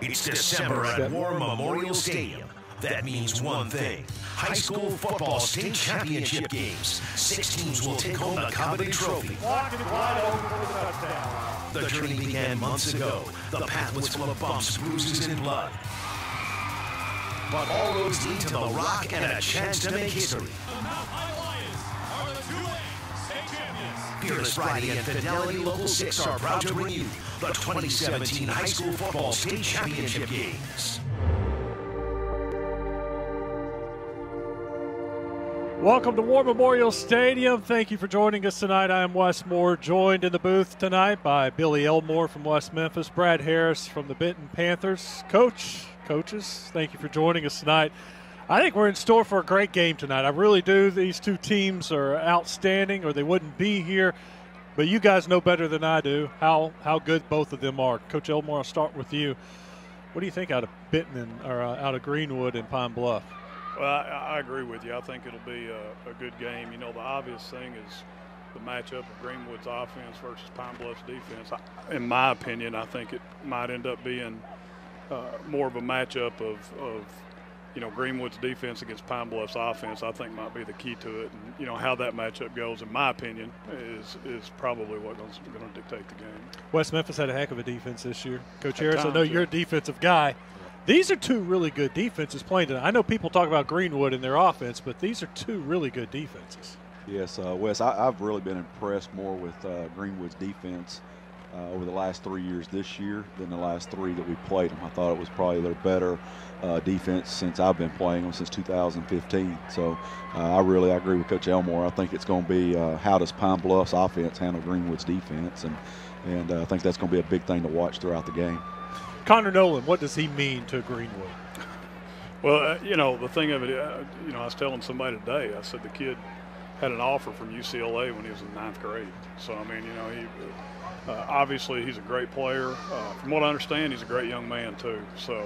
It's December at War Memorial Stadium. That means one thing. High school football state championship games. 6 teams will take home the Coveted Trophy. The journey began months ago. The path was full of bumps, bruises, and blood. But all roads lead to the Rock and a chance to make history. Fearless Friday and Fidelity Local 6 are proud to bring you the 2017 High School Football State Championship Games. Welcome to War Memorial Stadium. Thank you for joining us tonight. I am Wes Moore, joined in the booth tonight by Billy Elmore from West Memphis, Brad Harris from the Benton Panthers. Coaches, thank you for joining us tonight. I think we're in store for a great game tonight. I really do. These two teams are outstanding, or they wouldn't be here. But you guys know better than I do how good both of them are. Coach Elmore, I'll start with you. What do you think out of Benton or out of Greenwood and Pine Bluff? Well, I agree with you. I think it'll be a good game. You know, the obvious thing is the matchup of Greenwood's offense versus Pine Bluff's defense. In my opinion, I think it might end up being more of a matchup of Greenwood's defense against Pine Bluff's offense. I think might be the key to it. And, how that matchup goes, in my opinion, is probably what's going to dictate the game. West Memphis had a heck of a defense this year. Coach At Harris, times, I know you're a defensive guy. These are two really good defenses playing tonight. I know people talk about Greenwood and their offense, but these are two really good defenses. Yes, Wes, I've really been impressed more with Greenwood's defense over the last 3 years this year than the last 3 that we played them. I thought it was probably their better defense since I've been playing them, since 2015. So I agree with Coach Elmore. I think it's going to be how does Pine Bluff's offense handle Greenwood's defense, and I think that's going to be a big thing to watch throughout the game. Connor Nolan, what does he mean to Greenwood? Well, the thing of it, I was telling somebody today, I said the kid had an offer from UCLA when he was in 9th grade. So, I mean, he obviously he's a great player. From what I understand, he's a great young man too. So,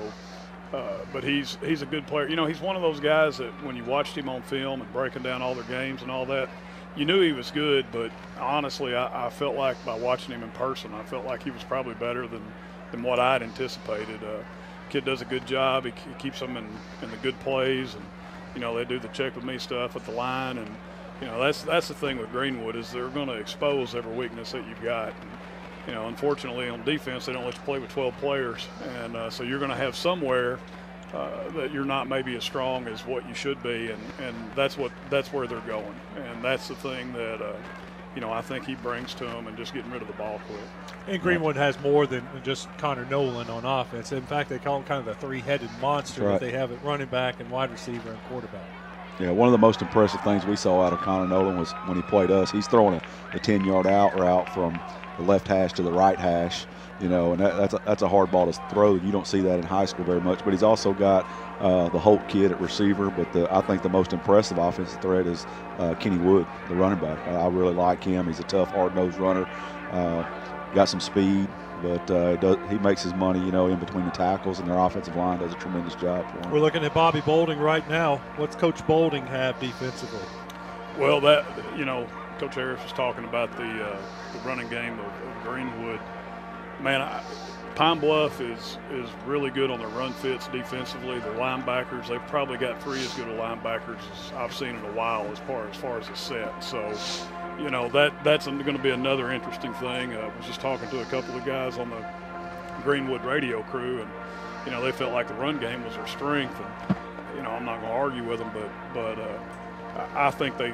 but he's a good player. He's one of those guys that when you watched him on film and breaking down all their games and all that, you knew he was good. But honestly, I felt like by watching him in person, I felt like he was probably better than what I'd anticipated. Kid does a good job. He keeps them in the good plays, and they do the check with me stuff at the line, and that's the thing with Greenwood is they're going to expose every weakness that you've got. And, unfortunately on defense they don't let you play with 12 players, and so you're going to have somewhere that you're not maybe as strong as what you should be, and that's where they're going, and that's the thing that I think he brings to them, and just getting rid of the ball quick. And Greenwood has more than just Connor Nolan on offense. In fact, they call him kind of the three-headed monster that they have at running back and wide receiver and quarterback. Yeah, one of the most impressive things we saw out of Connor Nolan was when he played us. He's throwing a 10-yard out route from the left hash to the right hash, and that's a hard ball to throw. You don't see that in high school very much. But he's also got the Holt kid at receiver. But I think the most impressive offensive threat is Kenny Wood, the running back. I really like him. He's a tough, hard-nosed runner. Got some speed, but he makes his money, in between the tackles, and their offensive line does a tremendous job for him. We're looking at Bobby Bolding right now. What's Coach Bolding have defensively? Well, Coach Harris was talking about the running game of Greenwood. Man, Pine Bluff is really good on their run fits defensively. Their linebackers, they've probably got 3 as good of linebackers as I've seen in a while as far as a set. So, that's going to be another interesting thing. I was just talking to a couple of guys on the Greenwood radio crew, and they felt like the run game was their strength. And I'm not going to argue with them, but I think they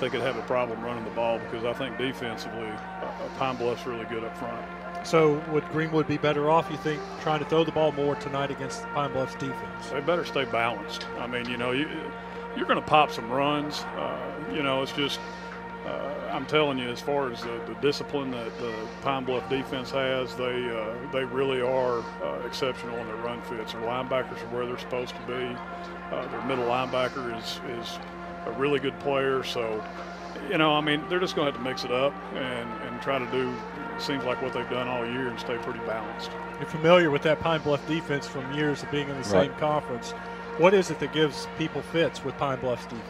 could have a problem running the ball, because I think defensively Pine Bluff's really good up front. So would Greenwood be better off, you think, trying to throw the ball more tonight against Pine Bluff's defense? They better stay balanced. I mean, you're going to pop some runs. It's just I'm telling you, as far as the discipline that the Pine Bluff defense has, they really are exceptional in their run fits. Their linebackers are where they're supposed to be. Their middle linebacker is a really good player. So, they're just going to have to mix it up and try to do, it seems like what they've done all year, and stay pretty balanced. You're familiar with that Pine Bluff defense from years of being in the same conference. What is it that gives people fits with Pine Bluff's defense?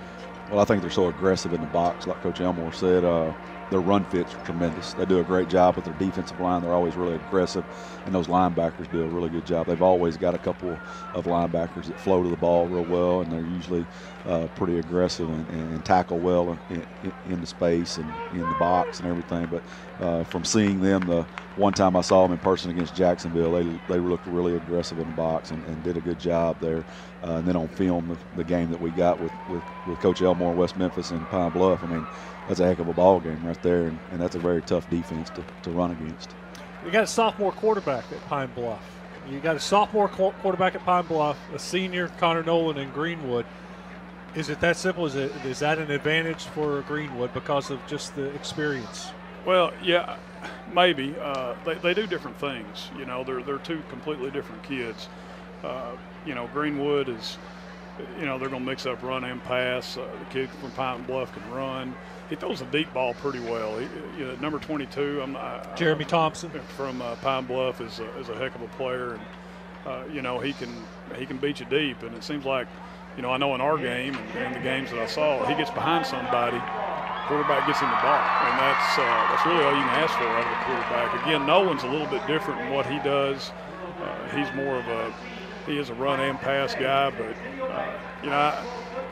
Well, I think they're so aggressive in the box, like Coach Elmore said. their run fits are tremendous. They do a great job with their defensive line. They're always really aggressive, and those linebackers do a really good job. They've always got a couple of linebackers that flow to the ball real well, and they're usually pretty aggressive and tackle well in the space and in the box and everything. But from seeing them, the one time I saw them in person against Jacksonville, they looked really aggressive in the box and did a good job there. And then on film, the game that we got with Coach Elmore, West Memphis, and Pine Bluff, I mean, that's a heck of a ball game right there, and that's a very tough defense to run against. You got a sophomore quarterback at Pine Bluff. You got a sophomore quarterback at Pine Bluff, a senior, Connor Nolan, in Greenwood. Is it that simple? Is that an advantage for Greenwood because of just the experience? Well, yeah, maybe. They do different things. You know, they're two completely different kids. You know, Greenwood is, you know, they're going to mix up run and pass. The kid from Pine Bluff can run. He throws the deep ball pretty well. You know, number 22, Jeremy Thompson from Pine Bluff is a heck of a player, and you know, he can beat you deep. And it seems like, you know, I know in our game and the games that I saw, he gets behind somebody, quarterback gets him the ball, and that's really all you can ask for out of the quarterback. Again, Nolan's a little bit different in what he does. He's more of he is a run and pass guy, but you know,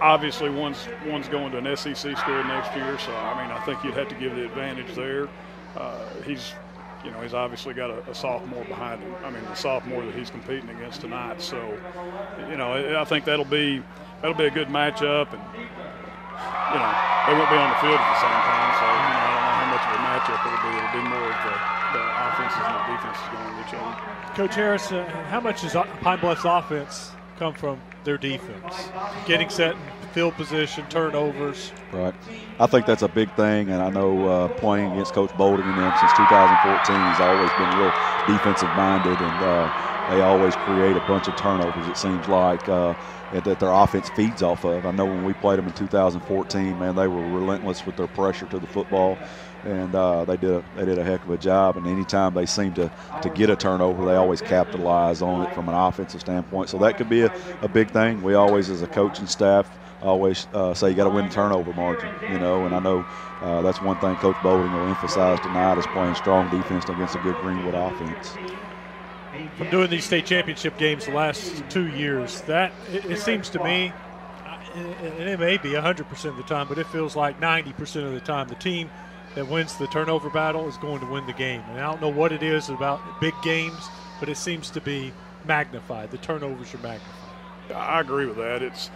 obviously one's going to an SEC school next year, so I mean, I think you'd have to give the advantage there. He's obviously got a sophomore behind him. I mean, the sophomore that he's competing against tonight. So, you know, I think that'll be a good matchup, and you know, they won't be on the field at the same time. So, you know, I don't know how much of a matchup it'll be. It'll be more of the offenses and the defenses going at each other. Coach Harris, how much does Pine Bluff's offense come from their defense? Getting set in field position, turnovers. Right. I think that's a big thing, and I know playing against Coach Bolden and them since 2014, he's always been real defensive-minded, and they always create a bunch of turnovers, it seems like, that their offense feeds off of. I know when we played them in 2014, man, they were relentless with their pressure to the football, and they did a heck of a job. And anytime they seem to get a turnover, they always capitalize on it from an offensive standpoint. So that could be a big thing. We always, as a coaching staff, always say you got to win the turnover margin, you know. And I know that's one thing Coach Bolden will emphasize tonight is playing strong defense against a good Greenwood offense. From doing these state championship games the last 2 years, that it seems to me, and it may be 100% of the time, but it feels like 90% of the time the team that wins the turnover battle is going to win the game. And I don't know what it is about big games, but it seems to be magnified. The turnovers are magnified. I agree with that. It's,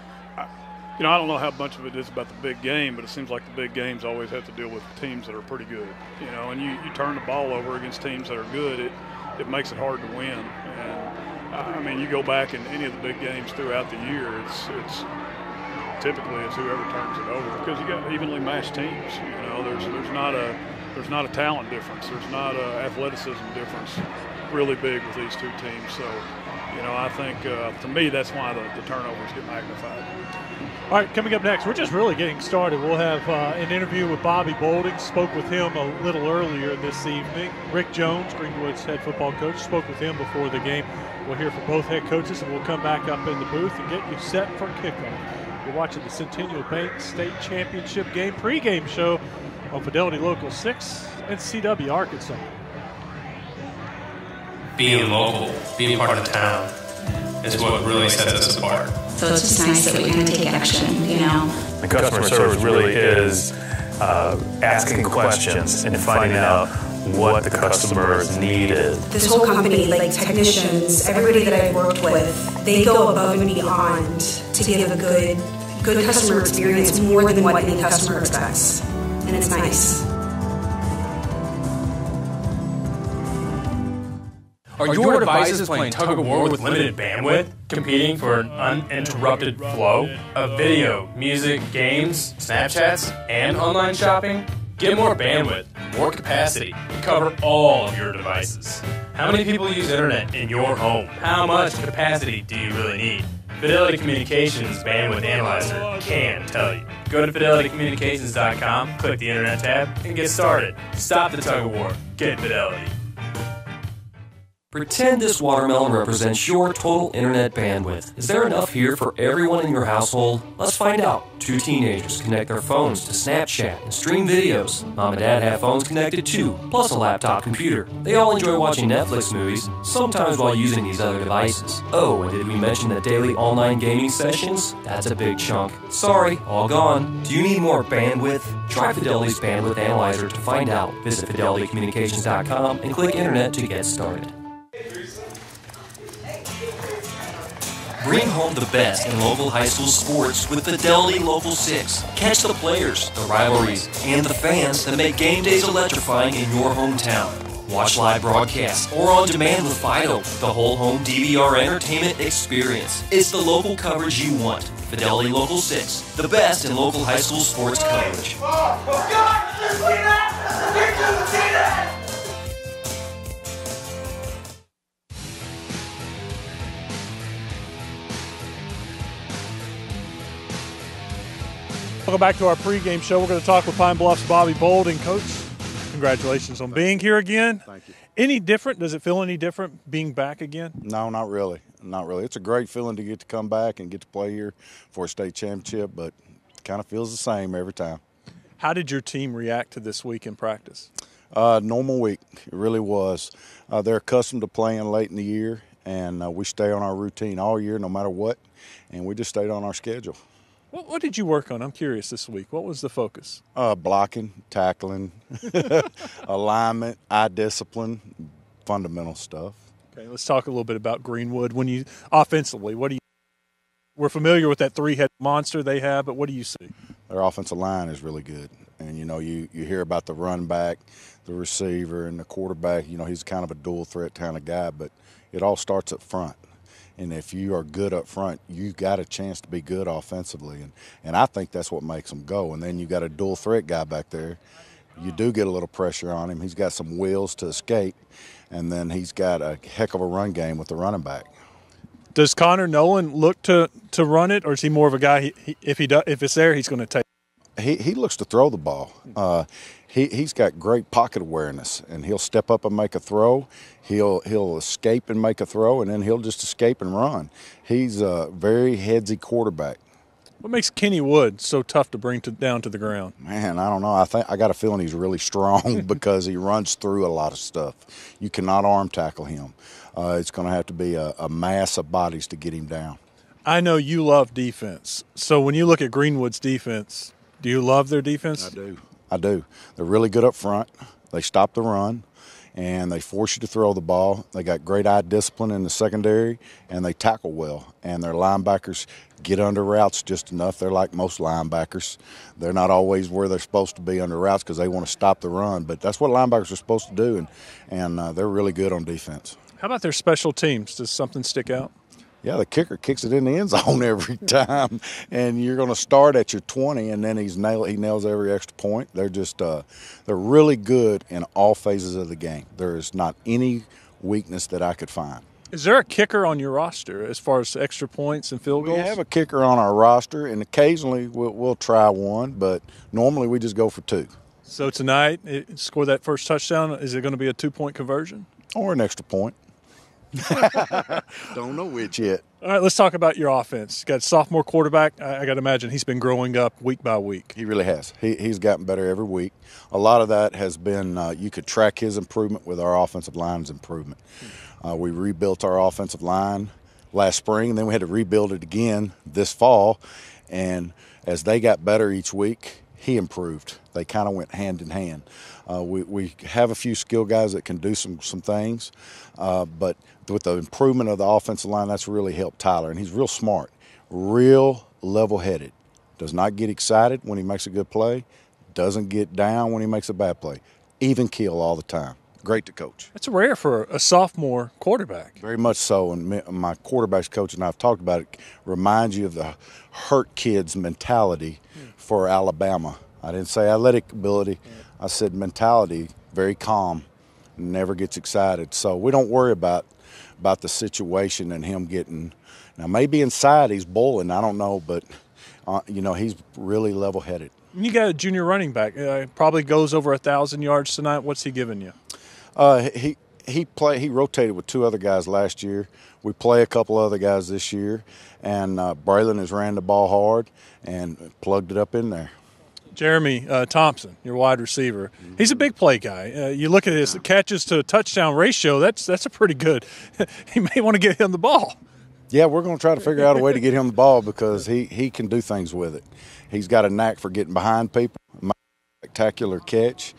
you know, I don't know how much of it is about the big game, but it seems like the big games always have to deal with teams that are pretty good. You know, and you turn the ball over against teams that are good, it makes it hard to win. And I mean, you go back in any of the big games throughout the year, it's typically it's whoever turns it over, because you got evenly matched teams. You know, there's not a talent difference, there's not a athleticism difference really big with these two teams. So, you know, I think to me that's why the turnovers get magnified. All right, coming up next, we're just really getting started. We'll have an interview with Bobby Bolden. Spoke with him a little earlier this evening. Rick Jones, Greenwood's head football coach, spoke with him before the game. We'll hear from both head coaches, and we'll come back up in the booth and get you set for kickoff. You're watching the Centennial Bank State Championship game pregame show on Fidelity Local 6 and CW Arkansas. Being local, being part of town, is what really sets us apart. So it's just nice that we kind of take action, you know. The customer service really is asking questions and finding out what the customers needed. This whole company, like technicians, everybody that I've worked with, they go above and beyond to give a good customer experience, more than what any customer expects. And it's nice. Are your devices playing tug-of-war with limited bandwidth, competing for an uninterrupted flow of video, music, games, Snapchats, and online shopping? Get more bandwidth, more capacity, and cover all of your devices. How many people use internet in your home? How much capacity do you really need? Fidelity Communications Bandwidth Analyzer can tell you. Go to fidelitycommunications.com, click the Internet tab, and get started. Stop the tug-of-war. Get Fidelity. Pretend this watermelon represents your total internet bandwidth. Is there enough here for everyone in your household? Let's find out. 2 teenagers connect their phones to Snapchat and stream videos. Mom and Dad have phones connected too, plus a laptop computer. They all enjoy watching Netflix movies, sometimes while using these other devices. Oh, and did we mention the daily online gaming sessions? That's a big chunk. Sorry, all gone. Do you need more bandwidth? Try Fidelity's Bandwidth Analyzer to find out. Visit fidelitycommunications.com and click Internet to get started. Bring home the best in local high school sports with Fidelity Local 6. Catch the players, the rivalries, and the fans that make game days electrifying in your hometown. Watch live broadcasts or on demand with Fido, the whole home DVR entertainment experience. It's the local coverage you want. Fidelity Local 6, the best in local high school sports coverage. Welcome back to our pregame show. We're going to talk with Pine Bluff's Bobby Bolding. Coach, congratulations on being here again. Thank you. Any different? Does it feel any different being back again? No, not really. Not really. It's a great feeling to get to come back and get to play here for a state championship, but it kind of feels the same every time. How did your team react to this week in practice? Normal week. It really was. They're accustomed to playing late in the year, and we stay on our routine all year no matter what, and we just stayed on our schedule. What did you work on? I'm curious this week. What was the focus? Blocking, tackling, alignment, eye discipline, fundamental stuff. Okay, let's talk a little bit about Greenwood. When you offensively, what do you? We're familiar with that 3-headed monster they have, but what do you see? Their offensive line is really good, and you hear about the run back, the receiver, and the quarterback. He's kind of a dual threat kind of guy, but it all starts up front. And if you are good up front, you got a chance to be good offensively. And I think that's what makes them go. And then you got a dual threat guy back there. You do get a little pressure on him. He's got some wheels to escape. And then he's got a heck of a run game with the running back. Does Connor Nolan look to run it, or is he more of a guy, if it's there, he's going to take it? He looks to throw the ball. He's got great pocket awareness, and he'll step up and make a throw. He'll escape and make a throw, and then he'll just escape and run. He's a very headsy quarterback. What makes Kenny Wood so tough to bring down to the ground? Man, I don't know. I got a feeling he's really strong because he runs through a lot of stuff. You cannot arm tackle him. It's going to have to be a mass of bodies to get him down. I know you love defense. So when you look at Greenwood's defense, do you love their defense? I do. They're really good up front. They stop the run, and they force you to throw the ball. They got great eye discipline in the secondary, and they tackle well. And their linebackers get under routes just enough. They're like most linebackers. They're not always where they're supposed to be under routes because they want to stop the run. But that's what linebackers are supposed to do, and they're really good on defense. How about their special teams? Does something stick out? Yeah, the kicker kicks it in the end zone every time, and you're going to start at your 20, and then he nails every extra point. They're just they're really good in all phases of the game. There is not any weakness that I could find. Is there a kicker on your roster as far as extra points and field goals? We have a kicker on our roster, and occasionally we'll try one, but normally we just go for 2. So tonight, score that first touchdown. Is it going to be a 2-point conversion? Or an extra point. Don't know which yet. All right, let's talk about your offense. You got a sophomore quarterback. I got to imagine he's been growing up week by week. He really has. He's gotten better every week. A lot of that has been you could track his improvement with our offensive line's improvement. We rebuilt our offensive line last spring, and then we had to rebuild it again this fall. And as they got better each week, he improved. They kind of went hand in hand. We have a few skill guys that can do some things, but with the improvement of the offensive line, that's really helped Tyler. And he's real smart, real level-headed. Does not get excited when he makes a good play, doesn't get down when he makes a bad play. Even keel all the time. Great to coach. That's rare for a sophomore quarterback. Very much so, and my quarterbacks coach and I have talked about it, reminds you of the hurt kids mentality for Alabama. I didn't say athletic ability. I said mentality, very calm, never gets excited. So we don't worry about the situation and him getting – now maybe inside he's boiling, I don't know, but, he's really level-headed. You got a junior running back. Probably goes over 1,000 yards tonight. What's he giving you? He rotated with 2 other guys last year. We play a couple other guys this year, and Braylon has ran the ball hard and plugged it up in there. Jeremy Thompson, your wide receiver, he's a big play guy. You look at his catches to touchdown ratio, that's a pretty good. He may want to get him the ball. Yeah, we're going to try to figure out a way to get him the ball because he can do things with it. He's got a knack for getting behind people, spectacular catch,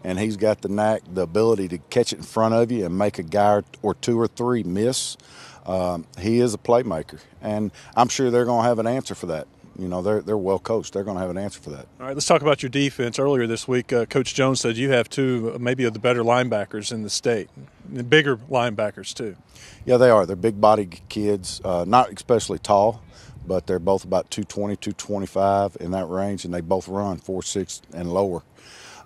and he's got the ability to catch it in front of you and make a guy or 2 or 3 miss. He is a playmaker, and I'm sure they're going to have an answer for that. You know, they're well coached. They're going to have an answer for that. All right, let's talk about your defense. Earlier this week, Coach Jones said you have 2 maybe of the better linebackers in the state, and bigger linebackers too. Yeah, they are. They're big-bodied kids, not especially tall, but they're both about 220, 225 in that range, and they both run 4.6 and lower.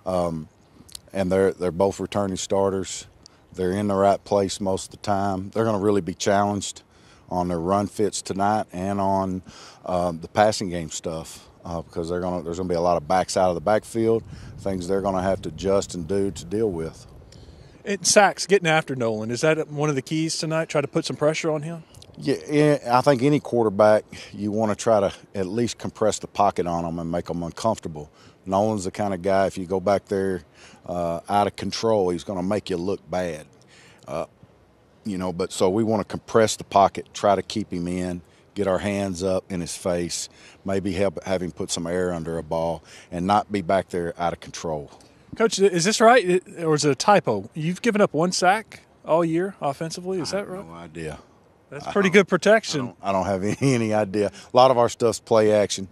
And they're both returning starters. They're in the right place most of the time. They're going to really be challenged on their run fits tonight and on the passing game stuff because there's going to be a lot of backs out of the backfield, things they're going to have to adjust and do to deal with. Sacks, getting after Nolan, is that one of the keys tonight? Try to put some pressure on him? Yeah, I think any quarterback, you want to try to at least compress the pocket on them and make them uncomfortable. Nolan's the kind of guy, if you go back there out of control, he's going to make you look bad. But so we want to compress the pocket, try to keep him in, get our hands up in his face, maybe have him put some air under a ball, and not be back there out of control. Coach, is this right, or is it a typo? You've given up 1 sack all year offensively, is that right? I have no idea. That's pretty good protection. I don't have any idea. A lot of our stuff's play action,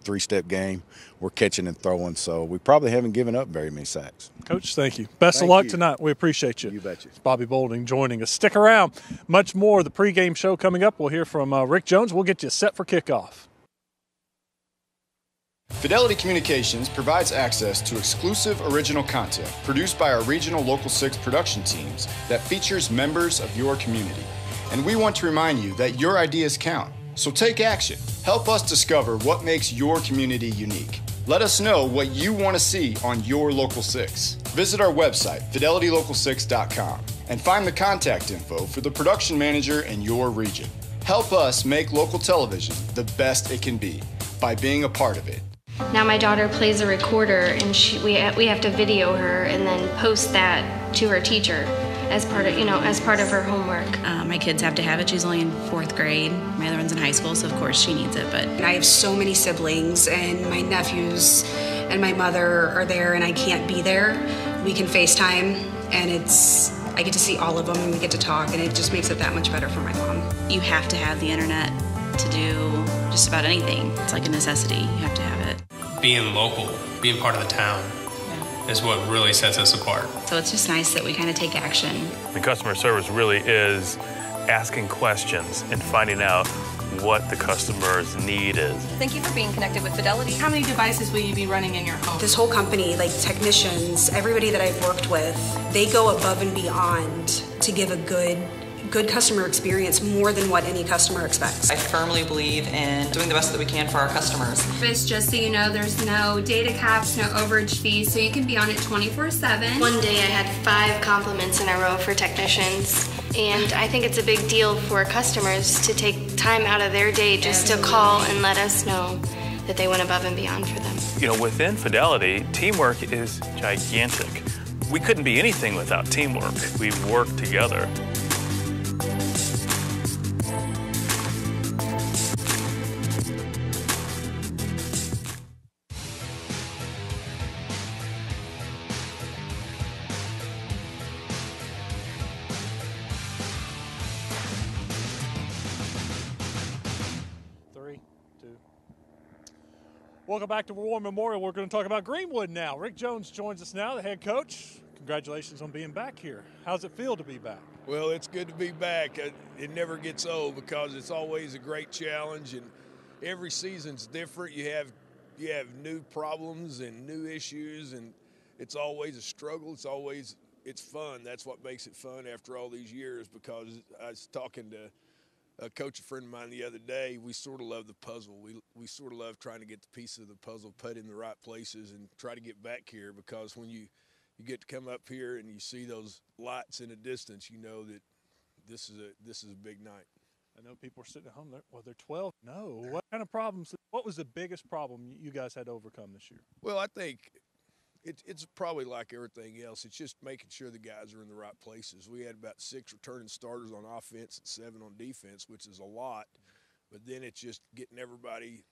3-step game. We're catching and throwing, so we probably haven't given up very many sacks. Coach, thank you. Best of luck tonight. We appreciate you. You betcha. It's Bobby Boulding joining us. Stick around. Much more of the pregame show coming up. We'll hear from Rick Jones. We'll get you set for kickoff. Fidelity Communications provides access to exclusive original content produced by our regional Local 6 production teams that features members of your community. And we want to remind you that your ideas count. So take action. Help us discover what makes your community unique. Let us know what you want to see on your Local 6. Visit our website, fidelitylocal6.com, and find the contact info for the production manager in your region. Help us make local television the best it can be by being a part of it. Now my daughter plays a recorder, and we have to video her and then post that to her teacher as part of her homework. My kids have to have it. She's only in 4th grade. My other one's in high school, so of course she needs it. But I have so many siblings, and my nephews and my mother are there, and I can't be there. We can FaceTime, and I get to see all of them, and we get to talk, and it just makes it that much better for my mom. You have to have the internet to do just about anything. It's like a necessity. You have to have it. Being local, being part of the town, is what really sets us apart. So it's just nice that we kind of take action. The customer service really is asking questions and finding out what the customer's need is. Thank you for being connected with Fidelity. How many devices will you be running in your home? This whole company, like technicians, everybody that I've worked with, they go above and beyond to give a good customer experience, more than what any customer expects. I firmly believe in doing the best that we can for our customers. It's just so you know, there's no data caps, no overage fees, so you can be on it 24/7. One day I had 5 compliments in a row for technicians, and I think it's a big deal for customers to take time out of their day just to call and let us know that they went above and beyond for them. You know, within Fidelity, teamwork is gigantic. We couldn't be anything without teamwork. We work together. Welcome back to War Memorial. We're going to talk about Greenwood now. Rick Jones joins us now, the head coach. Congratulations on being back here. How's it feel to be back? Well, it's good to be back. It never gets old because it's always a great challenge, and every season's different. You have new problems and new issues, and it's always a struggle. It's fun. That's what makes it fun after all these years, because I was talking to a coach, a friend of mine, the other day. We sort of love the puzzle. We sort of love trying to get the pieces of the puzzle put in the right places and try to get back here, because when you you get to come up here and you see those lights in the distance, you know that this is a big night. I know people are sitting at home. They're 12. No. What kind of problems? What was the biggest problem you guys had to overcome this year? Well, I think it's probably like everything else. It's just making sure the guys are in the right places. We had about 6 returning starters on offense and 7 on defense, which is a lot. But then it's just getting everybody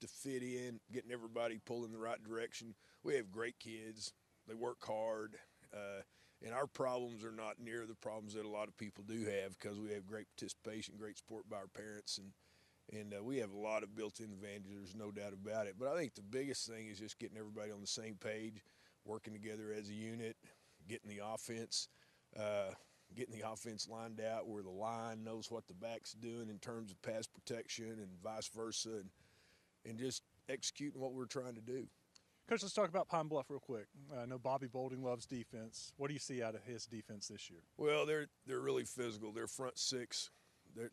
to fit in, getting everybody pulling the right direction. We have great kids. They work hard. And our problems are not near the problems that a lot of people do have because we have great participation, great support by our parents, and we have a lot of built-in advantages. There's no doubt about it. But I think the biggest thing is just getting everybody on the same page, working together as a unit, getting the offense lined out where the line knows what the back's doing in terms of pass protection and vice versa, and just executing what we're trying to do. Coach, let's talk about Pine Bluff real quick. I know Bobby Bolding loves defense. What do you see out of his defense this year? Well, they're really physical. Their front 6,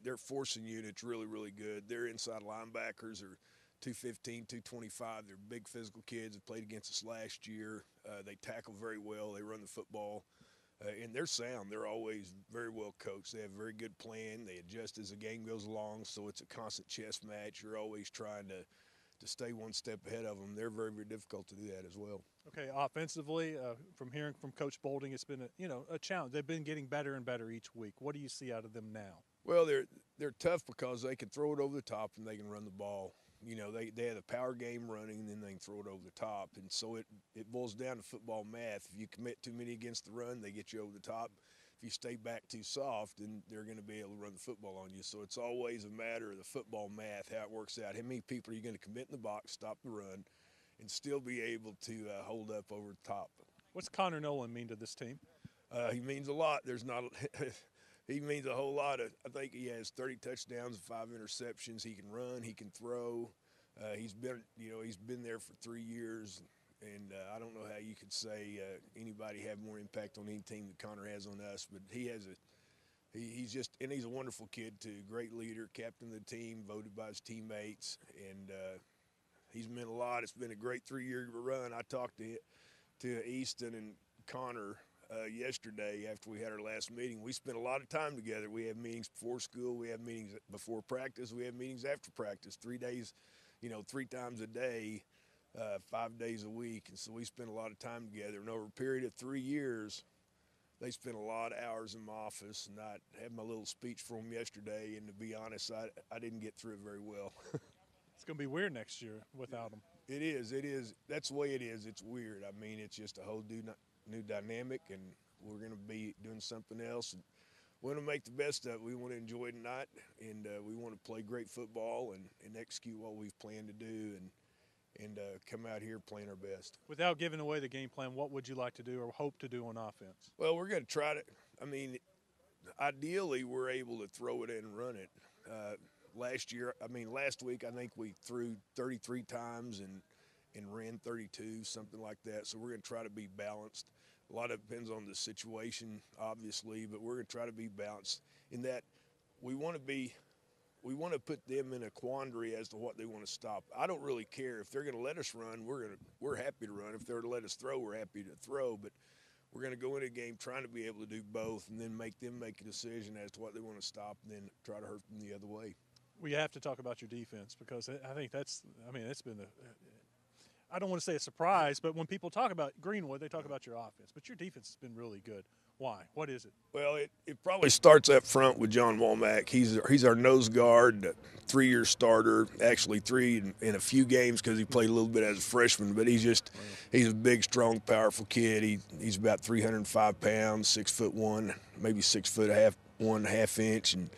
their forcing unit's really, really good. Their inside linebackers are 215, 225. They're big physical kids that played against us last year. They tackle very well. They run the football. And they're sound. They're always very well coached. They have a very good plan. They adjust as the game goes along, so it's a constant chess match. You're always trying to stay one step ahead of them. They're very, very difficult to do that as well. Okay, offensively, from hearing from Coach Bolding, it's been a challenge. They've been getting better and better each week. What do you see out of them now? Well, they're tough because they can throw it over the top and they can run the ball. You know, they have the power game running and then they can throw it over the top. And so it boils down to football math. If you commit too many against the run, they get you over the top. If you stay back too soft, then they're going to be able to run the football on you. So it's always a matter of the football math, how it works out. How many people are you going to commit in the box, stop the run, and still be able to hold up over the top? What's Connor Nolan mean to this team? He means a lot. He means a whole lot. I think he has 30 touchdowns and 5 interceptions. He can run. He can throw. He's been there for 3 years. And I don't know how you could say anybody have more impact on any team than Connor has on us. But he's a wonderful kid too. Great leader, captain of the team, voted by his teammates, and he's meant a lot. It's been a great 3-year run. I talked to Easton and Connor yesterday after we had our last meeting. We spent a lot of time together. We have meetings before school. We have meetings before practice. We have meetings after practice. 3 days, 3 times a day. 5 days a week, and so we spent a lot of time together. And over a period of 3 years, they spent a lot of hours in my office, and I had my little speech for them yesterday, and to be honest, I didn't get through it very well. It's going to be weird next year without them. It is. That's the way it is. It's weird. I mean, it's just a whole new dynamic, and we're going to be doing something else. And we want to make the best of it. We want to enjoy tonight, and we want to play great football and execute what we've planned to do, and come out here playing our best. Without giving away the game plan, what would you like to do or hope to do on offense? Well, we're going to try to – ideally we're able to throw it in and run it. Last week I think we threw 33 times and ran 32, something like that. So we're going to try to be balanced. A lot of it depends on the situation, obviously, but we're going to try to be balanced in that we want to put them in a quandary as to what they want to stop. I don't really care if they're going to let us run. We're happy to run. If they're to let us throw, we're happy to throw. But we're going to go into a game trying to be able to do both, and then make them make a decision as to what they want to stop, and then try to hurt them the other way. We have to talk about your defense because I think it's been I don't want to say a surprise, but when people talk about Greenwood, they talk about your offense. But your defense has been really good. Why? What is it? Well, it probably starts up front with John Womack. He's our nose guard, 3-year starter, actually 3 in a few games because he played a little bit as a freshman. But he's a big, strong, powerful kid. He's about 305 pounds, 6'1", maybe 6'1.5 inch, and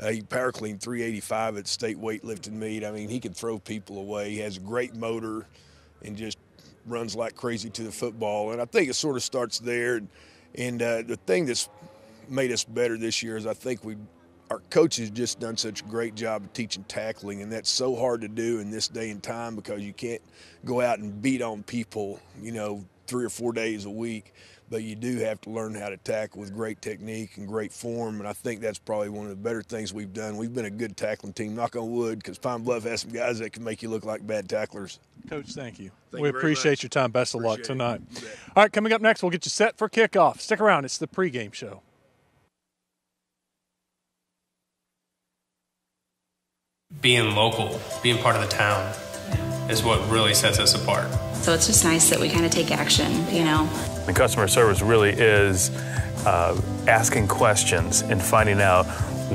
he power cleaned 385 at state weightlifting meet. I mean, he can throw people away. He has a great motor and just runs like crazy to the football. And I think it sort of starts there. And the thing that's made us better this year is I think our coaches just done such a great job of teaching tackling, and that's so hard to do in this day and time because you can't go out and beat on people, 3 or 4 days a week, but you do have to learn how to tackle with great technique and great form, and I think that's probably one of the better things we've done. We've been a good tackling team, knock on wood, because Pine Bluff has some guys that can make you look like bad tacklers. Coach, thank you. Thank we you very appreciate much. your time. Best of luck Appreciate tonight. it. You bet. All right, coming up next, we'll get you set for kickoff. Stick around. It's the pregame show. Being local, being part of the town, is what really sets us apart. So it's just nice that we kind of take action, you know. The customer service really is asking questions and finding out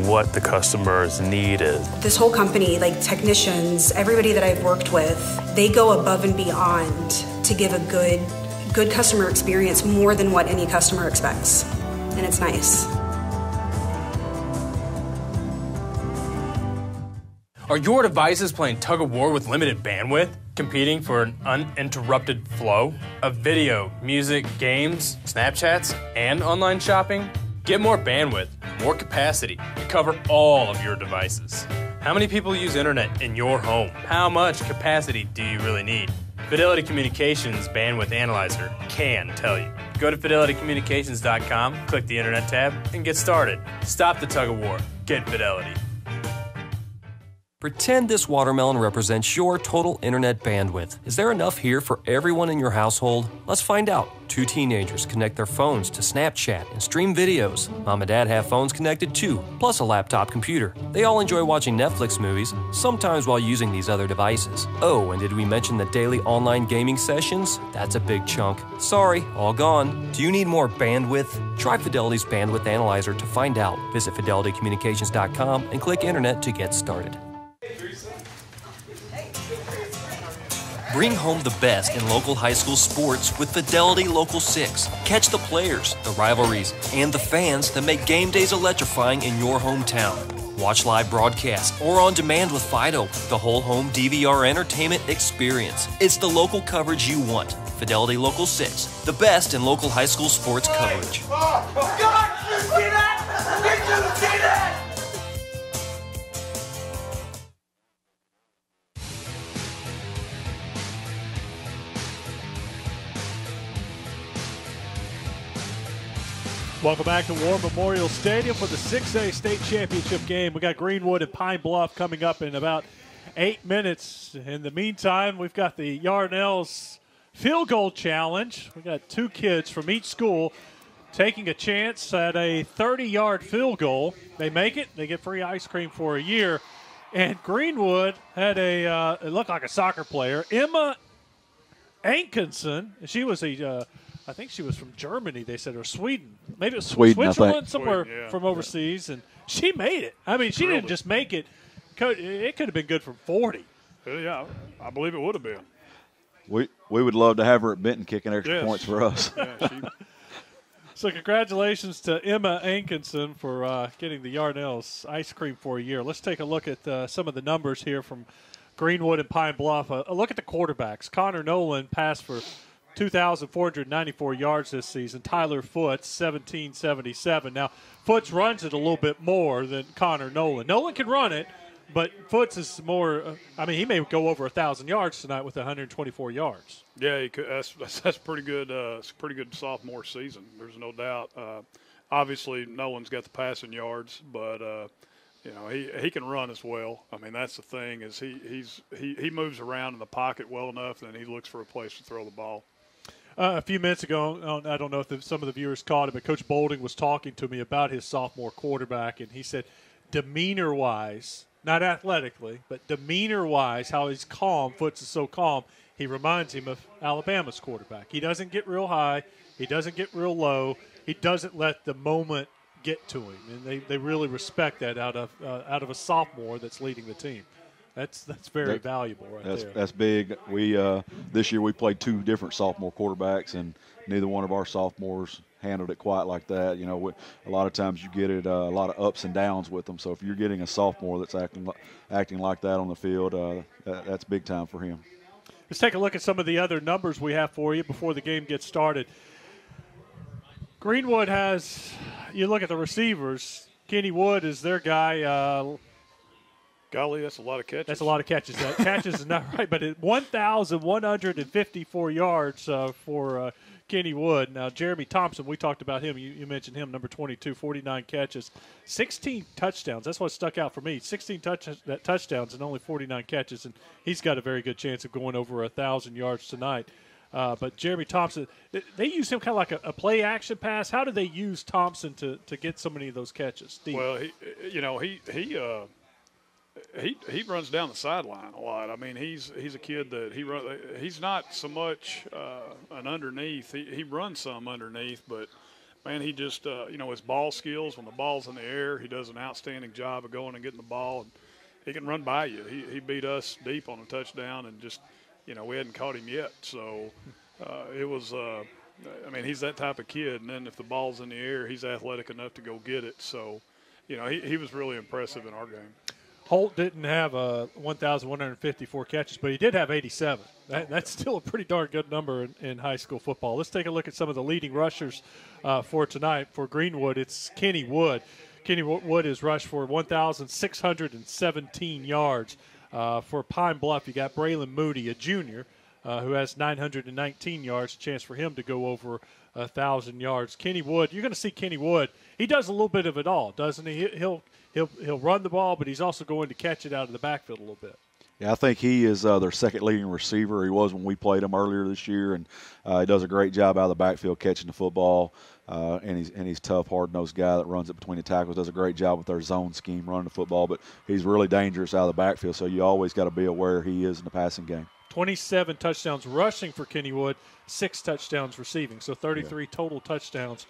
what the customer's need is. This whole company, like technicians, everybody that I've worked with, they go above and beyond to give a good customer experience, more than what any customer expects. And it's nice. Are your devices playing tug of war with limited bandwidth, competing for an uninterrupted flow of video, music, games, Snapchats, and online shopping? Get more bandwidth, more capacity to cover all of your devices. How many people use internet in your home? How much capacity do you really need? Fidelity Communications Bandwidth Analyzer can tell you. Go to fidelitycommunications.com, click the internet tab, and get started. Stop the tug of war. Get Fidelity. Pretend this watermelon represents your total internet bandwidth. Is there enough here for everyone in your household? Let's find out. 2 teenagers connect their phones to Snapchat and stream videos. Mom and Dad have phones connected too, plus a laptop computer. They all enjoy watching Netflix movies, sometimes while using these other devices. Oh, and did we mention the daily online gaming sessions? That's a big chunk. Sorry, all gone. Do you need more bandwidth? Try Fidelity's Bandwidth Analyzer to find out. Visit fidelitycommunications.com and click Internet to get started. Bring home the best in local high school sports with Fidelity Local 6. Catch the players, the rivalries, and the fans that make game days electrifying in your hometown. Watch live broadcasts or on demand with Fido, the whole home DVR entertainment experience. It's the local coverage you want. Fidelity Local 6, the best in local high school sports coverage. God, did you see that? Did you see that? Welcome back to War Memorial Stadium for the 6A state championship game. We got Greenwood and Pine Bluff coming up in about 8 minutes. In the meantime, we've got the Yarnell's field goal challenge. We got 2 kids from each school taking a chance at a 30-yard field goal. They make it, they get free ice cream for a year. And Greenwood had it looked like a soccer player, Emma Ankinson. She was I think she was from Germany, they said, or Sweden. Maybe it was Switzerland, somewhere from overseas. And she made it. I mean, she didn't just make it. It could have been good from 40. Yeah, I believe it would have been. We would love to have her at Benton kicking extra points for us. So congratulations to Emma Ankinson for getting the Yarnell's ice cream for a year. Let's take a look at some of the numbers here from Greenwood and Pine Bluff. A look at the quarterbacks. Connor Nolan passed for 2,494 yards this season. Tyler Foots, 1,777. Now, Foots runs it a little bit more than Connor Nolan. Nolan can run it, but Foots is more he may go over 1,000 yards tonight with 124 yards. Yeah, he could. That's pretty good. It's a pretty good sophomore season. There's no doubt. Obviously, Nolan's got the passing yards, but he can run as well. I mean, that's the thing is he moves around in the pocket well enough, and he looks for a place to throw the ball. A few minutes ago, I don't know if some of the viewers caught it, but Coach Bolding was talking to me about his sophomore quarterback, and he said demeanor-wise, not athletically, but demeanor-wise, how he's calm, Foots is so calm, he reminds him of Alabama's quarterback. He doesn't get real high. He doesn't get real low. He doesn't let the moment get to him, and they really respect that out of a sophomore that's leading the team. That's very valuable there. That's big. We this year we played 2 different sophomore quarterbacks, and neither one of our sophomores handled it quite like that. A lot of times you get it a lot of ups and downs with them. So if you're getting a sophomore that's acting like that on the field, that's big time for him. Let's take a look at some of the other numbers we have for you before the game gets started. Greenwood has, you look at the receivers, Kenny Wood is their guy. Golly, that's a lot of catches. That's a lot of catches. Catches is not right, but 1,154 yards for Kenny Wood. Now, Jeremy Thompson, we talked about him. You mentioned him, number 22, 49 catches, 16 touchdowns. That's what stuck out for me. 16 touchdowns and only 49 catches, and he's got a very good chance of going over 1,000 yards tonight. But Jeremy Thompson, they use him kind of like a play-action pass. How do they use Thompson to get so many of those catches? Deep? Well, he runs down the sideline a lot. I mean, he's a kid that he's not so much an underneath. He runs some underneath, but man, he just his ball skills, when the ball's in the air, he does an outstanding job of going and getting the ball, and he can run by you. He beat us deep on a touchdown, and just we hadn't caught him yet. So it was. He's that type of kid, and then if the ball's in the air, he's athletic enough to go get it. So he was really impressive in our game. Holt didn't have 1,154 catches, but he did have 87. That's still a pretty darn good number in high school football. Let's take a look at some of the leading rushers for tonight. For Greenwood, it's Kenny Wood. Kenny Wood is rushed for 1,617 yards. For Pine Bluff, you got Braylon Moody, a junior, who has 919 yards, a chance for him to go over 1,000 yards. Kenny Wood, you're going to see Kenny Wood. He does a little bit of it all, doesn't he? He'll run the ball, but he's also going to catch it out of the backfield a little bit. Yeah, I think he is their second leading receiver. He was when we played him earlier this year, and he does a great job out of the backfield catching the football. And he's tough, hard-nosed guy that runs it between the tackles. Does a great job with their zone scheme running the football, but he's really dangerous out of the backfield. So you always got to be aware he is in the passing game. 27 touchdowns rushing for Kenny Wood, 6 touchdowns receiving. So 33 total touchdowns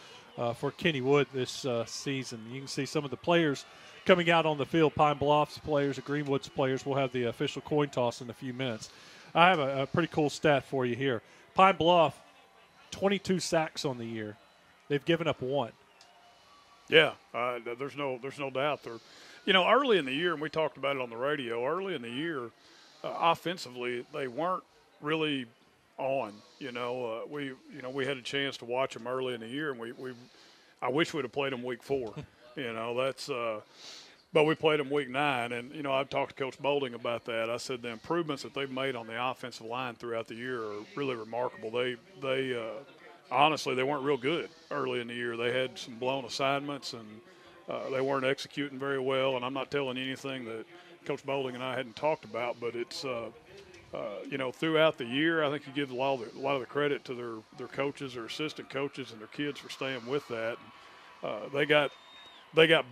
for Kenny Wood this season. You can see some of the players coming out on the field. Pine Bluff's players, Greenwood's players. We'll have the official coin toss in a few minutes. I have a pretty cool stat for you here. Pine Bluff, 22 sacks on the year. They've given up 1. Yeah, there's no doubt. Early in the year, and we talked about it on the radio, early in the year, offensively, they weren't really on. We had a chance to watch them early in the year, and I wish we'd have played them week 4. But we played them week 9, and I've talked to Coach Boulding about that. I said the improvements that they've made on the offensive line throughout the year are really remarkable. They honestly, they weren't real good early in the year. They had some blown assignments, and they weren't executing very well. And I'm not telling you anything that Coach Boulding and I hadn't talked about, but it's throughout the year, I think you give a lot of the credit to their coaches, their assistant coaches, and their kids for staying with that. They got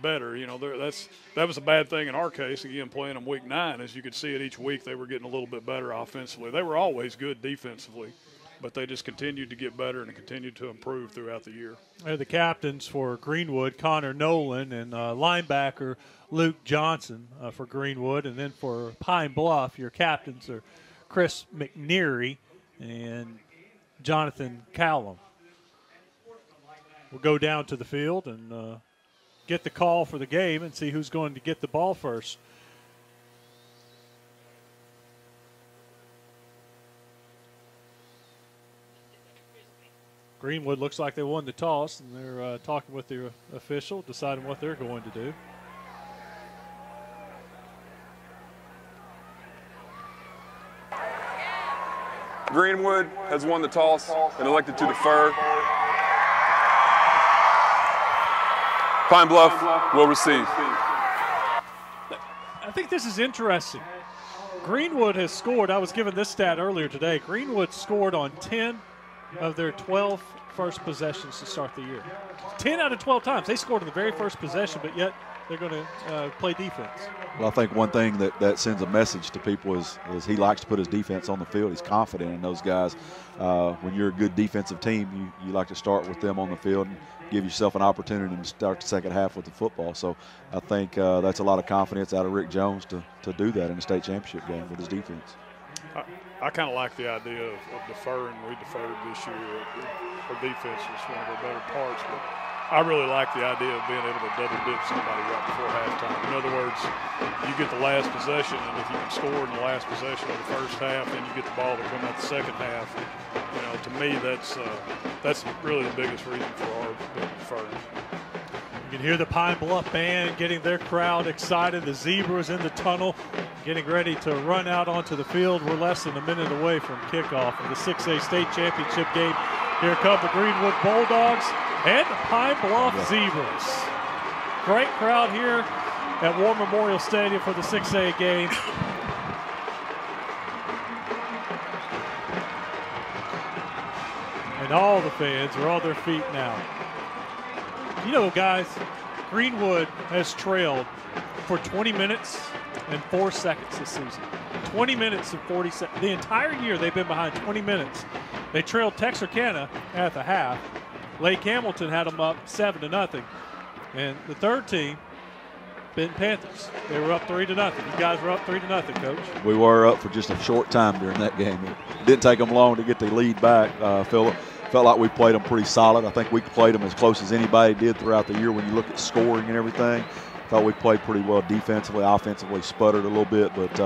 better. That was a bad thing in our case. Again, playing them week 9, as you could see it each week, they were getting a little bit better offensively. They were always good defensively, but they just continued to get better and continued to improve throughout the year. They're the captains for Greenwood, Connor Nolan, and linebacker Luke Johnson for Greenwood. And then for Pine Bluff, your captains are Chris McNeary and Jonathan Callum. We'll go down to the field and get the call for the game and see who's going to get the ball first. Greenwood looks like they won the toss, and they're talking with the official, deciding what they're going to do. Greenwood has won the toss and elected to defer. Pine Bluff will receive. I think this is interesting. Greenwood has scored. I was given this stat earlier today. Greenwood scored on 10 of their 12 first possessions to start the year. 10 out of 12 times. They scored in the very first possession, but yet they're going to play defense. Well, I think one thing that sends a message to people is he likes to put his defense on the field. He's confident in those guys. When you're a good defensive team, you like to start with them on the field and give yourself an opportunity to start the second half with the football. So I think that's a lot of confidence out of Rick Jones to do that in the state championship game with his defense. I kind of like the idea of deferring. We deferred this year. Our defense was one of our better parts, but I really like the idea of being able to double dip somebody right before halftime. In other words, you get the last possession, and if you can score in the last possession of the first half, then you get the ball to come out the second half. To me, that's really the biggest reason for our deferring. can hear the Pine Bluff band getting their crowd excited. The Zebras in the tunnel getting ready to run out onto the field. We're less than a minute away from kickoff of the 6A state championship game. Here come the Greenwood Bulldogs and the Pine Bluff Zebras. Great crowd here at War Memorial Stadium for the 6A game. And all the fans are on their feet now. You know, guys, Greenwood has trailed for 20 minutes and 4 seconds this season. 20 minutes and 40 seconds. The entire year they've been behind 20 minutes. They trailed Texarkana at the half. Lake Hamilton had them up 7-0. And the third team, Benton Panthers, they were up 3-0. You guys were up 3-0, Coach. We were up for just a short time during that game. It didn't take them long to get the lead back, Philip. Felt like we played them pretty solid. I think we played them as close as anybody did throughout the year when you look at scoring and everything. Thought we played pretty well defensively, offensively, sputtered a little bit, but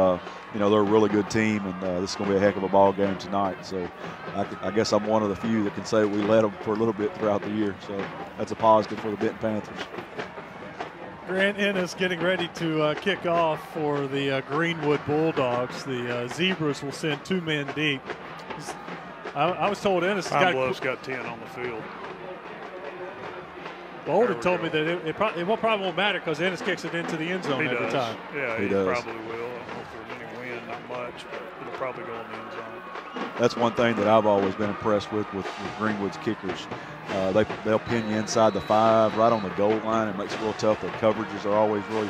you know, they're a really good team, and this is going to be a heck of a ball game tonight. So I guess I'm one of the few that can say we led them for a little bit throughout the year. So that's a positive for the Benton Panthers. Grant Ennis getting ready to kick off for the Greenwood Bulldogs. The Zebras will send 2 men deep. I was told Ennis Pine Bluff's got 10 on the field. Bolden told me that it probably won't matter because Ennis kicks it into the end zone every time. Yeah, he probably will. I don't know if there's any wind, not much, but it'll probably go in the end zone. That's one thing that I've always been impressed with Greenwood's kickers. They'll pin you inside the 5, right on the goal line. It makes it real tough. Their coverages are always really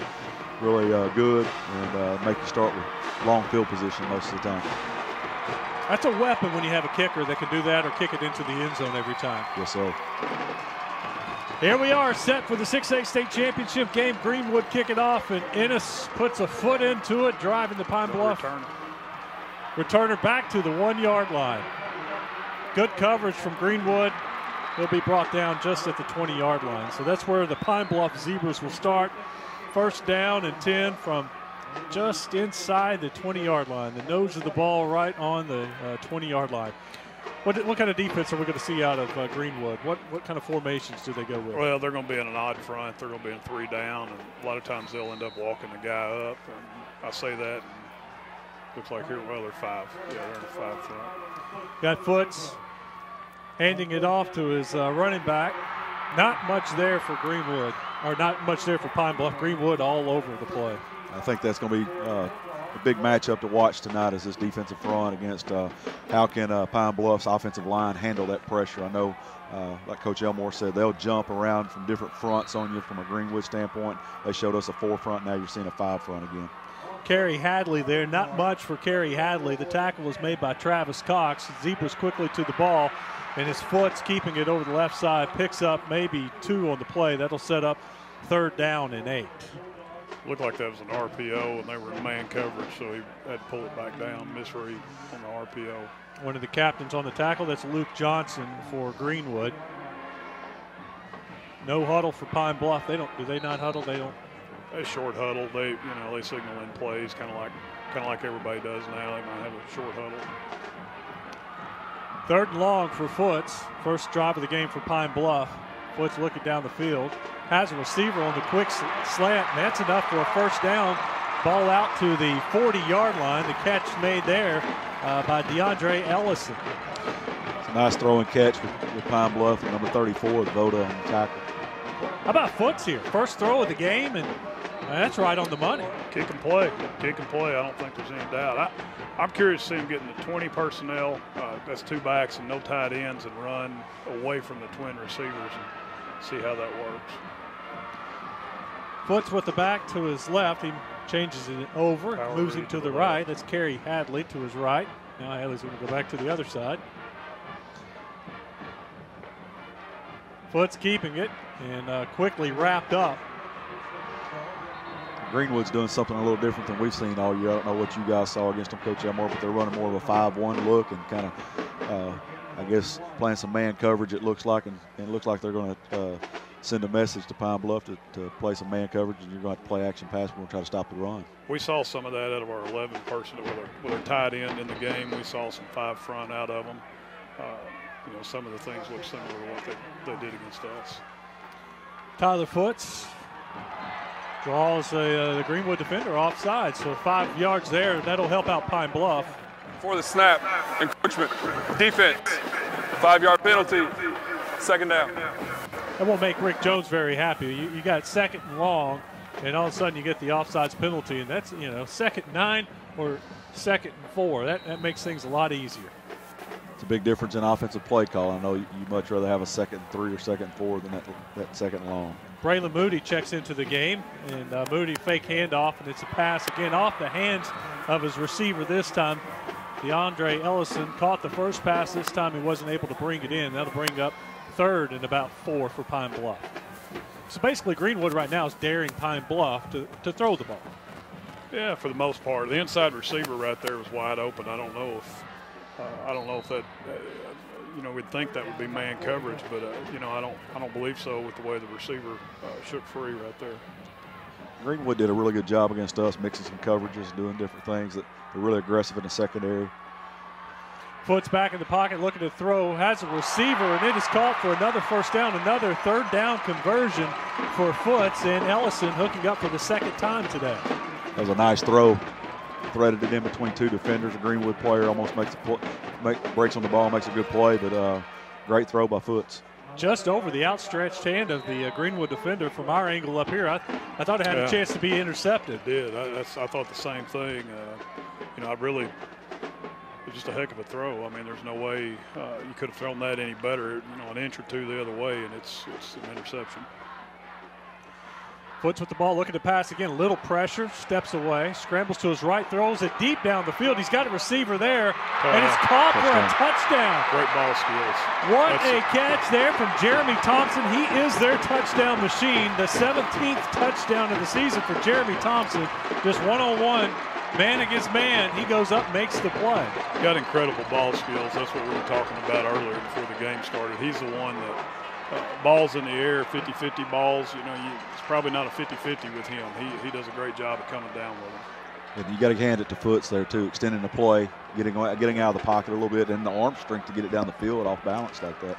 good and make you start with long field position most of the time. That's a weapon when you have a kicker that can do that or kick it into the end zone every time. Yes, sir. Here we are set for the 6A state championship game. Greenwood kick it off, and Ennis puts a foot into it, driving the Pine Bluff returner back to the 1-yard line. Good coverage from Greenwood. He'll be brought down just at the 20-yard line. So that's where the Pine Bluff Zebras will start. First down and 10 from just inside the 20-yard line. The nose of the ball right on the 20-yard line. What kind of defense are we going to see out of Greenwood? What kind of formations do they go with? Well, they're going to be in an odd front. They're going to be in 3 down, and a lot of times they'll end up walking the guy up. And I say that, and looks like here, well, they're 5. Yeah, they're in a 5 front. Got Foots handing it off to his running back. Not much there for Greenwood, or not much there for Pine Bluff. Greenwood all over the play. I think that's going to be a big matchup to watch tonight, is this defensive front against how can Pine Bluff's offensive line handle that pressure. I know, like Coach Elmore said, they'll jump around from different fronts on you from a Greenwood standpoint. They showed us a 4 front. Now you're seeing a 5 front again. Kerry Hadley there. Not much for Kerry Hadley. The tackle was made by Travis Cox. Zebras quickly to the ball, and his foot's keeping it over the left side. Picks up maybe 2 on the play. That'll set up 3rd down and 8. Looked like that was an RPO, and they were in man coverage, so he had to pull it back down, misread on the RPO. One of the captains on the tackle, that's Luke Johnson for Greenwood. No huddle for Pine Bluff. Do they not huddle? They don't. They short huddle. They signal in plays, kind of like everybody does now. They might have a short huddle. 3rd and long for Foots. First drive of the game for Pine Bluff. Foots looking down the field. Has a receiver on the quick slant, and that's enough for a 1st down. Ball out to the 40-yard line. The catch made there by DeAndre Ellison. It's a nice throw and catch with Pine Bluff, number 34, Voda on the tackle. How about Foots here? First throw of the game, and that's right on the money. Kick and play. Kick and play. I don't think there's any doubt. I'm curious to see him getting the 20 personnel. That's 2 backs and no tight ends, and run away from the twin receivers and see how that works. Foots with the back to his left. He changes it over, moves him to the right. That's Kerry Hadley to his right. Now Hadley's going to go back to the other side. Foots keeping it and quickly wrapped up. Greenwood's doing something a little different than we've seen all year. I don't know what you guys saw against them, Coach Elmore, but they're running more of a 5-1 look and kind of, I guess, playing some man coverage, it looks like, and it looks like they're going to send a message to Pine Bluff to play some man coverage, and you're going to have to play action pass. We're going to try to stop the run. We saw some of that out of our 11 personnel with a tight end in the game. We saw some 5 front out of them. Some of the things look similar to what they did against us. Tyler Foots draws the Greenwood defender offside, so 5 yards there. That'll help out Pine Bluff. For the snap, encroachment, defense, 5-yard penalty, second down. That won't make Rick Jones very happy. You got 2nd and long, and all of a sudden you get the offsides penalty, and that's, 2nd and 9 or 2nd and 4. That makes things a lot easier. It's a big difference in offensive play call. I know you much rather have a 2nd and 3 or 2nd and 4 than that 2nd and long. Braylon Moody checks into the game, and Moody fake handoff, and it's a pass again off the hands of his receiver this time. DeAndre Ellison caught the first pass. This time he wasn't able to bring it in. That'll bring up 3rd and about 4 for Pine Bluff. So basically Greenwood right now is daring Pine Bluff to throw the ball. Yeah, for the most part. The inside receiver right there was wide open. I don't know if that, we'd think that would be man coverage, but I don't believe so with the way the receiver shook free right there. Greenwood did a really good job against us, mixing some coverages, doing different things. They're really aggressive in the secondary. Foots back in the pocket, looking to throw, has a receiver, and it is caught for another first down, another 3rd down conversion for Foots, and Ellison hooking up for the 2nd time today. That was a nice throw. Threaded it in between 2 defenders. A Greenwood player almost breaks on the ball, makes a good play, but great throw by Foots. Just over the outstretched hand of the Greenwood defender from our angle up here. I thought it had a chance to be intercepted. It did. I thought the same thing. It was just a heck of a throw. I mean, there's no way you could have thrown that any better, an inch or 2 the other way, and it's an interception. Foots with the ball, looking to pass again. A little pressure, steps away, scrambles to his right, throws it deep down the field. He's got a receiver there, and it's caught for a touchdown. Great ball skills. What a catch there from Jeremy Thompson. He is their touchdown machine. The 17th touchdown of the season for Jeremy Thompson. Just one-on-one, man against man. He goes up, makes the play. Got incredible ball skills. That's what we were talking about earlier before the game started. He's the one that balls in the air, 50-50 balls, it's probably not a 50-50 with him. He does a great job of coming down with them. And you got to hand it to Foots there too, extending the play, getting out of the pocket a little bit, and the arm strength to get it down the field off balance like that.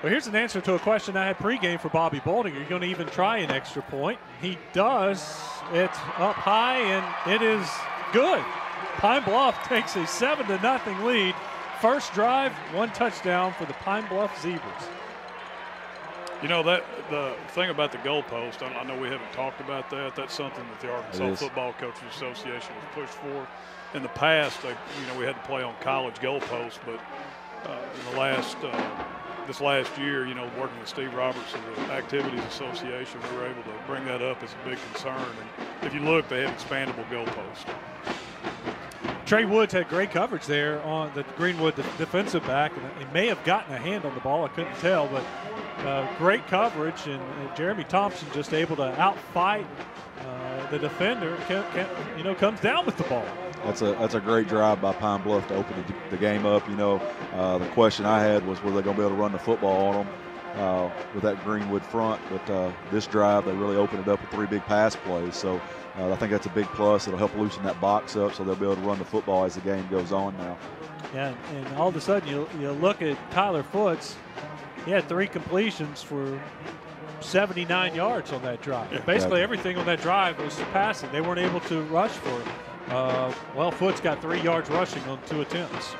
Well, here's an answer to a question I had pregame for Bobby Boulding. Are you going to even try an extra point? He does. It's up high, and it is good. Pine Bluff takes a 7-0 lead. First drive, 1 touchdown for the Pine Bluff Zebras. The thing about the goalpost, I know we haven't talked about that. That's something that the Arkansas Football Coaches Association has pushed for. In the past, we had to play on college goalposts, but in this last year, working with Steve Roberts and the Activities Association, we were able to bring that up as a big concern. And if you look, they have expandable goalposts. Trey Woods had great coverage there on the Greenwood defensive back, and he may have gotten a hand on the ball. I couldn't tell, but great coverage, and Jeremy Thompson just able to outfight the defender. Comes down with the ball. That's a great drive by Pine Bluff to open the game up. The question I had was, were they going to be able to run the football on them with that Greenwood front? But this drive, they really opened it up with 3 big pass plays. So I think that's a big plus. It'll help loosen that box up, so they'll be able to run the football as the game goes on now. Yeah, and all of a sudden you look at Tyler Foots. He had 3 completions for 79 yards on that drive. Yeah, basically everything on that drive was passing. They weren't able to rush for it. Foots got 3 yards rushing on 2 attempts.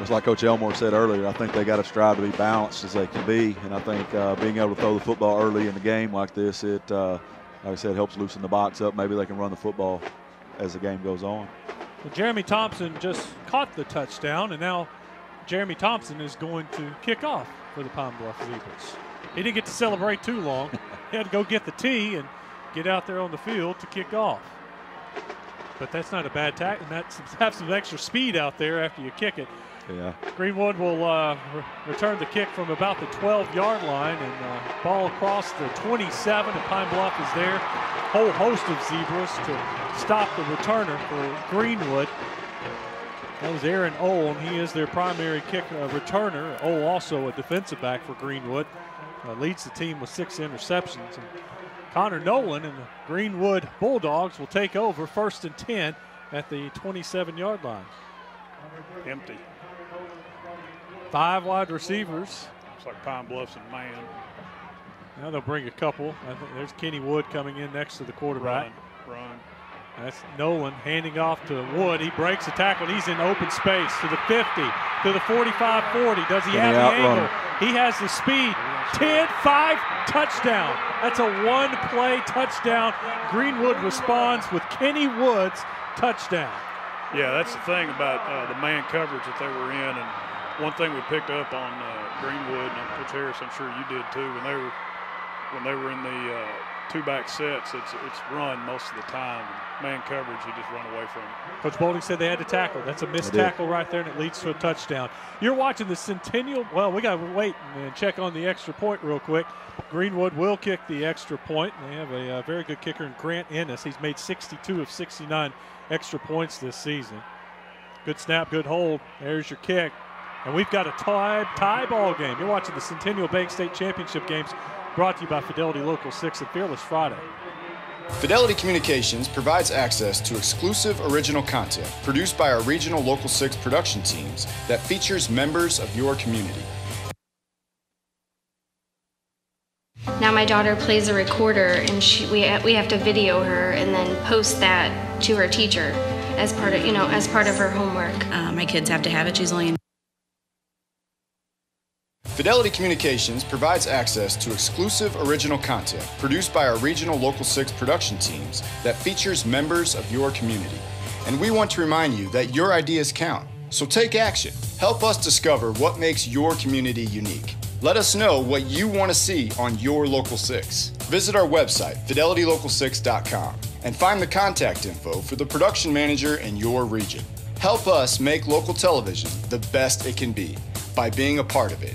Just like Coach Elmore said earlier, I think they got to strive to be balanced as they can be. And I think being able to throw the football early in the game like this, it, like I said, helps loosen the box up. Maybe they can run the football as the game goes on. Well, Jeremy Thompson just caught the touchdown, and now Jeremy Thompson is going to kick off for the Pine Bluff Zebras. He didn't get to celebrate too long. He had to go get the tee and get out there on the field to kick off. But that's not a bad tack, and that's have some extra speed out there after you kick it. Yeah. Greenwood will return the kick from about the 12-yard line, and ball across the 27, and Pine Bluff is there. Whole host of Zebras to stop the returner for Greenwood. That was Aaron Ohl, and he is their primary kick returner. Ohl also a defensive back for Greenwood. Leads the team with 6 interceptions. And Connor Nolan and the Greenwood Bulldogs will take over 1st and 10 at the 27-yard line. Empty. 5 wide receivers. Looks like Pine Bluff's in man. Now they'll bring a couple. I think there's Kenny Wood coming in next to the quarterback. Run. That's Nolan handing off to Wood. He breaks the tackle. He's in open space to the 50, to the 45-40. Does he have the angle? He has the speed. 10-5, touchdown. That's a one-play touchdown. Greenwood responds with Kenny Wood's touchdown. Yeah, that's the thing about the man coverage that they were in. And one thing we picked up on Greenwood, and Coach Harris, I'm sure you did too, when they were in the two-back sets, it's run most of the time. And man coverage, you just run away from it. Coach Boulding said they had to tackle. That's a missed tackle right there, and it leads to a touchdown. You're watching the Centennial. Well, we got to wait and check on the extra point real quick. Greenwood will kick the extra point. They have a very good kicker in Grant Ennis. He's made 62 of 69 extra points this season. Good snap, good hold. There's your kick. And we've got a tie ball game. You're watching the Centennial Bank State Championship games, brought to you by Fidelity Local 6 and Fearless Friday. Fidelity Communications provides access to exclusive original content produced by our regional Local 6 production teams that features members of your community. Now my daughter plays a recorder, and we have to video her and then post that to her teacher as part of her homework. My kids have to have it. She's only in. Fidelity Communications provides access to exclusive original content produced by our regional Local 6 production teams that features members of your community. And we want to remind you that your ideas count. So take action. Help us discover what makes your community unique. Let us know what you want to see on your Local 6. Visit our website, fidelitylocal6.com, and find the contact info for the production manager in your region. Help us make local television the best it can be by being a part of it.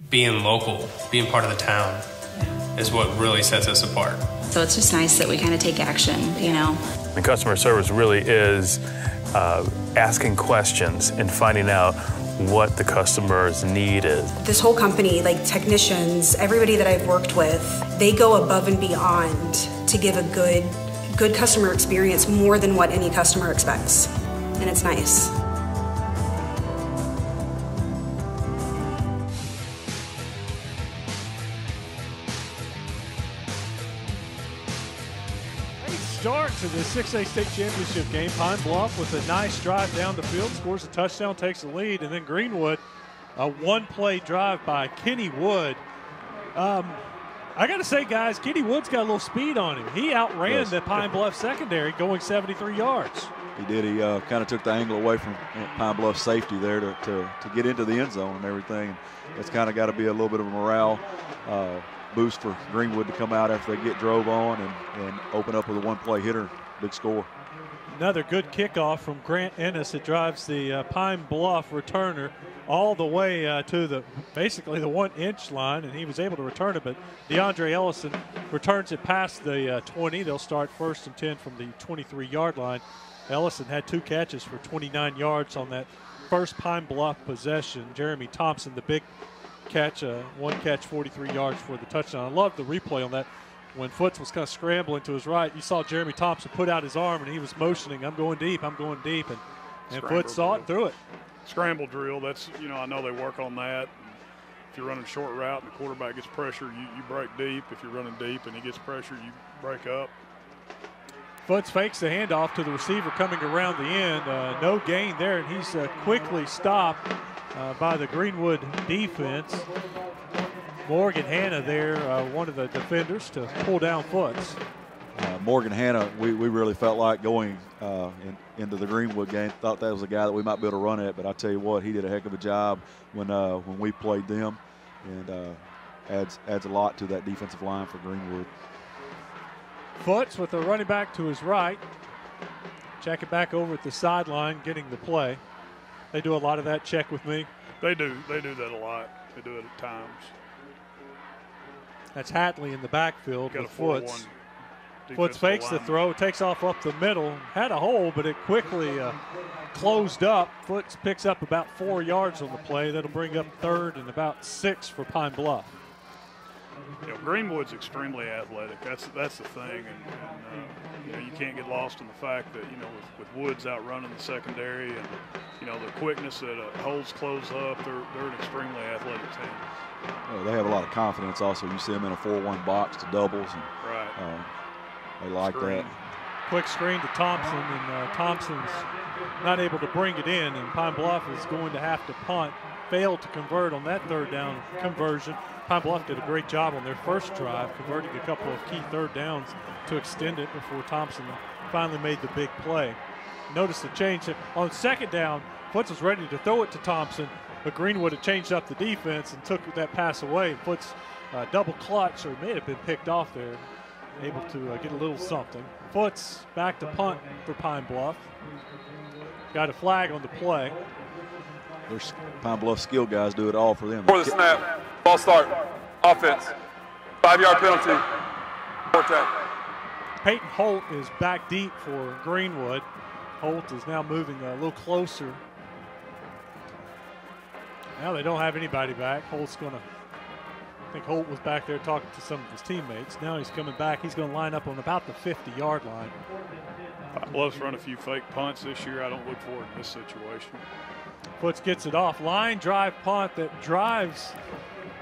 Being local, being part of the town is what really sets us apart. So it's just nice that we kind of take action, you know. And customer service really is asking questions and finding out what the customer's need is. This whole company, like technicians, everybody that I've worked with, they go above and beyond to give a good customer experience, more than what any customer expects. And it's nice. Start to the 6A state championship game. Pine Bluff with a nice drive down the field, scores a touchdown, takes the lead, and then Greenwood, a one-play drive by Kenny Wood. I got to say, guys, Kenny Wood's got a little speed on him. He outran the Pine Bluff secondary, going 73 yards. He did. He kind of took the angle away from Pine Bluff safety there to get into the end zone and everything. It's kind of got to be a little bit of a morale boost for Greenwood to come out after they get drove on and open up with a one-play hitter, big score. Another good kickoff from Grant Ennis. It drives the Pine Bluff returner all the way to basically the 1-inch line, and he was able to return it, but DeAndre Ellison returns it past the 20. They'll start 1st and 10 from the 23-yard line. Ellison had 2 catches for 29 yards on that first Pine Bluff possession. Jeremy Thompson, the big catch, 1 catch, 43 yards for the touchdown. I love the replay on that. When Foots was kind of scrambling to his right, you saw Jeremy Thompson put out his arm, and he was motioning, I'm going deep, and Foots saw it through it. Scramble drill, that's, I know they work on that. If you're running a short route and the quarterback gets pressure, you break deep. If you're running deep and he gets pressure, you break up. Foots fakes the handoff to the receiver coming around the end. No gain there, and he's quickly stopped by the Greenwood defense. Morgan Hanna there, one of the defenders, to pull down Foots. Morgan Hanna, we really felt like going into the Greenwood game. Thought that was a guy that we might be able to run at, but I tell you what, he did a heck of a job when we played them, and adds a lot to that defensive line for Greenwood. Foots with the running back to his right. Check it back over at the sideline, getting the play. They do a lot of that check with me. They do that a lot. They do it at times. That's Hatley in the backfield with Foots. Foots fakes the lineman. throw, takes off up the middle, had a hole, but it quickly closed up. Foots picks up about 4 yards on the play. That'll bring up 3rd and about 6 for Pine Bluff. Greenwood's extremely athletic. That's the thing, and you can't get lost in the fact that with Woods outrunning the secondary and you know, the quickness that holds close up. They're an extremely athletic team. Well, they have a lot of confidence also. You see them in a 4-1 box to doubles. And, right. They like screen. that. Quick screen to Thompson, and Thompson's not able to bring it in, and Pine Bluff is going to have to punt. Failed to convert on that third down conversion. Pine Bluff did a great job on their first drive, converting a couple of key third downs to extend it before Thompson finally made the big play. Notice the change. On second down, Foots was ready to throw it to Thompson, but Greenwood had changed up the defense and took that pass away. Foots double clutch, or may have been picked off there, able to get a little something. Foots back to punt for Pine Bluff. Got a flag on the play. Their Pine Bluff skill guys do it all for them. For the snap, ball start, offense, 5-yard penalty, 4-10. Peyton Holt is back deep for Greenwood. Holt is now moving a little closer. Now they don't have anybody back. Holt's going to, I think Holt was back there talking to some of his teammates. Now he's coming back. He's going to line up on about the 50-yard line. Bluff's run a few fake punts this year. I don't look forward to this situation. Foots gets it off. Line drive punt that drives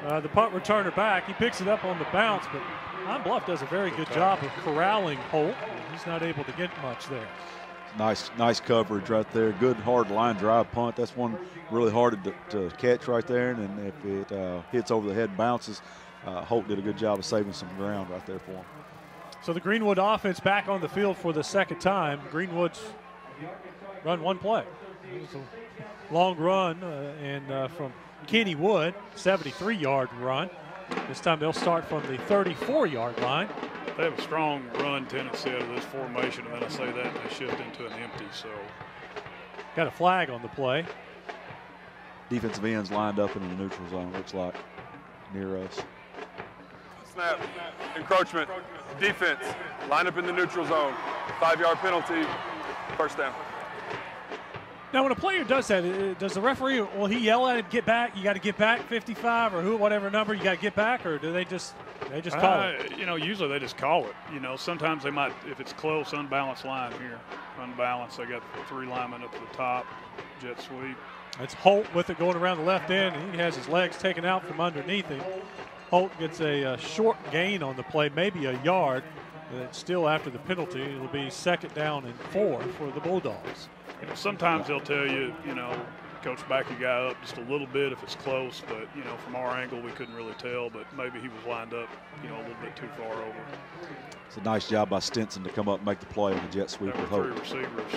the punt returner back. He picks it up on the bounce, but Pine Bluff does a very good job of corralling Holt. He's not able to get much there. Nice coverage right there. Good hard line drive punt. That's one really hard to catch right there. And if it hits over the head and bounces, Holt did a good job of saving some ground right there for him. So the Greenwood offense back on the field for the second time. Greenwood's run one play. It was a long run from Kenny Wood, 73-yard run. This time they'll start from the 34-yard line. They have a strong run tendency out of this formation, and then I say that and they shift into an empty. So got a flag on the play. Defensive ends lined up in the neutral zone, looks like, near us. Snap, encroachment, defense, line up in the neutral zone, 5-yard penalty, first down. Now, when a player does that, does the referee, will he yell at him, get back, you got to get back, 55, or whatever number, you got to get back, or do they just call it? You know, usually they just call it. You know, sometimes they might, if it's close, unbalanced line here. Unbalanced, they got 3 linemen up to the top, jet sweep. It's Holt with it going around the left end. He has his legs taken out from underneath him. Holt gets a short gain on the play, maybe a yard. But still after the penalty, it'll be second down and 4 for the Bulldogs. You know, sometimes they'll tell you, you know, coach, back your guy up just a little bit if it's close. But, you know, from our angle, we couldn't really tell. But maybe he was lined up, you know, a little bit too far over. It's a nice job by Stinson to come up and make the play on the jet sweep with Holt. 3 receivers.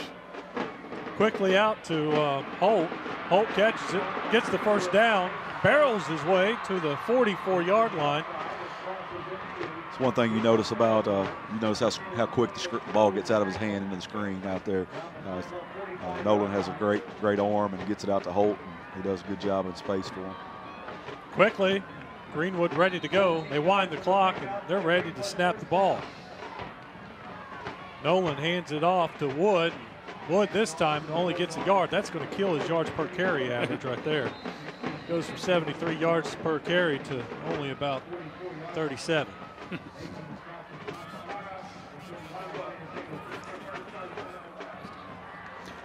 Quickly out to Holt. Holt catches it, gets the first down, barrels his way to the 44-yard line. It's one thing you notice about, you notice how quick the ball gets out of his hand into the screen out there. Nolan has a great arm and gets it out to Holt, and he does a good job in space for him. Quickly, Greenwood ready to go. They wind the clock, and they're ready to snap the ball. Nolan hands it off to Wood. Wood this time only gets a yard. That's going to kill his yards per carry average right there. Goes from 73 yards per carry to only about 37.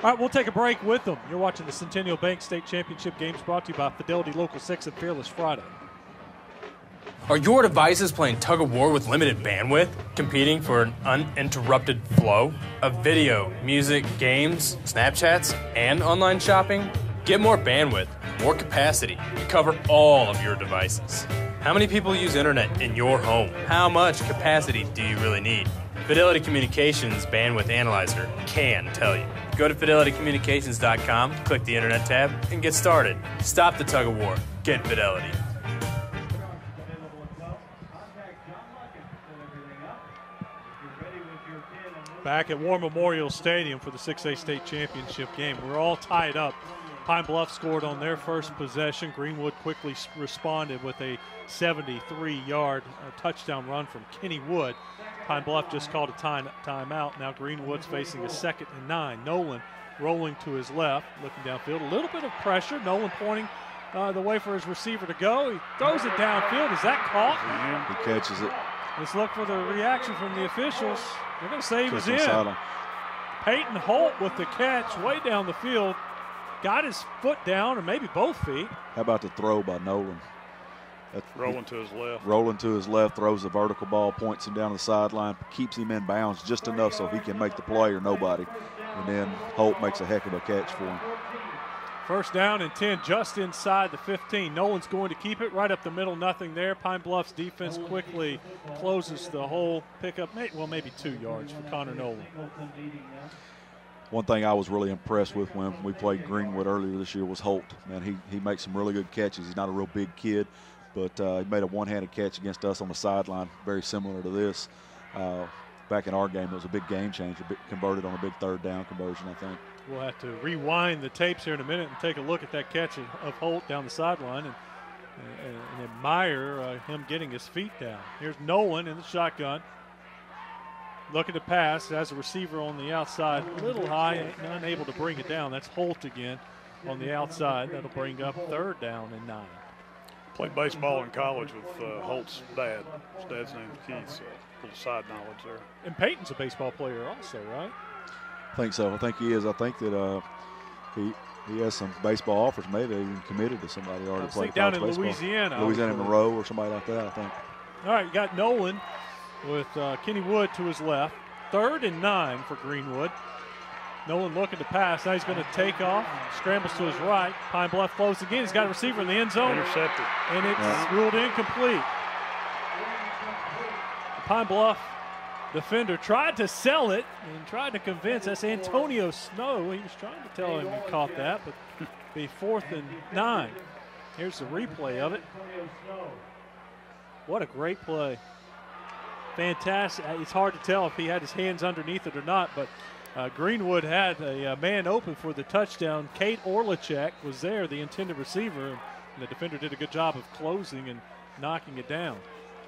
All right, we'll take a break with them. You're watching the Centennial Bank State Championship games brought to you by Fidelity Local 6 and Fearless Friday. Are your devices playing tug of war with limited bandwidth, competing for an uninterrupted flow of video, music, games, Snapchats, and online shopping? Get more bandwidth, more capacity to cover all of your devices. How many people use internet in your home? How much capacity do you really need? Fidelity Communications Bandwidth Analyzer can tell you. Go to fidelitycommunications.com, click the Internet tab, and get started. Stop the tug of war. Get Fidelity. Back at War Memorial Stadium for the 6A State Championship game. We're all tied up. Pine Bluff scored on their first possession. Greenwood quickly responded with a 73-yard touchdown run from Kenny Wood. Pine Bluff just called a timeout. Now Greenwood's facing a 2nd and 9. Nolan rolling to his left, looking downfield. A little bit of pressure. Nolan pointing the way for his receiver to go. He throws it downfield. Is that caught? He catches it. Let's look for the reaction from the officials. They're going to say he was in. Sideline. Peyton Holt with the catch way down the field. got his foot down, or maybe both feet. How about the throw by Nolan? Rolling to his left. Rolling to his left, throws the vertical ball, points him down the sideline, keeps him in bounds just enough so he can make the play or nobody. And then Holt makes a heck of a catch for him. First down and 10, just inside the 15. Nolan's going to keep it right up the middle, nothing there. Pine Bluff's defense quickly closes the hole. Pick up, maybe 2 yards for Connor Nolan. One thing I was really impressed with when we played Greenwood earlier this year was Holt. Man, he makes some really good catches. He's not a real big kid, but he made a one-handed catch against us on the sideline, very similar to this. Back in our game, it was a big game changer, converted on a big third down conversion, I think. We'll have to rewind the tapes here in a minute and take a look at that catch of Holt down the sideline and admire him getting his feet down. Here's Nolan in the shotgun. Looking to pass, has a receiver on the outside, a little high, unable to bring it down. That's Holt again on the outside. That'll bring up 3rd down and 9. Played baseball in college with Holt's dad. His dad's name is Keith, so a little side knowledge there. And Peyton's a baseball player also, right? I think so. I think he is. I think that he has some baseball offers. Maybe even committed to somebody already played down in baseball. Louisiana. Louisiana Monroe or somebody like that, I think. All right, you got Nolan with Kenny Wood to his left. 3rd and 9 for Greenwood. Nolan looking to pass. Now he's going to take off, scrambles to his right. Pine Bluff close again. He's got a receiver in the end zone. Intercepted. And it's ruled incomplete. The Pine Bluff defender tried to sell it and tried to convince. That's Antonio Snow. He was trying to tell him he caught that, but be 4th and 9. Here's the replay of it. What a great play. Fantastic. It's hard to tell if he had his hands underneath it or not, but Greenwood had a man open for the touchdown. Kate Orlichek was there, the intended receiver, and the defender did a good job of closing and knocking it down.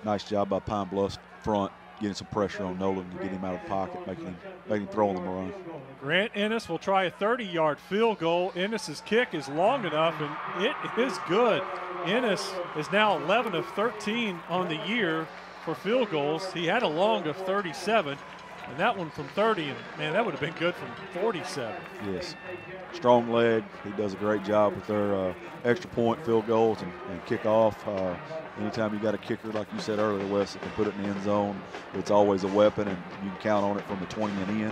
Nice job by Pine Bluff's front, getting some pressure on Nolan to get him out of the pocket, making him throw on the run. Grant Ennis will try a 30-yard field goal. Ennis's kick is long enough, and it is good. Ennis is now 11 of 13 on the year for field goals. He had a long of 37, and that one from 30, and man, that would have been good from 47. Yes, strong leg. He does a great job with their extra point field goals and kickoff. Anytime you got a kicker, like you said earlier, Wes, that can put it in the end zone, it's always a weapon, and you can count on it from the 20 and in.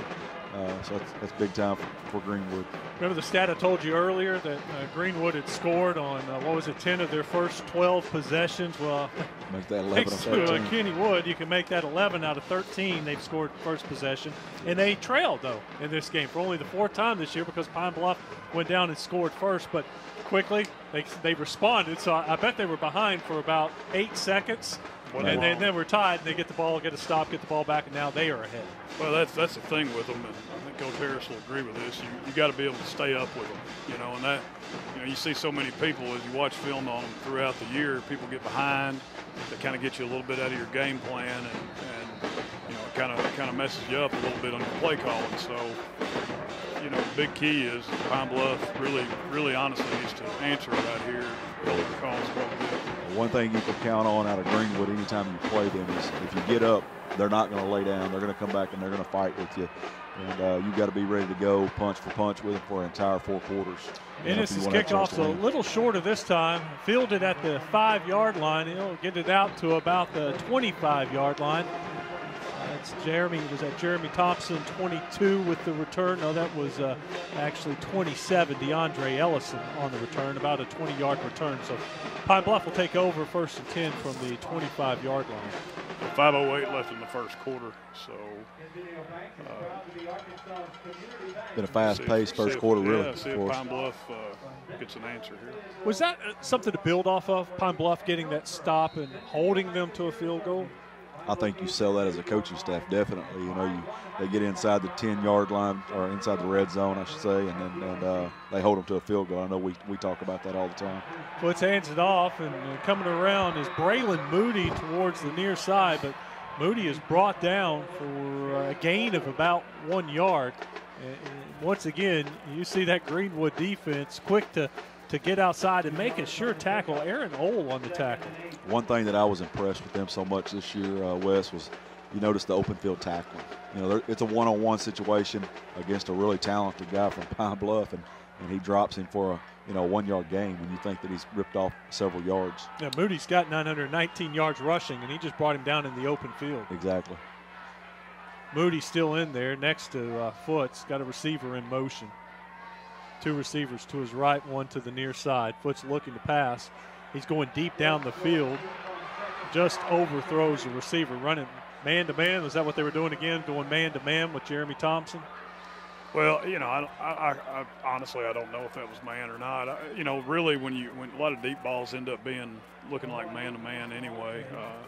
So that's big time for Greenwood. Remember the stat I told you earlier that Greenwood had scored on, 10 of their first 12 possessions? Well, make that 11 thanks of 13. to Kenny Wood, you can make that 11 out of 13 they've scored first possession. And they trailed, though, in this game for only the 4th time this year because Pine Bluff went down and scored first. But quickly, they responded. So I bet they were behind for about 8 seconds. And then we're tied, and they get the ball, get a stop, get the ball back, and now they are ahead. Well, that's the thing with them, and I think Coach Harris will agree with this. You got to be able to stay up with them, and that, you see so many people as you watch film on them throughout the year. People get behind, they kind of get you a little bit out of your game plan, and it kind of messes you up a little bit on your play calling. So, the big key is Pine Bluff really honestly needs to answer right here. One thing you can count on out of Greenwood anytime you play them is if you get up, they're not going to lay down. They're going to come back and they're going to fight with you. And you've got to be ready to go punch for punch with them for an entire 4 quarters. Ennis' kickoff's a little shorter this time. Fielded at the 5-yard line. He'll get it out to about the 25-yard line. That's Jeremy Thompson, 22 with the return. No, that was actually 27, DeAndre Ellison on the return, about a 20-yard return. So Pine Bluff will take over 1st and 10 from the 25-yard line. 5:08 left in the first quarter, so been a fast-paced first quarter, really. Yeah, see if Pine Bluff gets an answer here. Was that something to build off of, Pine Bluff getting that stop and holding them to a field goal? I think you sell that as a coaching staff, definitely. They get inside the 10-yard line, or inside the red zone, I should say, and they hold them to a field goal. I know we talk about that all the time. Woods hands it off, and coming around is Braylon Moody towards the near side, but Moody is brought down for a gain of about 1 yard. And once again, you see that Greenwood defense quick to get outside and make a sure tackle. Aaron Ohl on the tackle. One thing that I was impressed with them so much this year, Wes, was you notice the open field tackling. It's a one-on-one situation against a really talented guy from Pine Bluff, and and he drops him for a 1-yard gain when you think that he's ripped off several yards. Yeah, Moody's got 919 yards rushing, and he just brought him down in the open field. Exactly. Moody's still in there next to Foots. Got a receiver in motion. 2 receivers to his right, 1 to the near side. Foots looking to pass. He's going deep down the field. Just overthrows the receiver, running man-to-man. Is that what they were doing again, going man-to-man with Jeremy Thompson? Well, I honestly I don't know if that was man or not. Really, when a lot of deep balls end up looking like man-to-man anyway.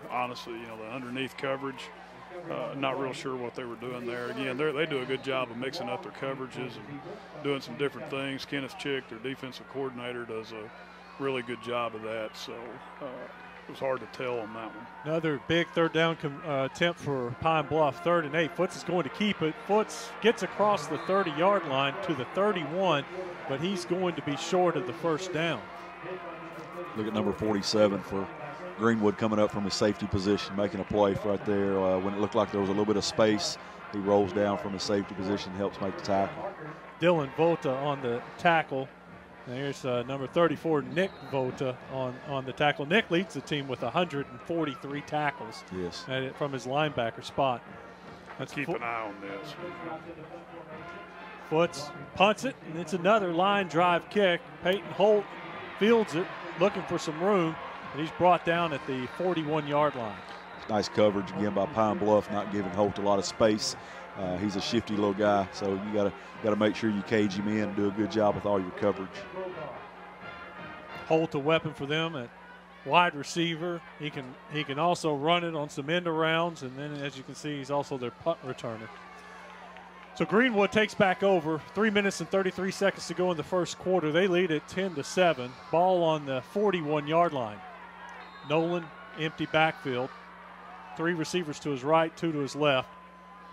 Honestly, the underneath coverage, not real sure what they were doing there. Again, they do a good job of mixing up their coverages and doing some different things. Kenneth Chick, their defensive coordinator, does a really good job of that. So it was hard to tell on that one. Another big third down attempt for Pine Bluff, 3rd and 8. Foots is going to keep it. Foots gets across the 30-yard line to the 31, but he's going to be short of the first down. Look at number 47 for Greenwood coming up from his safety position, making a play right there. When it looked like there was a little bit of space, he rolls down from his safety position, helps make the tackle. Dylan Vota on the tackle. And here's number 34, Nick Vota on the tackle. Nick leads the team with 143 tackles. Yes. From his linebacker spot. Keep an eye on this. Foots punts it, and it's another line drive kick. Peyton Holt fields it, looking for some room, and he's brought down at the 41-yard line. Nice coverage again by Pine Bluff, not giving Holt a lot of space. He's a shifty little guy, so you got to make sure you cage him in and do a good job with all your coverage. Holt a weapon for them at wide receiver. He can also run it on some end arounds, and then as you can see, he's also their punt returner. So Greenwood takes back over. 3 minutes and 33 seconds to go in the first quarter. They lead at 10-7. Ball on the 41-yard line. Nolan, empty backfield. 3 receivers to his right, 2 to his left.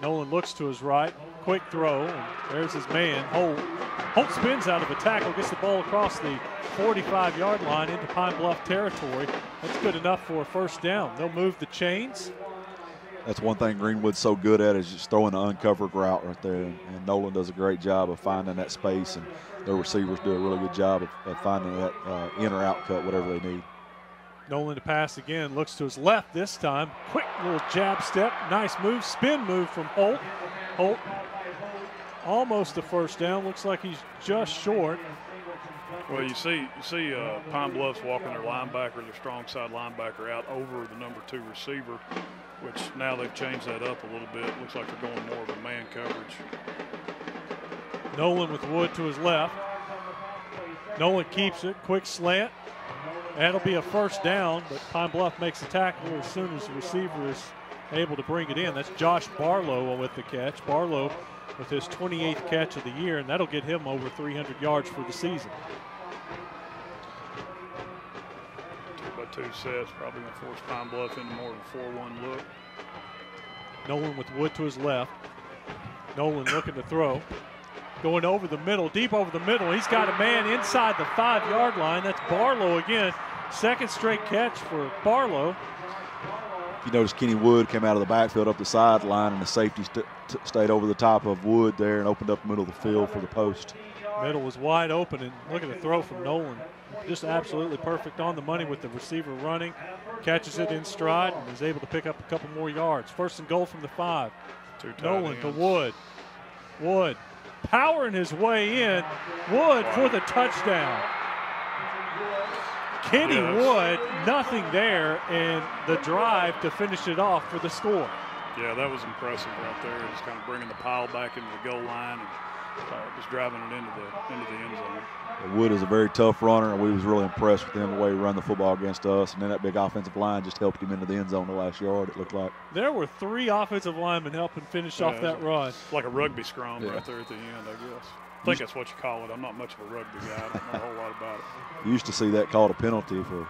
Nolan looks to his right, quick throw, and there's his man, Holt. Holt spins out of a tackle, gets the ball across the 45-yard line into Pine Bluff territory. That's good enough for a first down. They'll move the chains. That's one thing Greenwood's so good at, is just throwing an uncovered route right there. And Nolan does a great job of finding that space, and their receivers do a really good job of finding that in or out cut, whatever they need. Nolan to pass again, looks to his left this time. Quick little jab step, nice move, spin move from Holt. Holt almost a first down, looks like he's just short. Well, you see Pine Bluff's walking their linebacker, their strong side linebacker, out over the number 2 receiver, which now they've changed that up a little bit. Looks like they're going more of a man coverage. Nolan with Wood to his left. Nolan keeps it, quick slant. That'll be a first down, but Pine Bluff makes the tackle as soon as the receiver is able to bring it in. That's Josh Barlow with the catch. Barlow with his 28th catch of the year, and that'll get him over 300 yards for the season. 2 sets, probably going to force Pine Bluff into more of a 4-1 look. Nolan with Wood to his left. Nolan looking to throw. Going over the middle, deep over the middle. He's got a man inside the 5-yard line. That's Barlow again. Second straight catch for Barlow. You notice Kenny Wood came out of the backfield up the sideline, and the safety stayed over the top of Wood there and opened up the middle of the field for the post. Middle was wide open, and look at the throw from Nolan. Just absolutely perfect on the money with the receiver running. Catches it in stride and is able to pick up a couple more yards. First and goal from the 5. Nolan to Wood. Wood powering his way in. Wood for the touchdown. Kenny Wood, nothing there, and the drive to finish it off for the score. Yeah, that was impressive right there. Just kind of bringing the pile back into the goal line and just driving it into the end zone. Wood is a very tough runner, and we was really impressed with him, the way he ran the football against us. And then that big offensive line just helped him into the end zone the last yard, it looked like. There were 3 offensive linemen helping finish off that run. Like a rugby scrum right there at the end, I guess. I think that's what you call it. I'm not much of a rugby guy. I don't know a whole lot about it. You used to see that called a penalty for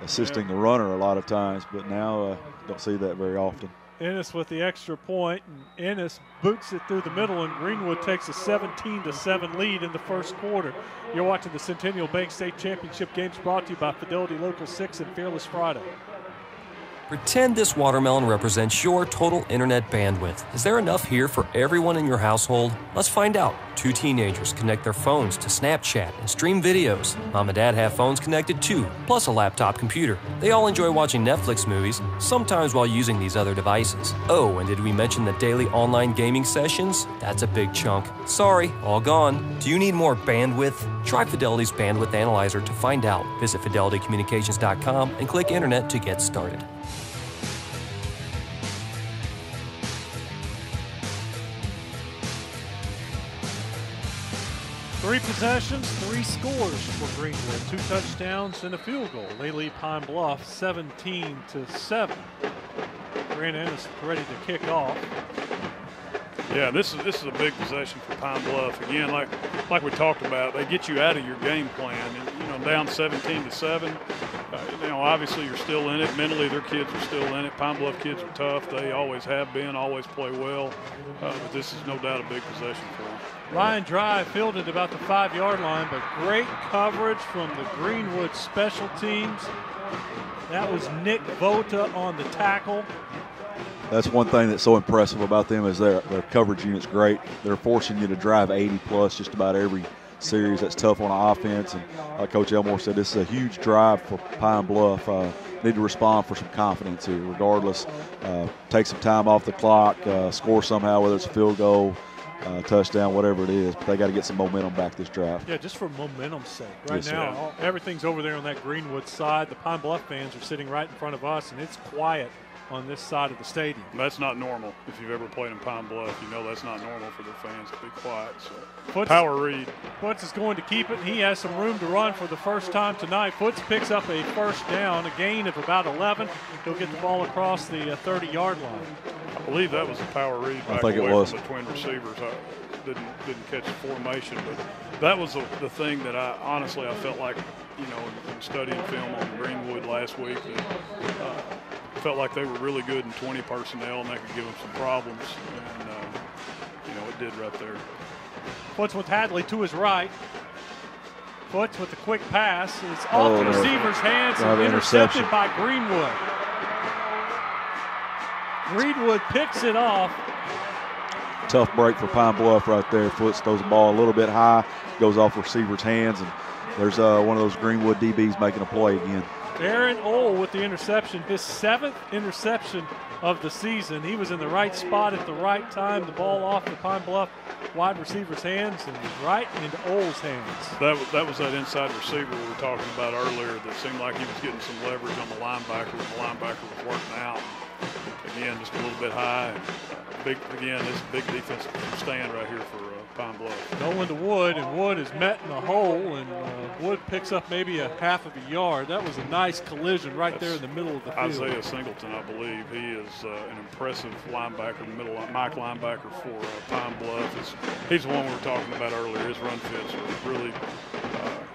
assisting the runner a lot of times, but now don't see that very often. Ennis with the extra point, and Ennis boots it through the middle, and Greenwood takes a 17-7 lead in the first quarter. You're watching the Centennial Bank State Championship games, brought to you by Fidelity Local 6 and Fearless Friday. Pretend this watermelon represents your total internet bandwidth. Is there enough here for everyone in your household? Let's find out. 2 teenagers connect their phones to Snapchat and stream videos. Mom and Dad have phones connected too, plus a laptop computer. They all enjoy watching Netflix movies, sometimes while using these other devices. Oh, and did we mention the daily online gaming sessions? That's a big chunk. Sorry, all gone. Do you need more bandwidth? Try Fidelity's Bandwidth Analyzer to find out. Visit fidelitycommunications.com and click Internet to get started. Three possessions, 3 scores for Greenwood, 2 touchdowns and a field goal. They lead Pine Bluff 17-7. Brandon is ready to kick off. Yeah, this is a big possession for Pine Bluff. Again, like we talked about, they get you out of your game plan. And, down 17-7. Obviously you're still in it. Mentally, their kids are still in it. Pine Bluff kids are tough. They always have been, always play well. But this is no doubt a big possession for them. Line drive fielded about the 5-yard line, but great coverage from the Greenwood special teams. That was Nick Vota on the tackle. That's one thing that's so impressive about them is their coverage unit's great. They're forcing you to drive 80+ just about every series. That's tough on offense. And like Coach Elmore said, this is a huge drive for Pine Bluff. Need to respond for some confidence here. Regardless, take some time off the clock, score somehow, whether it's a field goal, touchdown, whatever it is. But they got to get some momentum back this drive. Yeah, just for momentum's sake. Right yes, now, everything's over there on that Greenwood side. The Pine Bluff fans are sitting right in front of us, and it's quiet on this side of the stadium. That's not normal. If you've ever played in Pine Bluff, you know that's not normal for the fans to be quiet. So Power read. Foots is going to keep it. He has some room to run for the first time tonight. Foots picks up a first down, a gain of about 11. He'll get the ball across the 30-yard line. I believe that was a power read back away from the twin receivers. I didn't catch the formation, but that was the thing that I honestly felt like, in studying film on Greenwood last week, felt like they were really good in 20 personnel and that could give them some problems. And, it did right there. Foots with Hadley to his right. Foots with the quick pass. It's off the receiver's hands and intercepted by Greenwood. Greenwood picks it off. Tough break for Pine Bluff right there. Foots throws the ball a little bit high, goes off receiver's hands, and there's one of those Greenwood DBs making a play again. Aaron Ohl with the interception, his 7th interception of the season. He was in the right spot at the right time. The ball off the Pine Bluff wide receiver's hands and right into Ohl's hands. That was that inside receiver we were talking about earlier that seemed like he was getting some leverage on the linebacker when the linebacker was working out. Again, just a little bit high. This is a big defensive stand right here for Pine Bluff. Nolan to Wood, and Wood is met in a hole, and Wood picks up maybe a half of a yard. That was a nice collision right there in the middle of the field. Isaiah Singleton, I believe. He is an impressive linebacker, Mike linebacker for Pine Bluff. He's the one we were talking about earlier. His run fits are really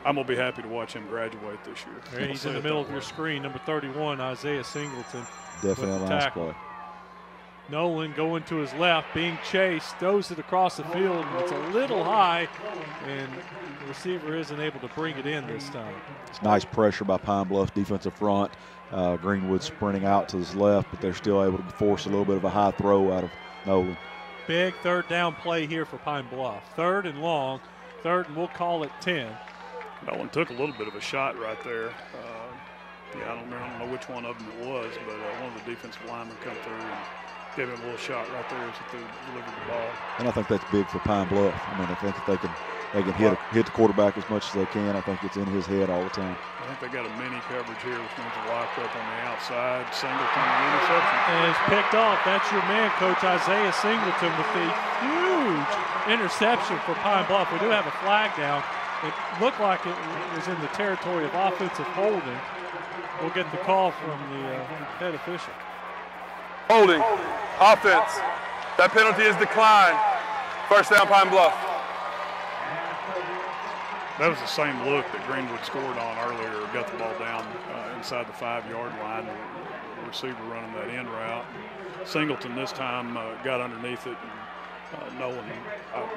I'm going to be happy to watch him graduate this year. There he's in the middle of your screen, number 31, Isaiah Singleton. Definitely a nice play. Nolan going to his left, being chased, throws it across the field. It's a little high, and the receiver isn't able to bring it in this time. It's nice pressure by Pine Bluff defensive front. Greenwood sprinting out to his left, but they're still able to force a little bit of a high throw out of Nolan. Big third down play here for Pine Bluff. 3rd and long, 3rd and we'll call it 10. Nolan took a little bit of a shot right there. I don't know which one of them it was, but one of the defensive linemen come through and gave him a little shot right there as he delivered the ball. And I think that's big for Pine Bluff. I mean, I think if they can hit the quarterback as much as they can, I think it's in his head all the time. I think they got a mini coverage here, which means a locked up on the outside. Singleton, the interception. And it's picked off. That's your man, Coach Isaiah Singleton, with the huge interception for Pine Bluff. We do have a flag down. It looked like it was in the territory of offensive holding. We'll get the call from the head official. Holding. Offense. That penalty is declined. First down, Pine Bluff. That was the same look that Greenwood scored on earlier. Got the ball down inside the 5-yard line. The receiver running that in route. Singleton this time got underneath it and Nolan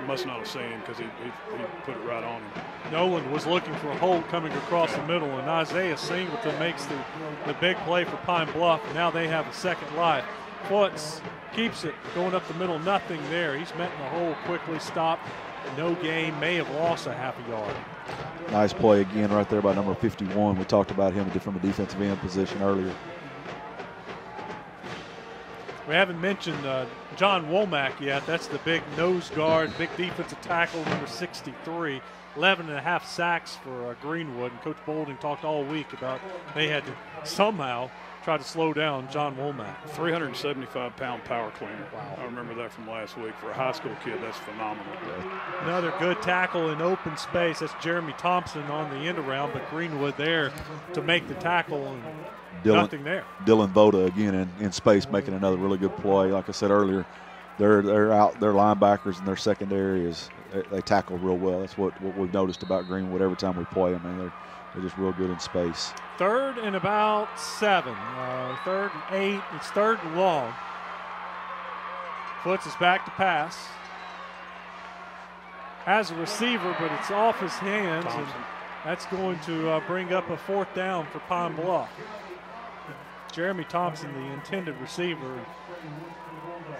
must not have seen him because he put it right on him. Nolan was looking for Holt coming across the middle, and Isaiah Singleton makes the big play for Pine Bluff. And now they have a second life. Foots keeps it going up the middle, nothing there. He's met in the hole, quickly stopped, no gain, may have lost a half a yard. Nice play again right there by number 51. We talked about him from a defensive end position earlier. We haven't mentioned John Womack yet. That's the big nose guard, big defensive tackle, number 63. 11.5 sacks for Greenwood. And Coach Boulding talked all week about they had to somehow try to slow down John Womack. 375-pound power cleaner. Wow. I remember that from last week. For a high school kid, that's phenomenal. Another good tackle in open space. That's Jeremy Thompson on the end around, but Greenwood there to make the tackle, and nothing there. Dylan Voda again in space making another really good play. Like I said earlier, they're out, their linebackers and their secondary they tackle real well. That's what we've noticed about Greenwood every time we play them. I mean, they're just real good in space. 3rd and about 7. 3rd and 8. It's 3rd and long. Foots is back to pass. Has a receiver, but it's off his hands, and that's going to bring up a 4th down for Pine Bluff. Jeremy Thompson, the intended receiver.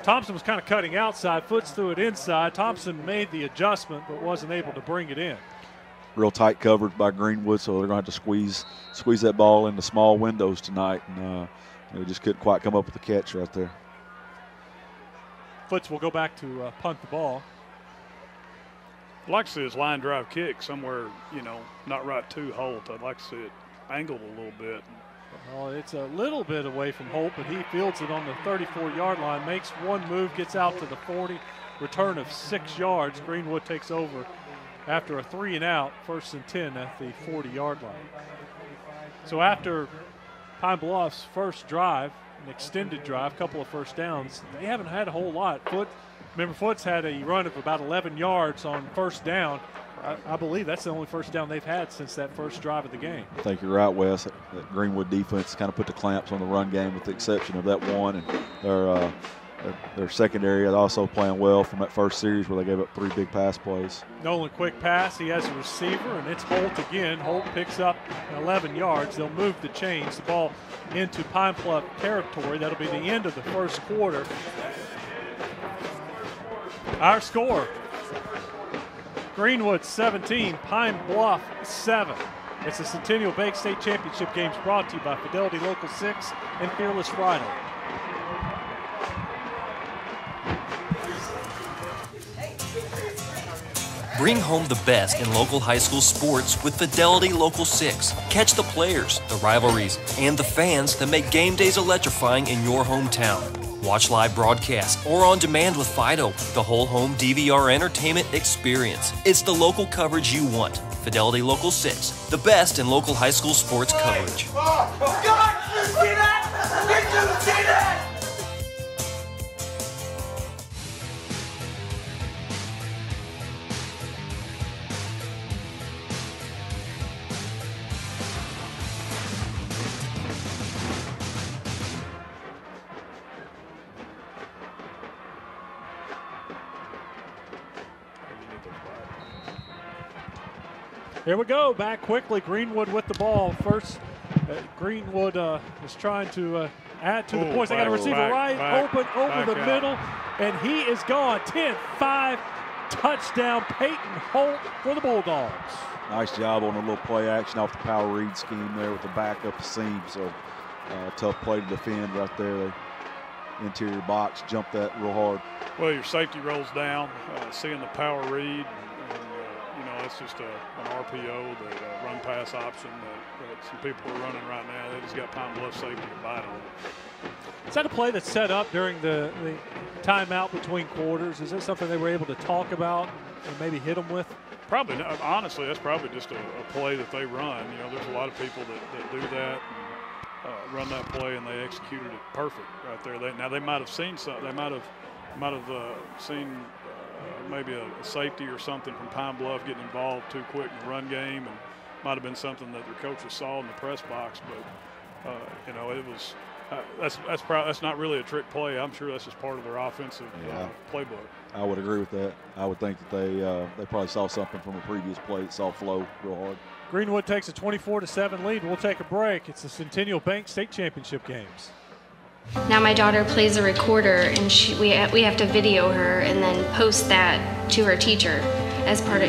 Thompson was kind of cutting outside. Foots threw it inside. Thompson made the adjustment, but wasn't able to bring it in. Real tight coverage by Greenwood, so they're going to have to squeeze that ball into small windows tonight, and they just couldn't quite come up with the catch right there. Foots will go back to punt the ball. I'd like to see his line drive kick somewhere, not right to Holt. I'd like to see it angled a little bit. Well, it's a little bit away from Holt, but he fields it on the 34-yard line, makes one move, gets out to the 40, return of 6 yards. Greenwood takes over after a 3-and-out, 1st and 10 at the 40-yard line. So after Pine Bluff's first drive, an extended drive, couple of first downs, they haven't had a whole lot. Foots had a run of about 11 yards on first down. I believe that's the only first down they've had since that first drive of the game. I think you're right, Wes. That Greenwood defense kind of put the clamps on the run game with the exception of that one. And their secondary is also playing well from that first series where they gave up 3 big pass plays. Nolan quick pass. He has a receiver, and it's Holt again. Holt picks up 11 yards. They'll move the chains. The ball into Pine Bluff territory. That'll be the end of the first quarter. Our score, Greenwood 17, Pine Bluff 7. It's the Centennial Bank State Championship games brought to you by Fidelity Local 6 and Fearless Friday. Bring home the best in local high school sports with Fidelity Local 6. Catch the players, the rivalries, and the fans that make game days electrifying in your hometown. Watch live broadcasts or on demand with Fido, the whole home DVR entertainment experience. It's the local coverage you want. Fidelity Local 6, the best in local high school sports coverage. See that? Did you see that? Here we go, back quickly. Greenwood with the ball. First, Greenwood is trying to add to the points. They got a receiver open over the middle, and he is gone. 10-5, touchdown, Peyton Holt for the Bulldogs. Nice job on a little play action off the power read scheme there with the back up the seam. So tough play to defend right there. Interior box, jumped that real hard. Well, your safety rolls down, seeing the power read. It's just an RPO, the run pass option that some people are running right now. They just got Pine Bluff safety to bite on. Is that a play that's set up during the timeout between quarters? Is that something they were able to talk about and maybe hit them with? Probably not. Honestly, that's probably just a play that they run. There's a lot of people that do that and run that play, and they executed it perfect right there. They might have seen something. They might have seen maybe a safety or something from Pine Bluff getting involved too quick in the run game, and might have been something that their coaches saw in the press box. But it was That's not really a trick play. I'm sure that's just part of their offensive playbook. I would agree with that. I would think that they probably saw something from a previous play that saw flow real hard. Greenwood takes a 24-7 lead. We'll take a break. It's the Centennial Bank State Championship games. Now my daughter plays a recorder, and we have to video her and then post that to her teacher as part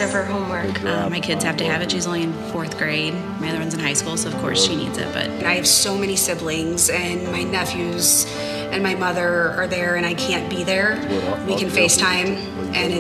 of her homework. My kids have to have it. She's only in 4th grade. My other one's in high school, so of course she needs it. But I have so many siblings, and my nephews and my mother are there, and I can't be there. We can FaceTime, and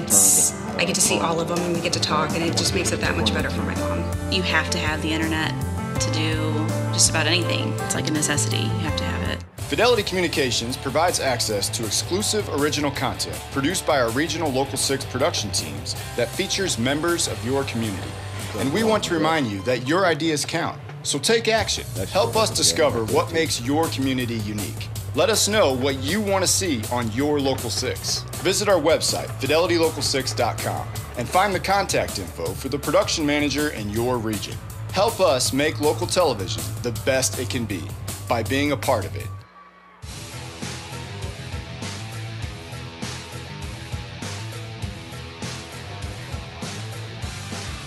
I get to see all of them, and we get to talk, and it just makes it that much better for my mom. you have to have the internet to do just about anything. It's like a necessity. You have to have it. Fidelity Communications provides access to exclusive original content produced by our regional Local 6 production teams that features members of your community. And we want to remind you that your ideas count. So take action. Help us discover what makes your community unique. Let us know what you want to see on your Local 6. Visit our website, fidelitylocal6.com, and find the contact info for the production manager in your region. Help us make local television the best it can be by being a part of it.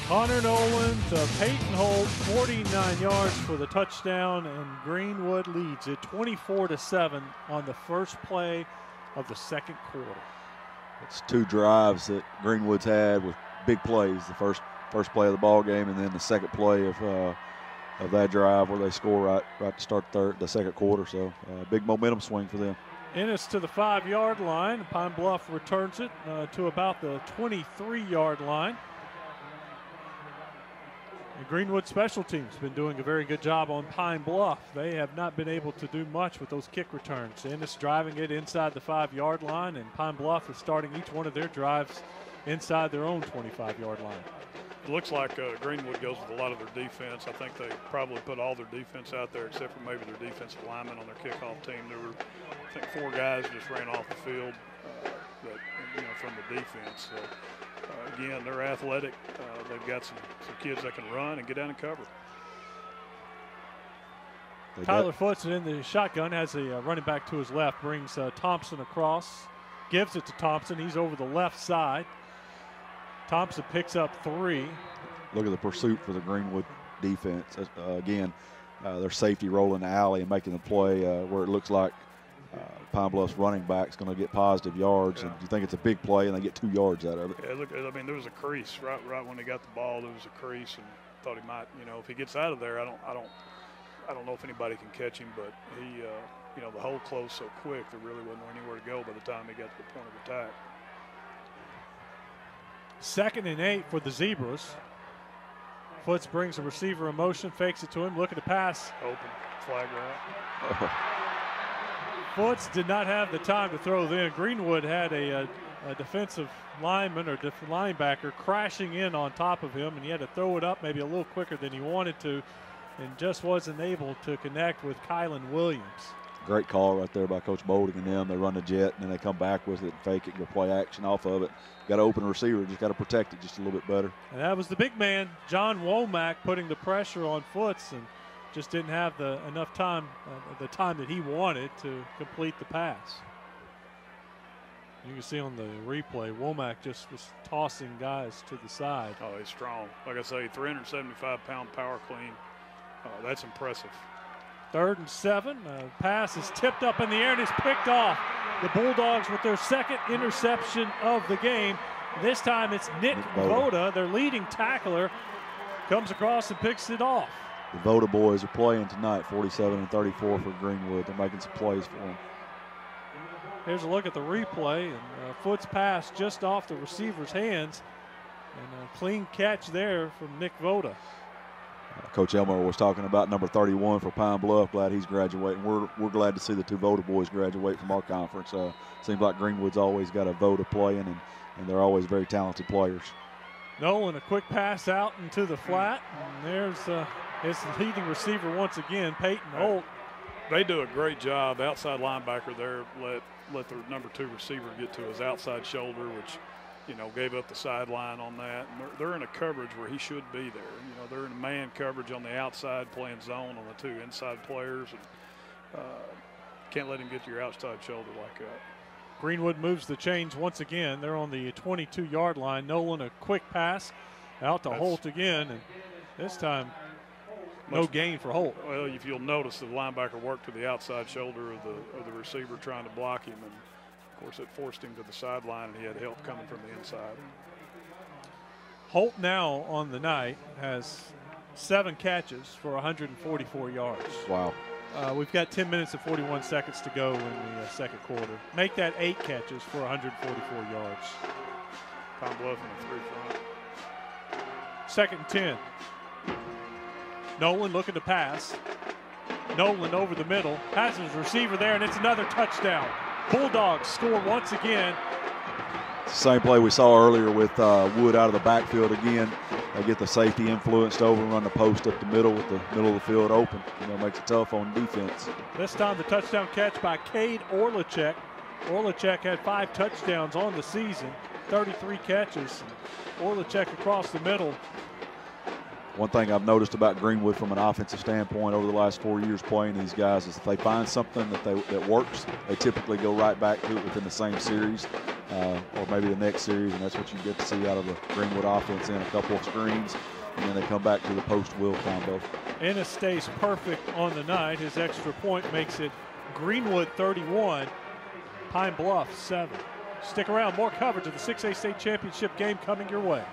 Connor Nolan to Peyton Holt, 49 yards for the touchdown, and Greenwood leads it 24-7 on the first play of the second quarter. It's two drives that Greenwood's had with big plays. The first play of the ball game, and then the second play of that drive where they score right to start the second quarter. So big momentum swing for them. Ennis to the 5-yard line. Pine Bluff returns it to about the 23-yard line. And Greenwood special teams been doing a very good job on Pine Bluff. They have not been able to do much with those kick returns. Ennis driving it inside the 5-yard line, and Pine Bluff is starting each one of their drives inside their own 25-yard line. It looks like Greenwood goes with a lot of their defense. I think they probably put all their defense out there except for maybe their defensive linemen on their kickoff team. There were, I think, 4 guys just ran off the field from the defense. So, again, they're athletic. They've got some kids that can run and get down and cover. Tyler Foots in the shotgun, has a running back to his left, brings Thompson across, gives it to Thompson. He's over the left side. Thompson picks up 3. Look at the pursuit for the Greenwood defense. Again, their safety rolling the alley and making the play where it looks like Pine Bluff's running back's going to get positive yards, and you think it's a big play, and they get 2 yards out of it. Yeah, look, I mean, there was a crease right when he got the ball. There was a crease, and thought he might, if he gets out of there, I don't know if anybody can catch him, but he, the hole closed so quick there really wasn't anywhere to go by the time he got to the point of attack. 2nd and 8 for the Zebras. Foots brings a receiver in motion, fakes it to him, looking to pass. Open, flag route. Foots did not have the time to throw then. Greenwood had a defensive lineman or linebacker crashing in on top of him, and he had to throw it up maybe a little quicker than he wanted to, and just wasn't able to connect with Kylan Williams. Great call right there by Coach Boulding and them. They run the jet, and then they come back with it and fake it, go play action off of it. Got to open a receiver, just got to protect it just a little bit better. And that was the big man, John Womack, putting the pressure on Foots, and just didn't have enough time, the time that he wanted to complete the pass. You can see on the replay, Womack just was tossing guys to the side. Oh, he's strong. Like I say, 375-pound power clean. That's impressive. 3rd and 7. Pass is tipped up in the air and is picked off. The Bulldogs with their 2nd interception of the game. This time it's Nick Voda, their leading tackler, comes across and picks it off. The Voda boys are playing tonight, 47-34 for Greenwood. They're making some plays for them. Here's a look at the replay, and Foots pass just off the receiver's hands, and a clean catch there from Nick Voda. Coach Elmore was talking about number 31 for Pine Bluff. Glad he's graduating. We're glad to see the 2 Voda boys graduate from our conference. Seems like Greenwood's always got a Voda playing, and they're always very talented players. Nolan, a quick pass out into the flat, and there's his leading receiver once again, Peyton Holt. They do a great job. Outside linebacker there let the number 2 receiver get to his outside shoulder, which, gave up the sideline on that. And they're in a coverage where he should be there. They're in a man coverage on the outside, playing zone on the 2 inside players. can't let him get to your outside shoulder like that. Greenwood moves the chains once again. They're on the 22-yard line. Nolan, a quick pass out to Holt again, and this time no gain for Holt. Well, if you'll notice, the linebacker worked to the outside shoulder of the receiver trying to block him, and of course it forced him to the sideline, and he had help coming from the inside. Holt now on the night has 7 catches for 144 yards. Wow. We've got 10 minutes and 41 seconds to go in the second quarter. Make that 8 catches for 144 yards. Tom Bluff in the 3 front. Second and 10. Nolan looking to pass. Nolan over the middle. Passes his receiver there, and it's another touchdown. Bulldogs score once again. Same play we saw earlier with Wood out of the backfield again. They get the safety influenced over and run the post up the middle with the middle of the field open. You know, makes it tough on defense. This time the touchdown catch by Cade Orlichek. Orlichek had 5 touchdowns on the season, 33 catches. Orlichek across the middle. One thing I've noticed about Greenwood from an offensive standpoint over the last 4 years playing these guys is if they find something that works, they typically go right back to it within the same series or maybe the next series, and that's what you get to see out of the Greenwood offense in a couple of screens, and then they come back to the post-will combo. Ennis stays perfect on the night. His extra point makes it Greenwood 31, Pine Bluff 7. Stick around, more coverage of the 6A state championship game coming your way.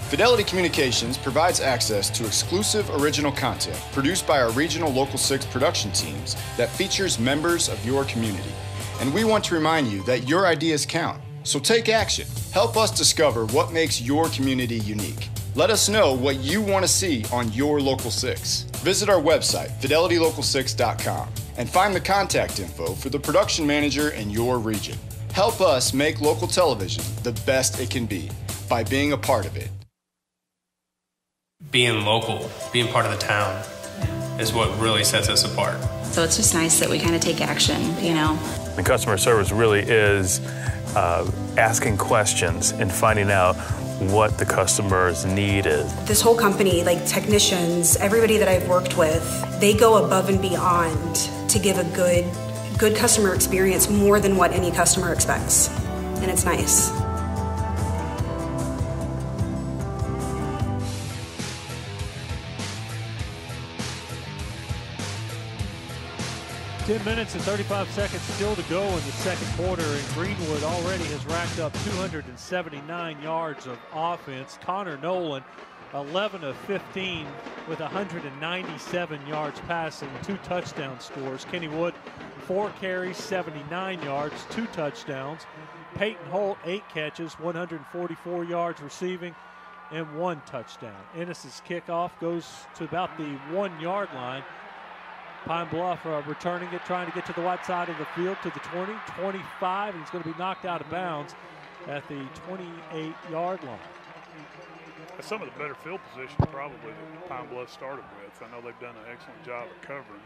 Fidelity Communications provides access to exclusive original content produced by our regional Local 6 production teams that features members of your community. And we want to remind you that your ideas count. So take action. Help us discover what makes your community unique. Let us know what you want to see on your Local 6. Visit our website, fidelitylocal6.com, and find the contact info for the production manager in your region. Help us make local television the best it can be by being a part of it. Being local, being part of the town is what really sets us apart. So it's just nice that we kind of take action, you know. The customer service really is asking questions and finding out what the customer's need is. This whole company, like technicians, everybody that I've worked with, they go above and beyond to give a good customer experience, more than what any customer expects. And it's nice. Ten minutes and 35 seconds still to go in the second quarter, and Greenwood already has racked up 279 yards of offense. Connor Nolan, 11 of 15 with 197 yards passing, 2 touchdown scores. Kenny Wood, 4 carries, 79 yards, 2 touchdowns. Peyton Holt, 8 catches, 144 yards receiving, and 1 touchdown. Ennis's kickoff goes to about the 1-yard line. Pine Bluff returning it, trying to get to the right side of the field to the 20, 25, and he's going to be knocked out of bounds at the 28-yard line. That's some of the better field position probably that Pine Bluff started with. I know they've done an excellent job of covering.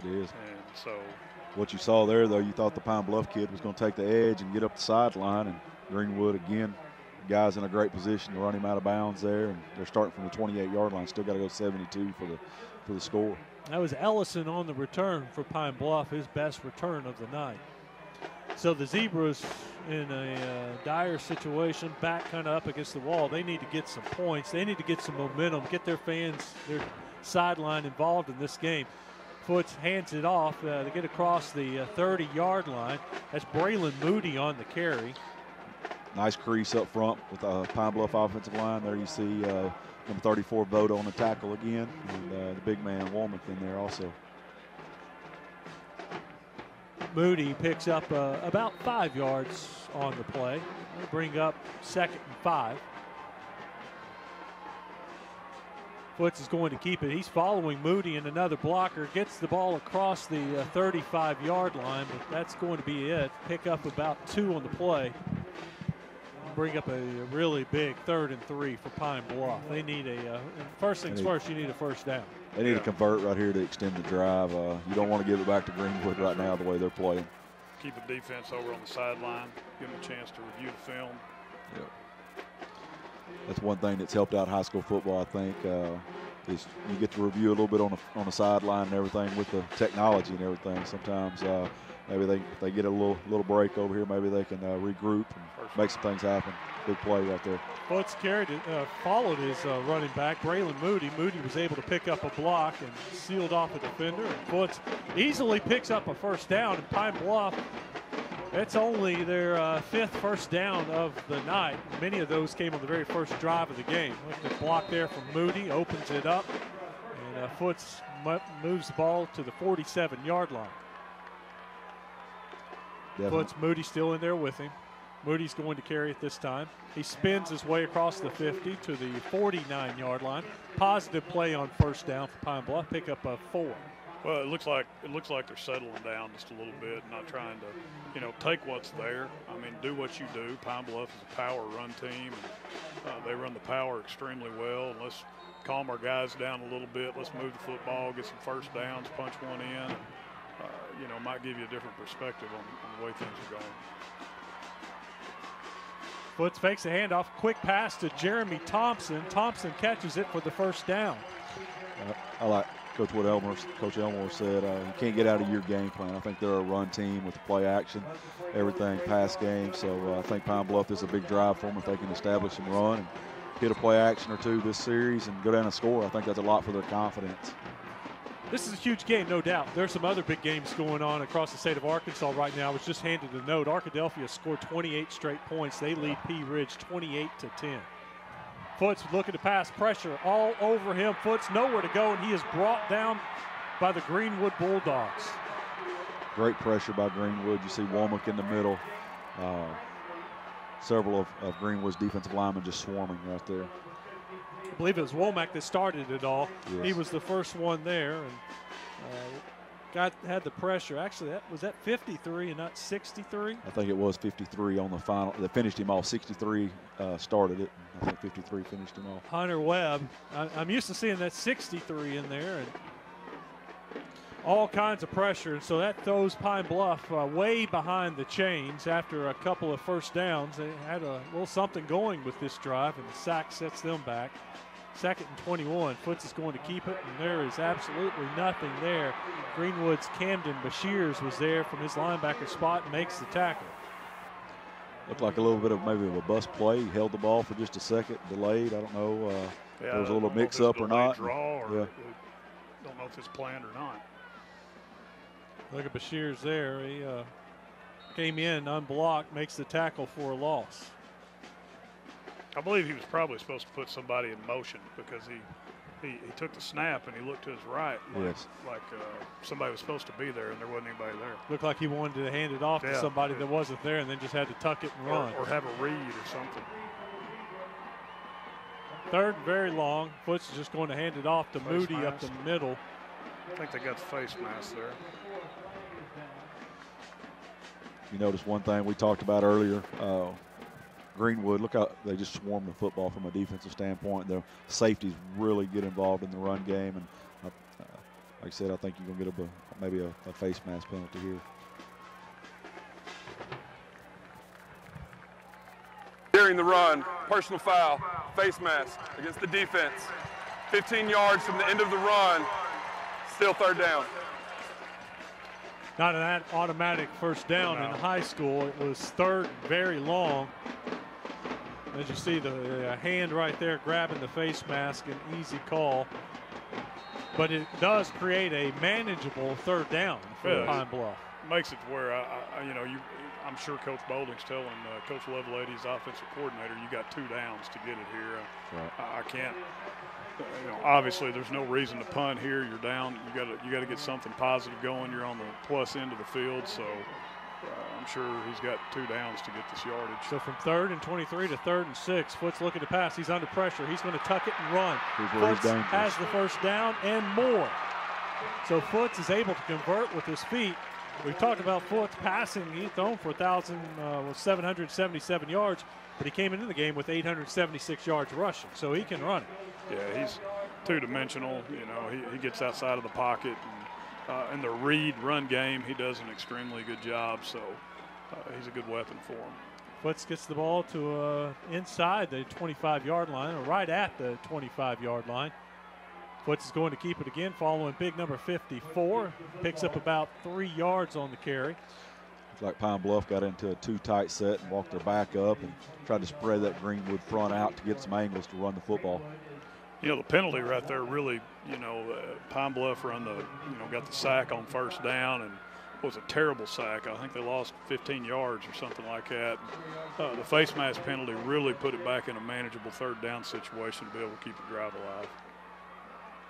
It is. And so what you saw there, though, you thought the Pine Bluff kid was going to take the edge and get up the sideline, and Greenwood, again, guys in a great position to run him out of bounds there, and they're starting from the 28-yard line. Still got to go 72 for the score. That was Ellison on the return for Pine Bluff, his best return of the night. So the Zebras in a dire situation, back kind of up against the wall. They need to get some points. They need to get some momentum, get their fans, their sideline involved in this game. Foots hands it off to get across the 30-yard line. That's Braylon Moody on the carry. Nice crease up front with the Pine Bluff offensive line. There you see number 34, Voda on the tackle again, and the big man, Womack, in there also. Moody picks up about 5 yards on the play. We'll bring up 2nd and 5. Foots is going to keep it. He's following Moody and another blocker. Gets the ball across the 35-yard line, but that's going to be it. Pick up about 2 on the play. Bring up a really big 3rd and 3 for Pine Bluff. They need first things first, you need a first down. They need to convert right here to extend the drive. You don't want to give it back to Greenwood right now the way they're playing. Keep the defense over on the sideline, give them a chance to review the film. Yep. That's one thing that's helped out high school football, I think. is you get to review a little bit on the sideline and everything with the technology and everything. Sometimes maybe if they get a little break over here, maybe they can regroup and make some things happen. Big play right there. Foots followed his running back, Braylon Moody. Moody was able to pick up a block and sealed off a defender. And Foots easily picks up a first down. And Pine Bluff, it's only their 5th first down of the night. Many of those came on the very first drive of the game. The block there from Moody opens it up, and Foots moves the ball to the 47-yard line. Foots, Moody still in there with him. Moody's going to carry it this time. He spins his way across the 50 to the 49-yard line. Positive play on first down for Pine Bluff. Pick up a 4. Well, it looks like they're settling down just a little bit, not trying to, take what's there. I mean, do what you do. Pine Bluff is a power run team, and they run the power extremely well. And let's calm our guys down a little bit. Let's move the football, get some first downs, punch one in. And, might give you a different perspective on the way things are going. Foots fakes a handoff, quick pass to Jeremy Thompson. Thompson catches it for the first down. I like Coach Elmore said, you can't get out of your game plan. I think they're a run team with the play action, everything pass game. So I think Pine Bluff is a big drive for them if they can establish and run and hit a play action or two this series and go down and score. I think that's a lot for their confidence. This is a huge game, no doubt. There's some other big games going on across the state of Arkansas right now. I was just handed a note. Arkadelphia scored 28 straight points. They lead Pea Ridge 28-10. Foots looking to pass, pressure all over him. Foots nowhere to go, and he is brought down by the Greenwood Bulldogs. Great pressure by Greenwood. You see Womack in the middle. Several of Greenwood's defensive linemen just swarming right there. I believe it was Womack that started it all. Yes. He was the first one there and had the pressure. Actually, was that 53 and not 63? I think it was 53 on the final. They finished him off. 63 started it. I think 53 finished him off. Hunter Webb. I'm used to seeing that 63 in there, and all kinds of pressure. And so that throws Pine Bluff way behind the chains after a couple of first downs. They had a little something going with this drive, and the sack sets them back. 2nd and 21. Foots is going to keep it, and there is absolutely nothing there. Greenwood's Camden Bashirs was there from his linebacker spot and makes the tackle. Looked like a little bit of maybe of a bust play. He held the ball for just a second, delayed. I don't know if there was a little mix-up or not. Don't know if it's planned or not. Look at Bashirs there. He came in unblocked, makes the tackle for a loss. I believe he was probably supposed to put somebody in motion because he took the snap and he looked to his right like somebody was supposed to be there and there wasn't anybody there. Looked like he wanted to hand it off to somebody that wasn't there and then just had to tuck it and run. Or have a read or something. 3rd and very long. Foots is just going to hand it off to Moody up the middle. I think they got the face mask there. You notice one thing we talked about earlier. Greenwood, look how they just swarm the football from a defensive standpoint. The safeties really get involved in the run game. And like I said, I think you're going to get maybe a face mask penalty here. During the run, personal foul, face mask against the defense. 15 yards from the end of the run, still 3rd down. Not an automatic first down in high school. It was 3rd, very long. As you see, the hand right there grabbing the face mask, an easy call. But it does create a manageable 3rd down for Pine Bluff. Makes it to where, I'm sure Coach Bolding's telling Coach Lovelady's offensive coordinator, you got 2 downs to get it here. Right. I can't. Obviously, there's no reason to punt here. You're down. You got to get something positive going. You're on the plus end of the field, so I'm sure he's got 2 downs to get this yardage. So from 3rd and 23 to 3rd and 6, Foots looking to pass. He's under pressure. He's going to tuck it and run. Foots has the first down and more. So Foots is able to convert with his feet. We've talked about Foots passing. He's thrown for 777 yards, but he came into the game with 876 yards rushing, so he can run it. Yeah, he's two-dimensional. He gets outside of the pocket. And in the read run game, he does an extremely good job, so he's a good weapon for him. Foots gets the ball to inside the 25-yard line, or right at the 25-yard line. Foots is going to keep it again, following big number 54. Picks up about 3 yards on the carry. Looks like Pine Bluff got into a too tight set and walked their back up and tried to spread that Greenwood front out to get some angles to run the football. You know, the penalty right there really, Pine Bluff got the sack on first down, and it was a terrible sack. I think they lost 15 yards or something like that. The face mask penalty really put it back in a manageable third down situation to be able to keep the drive alive.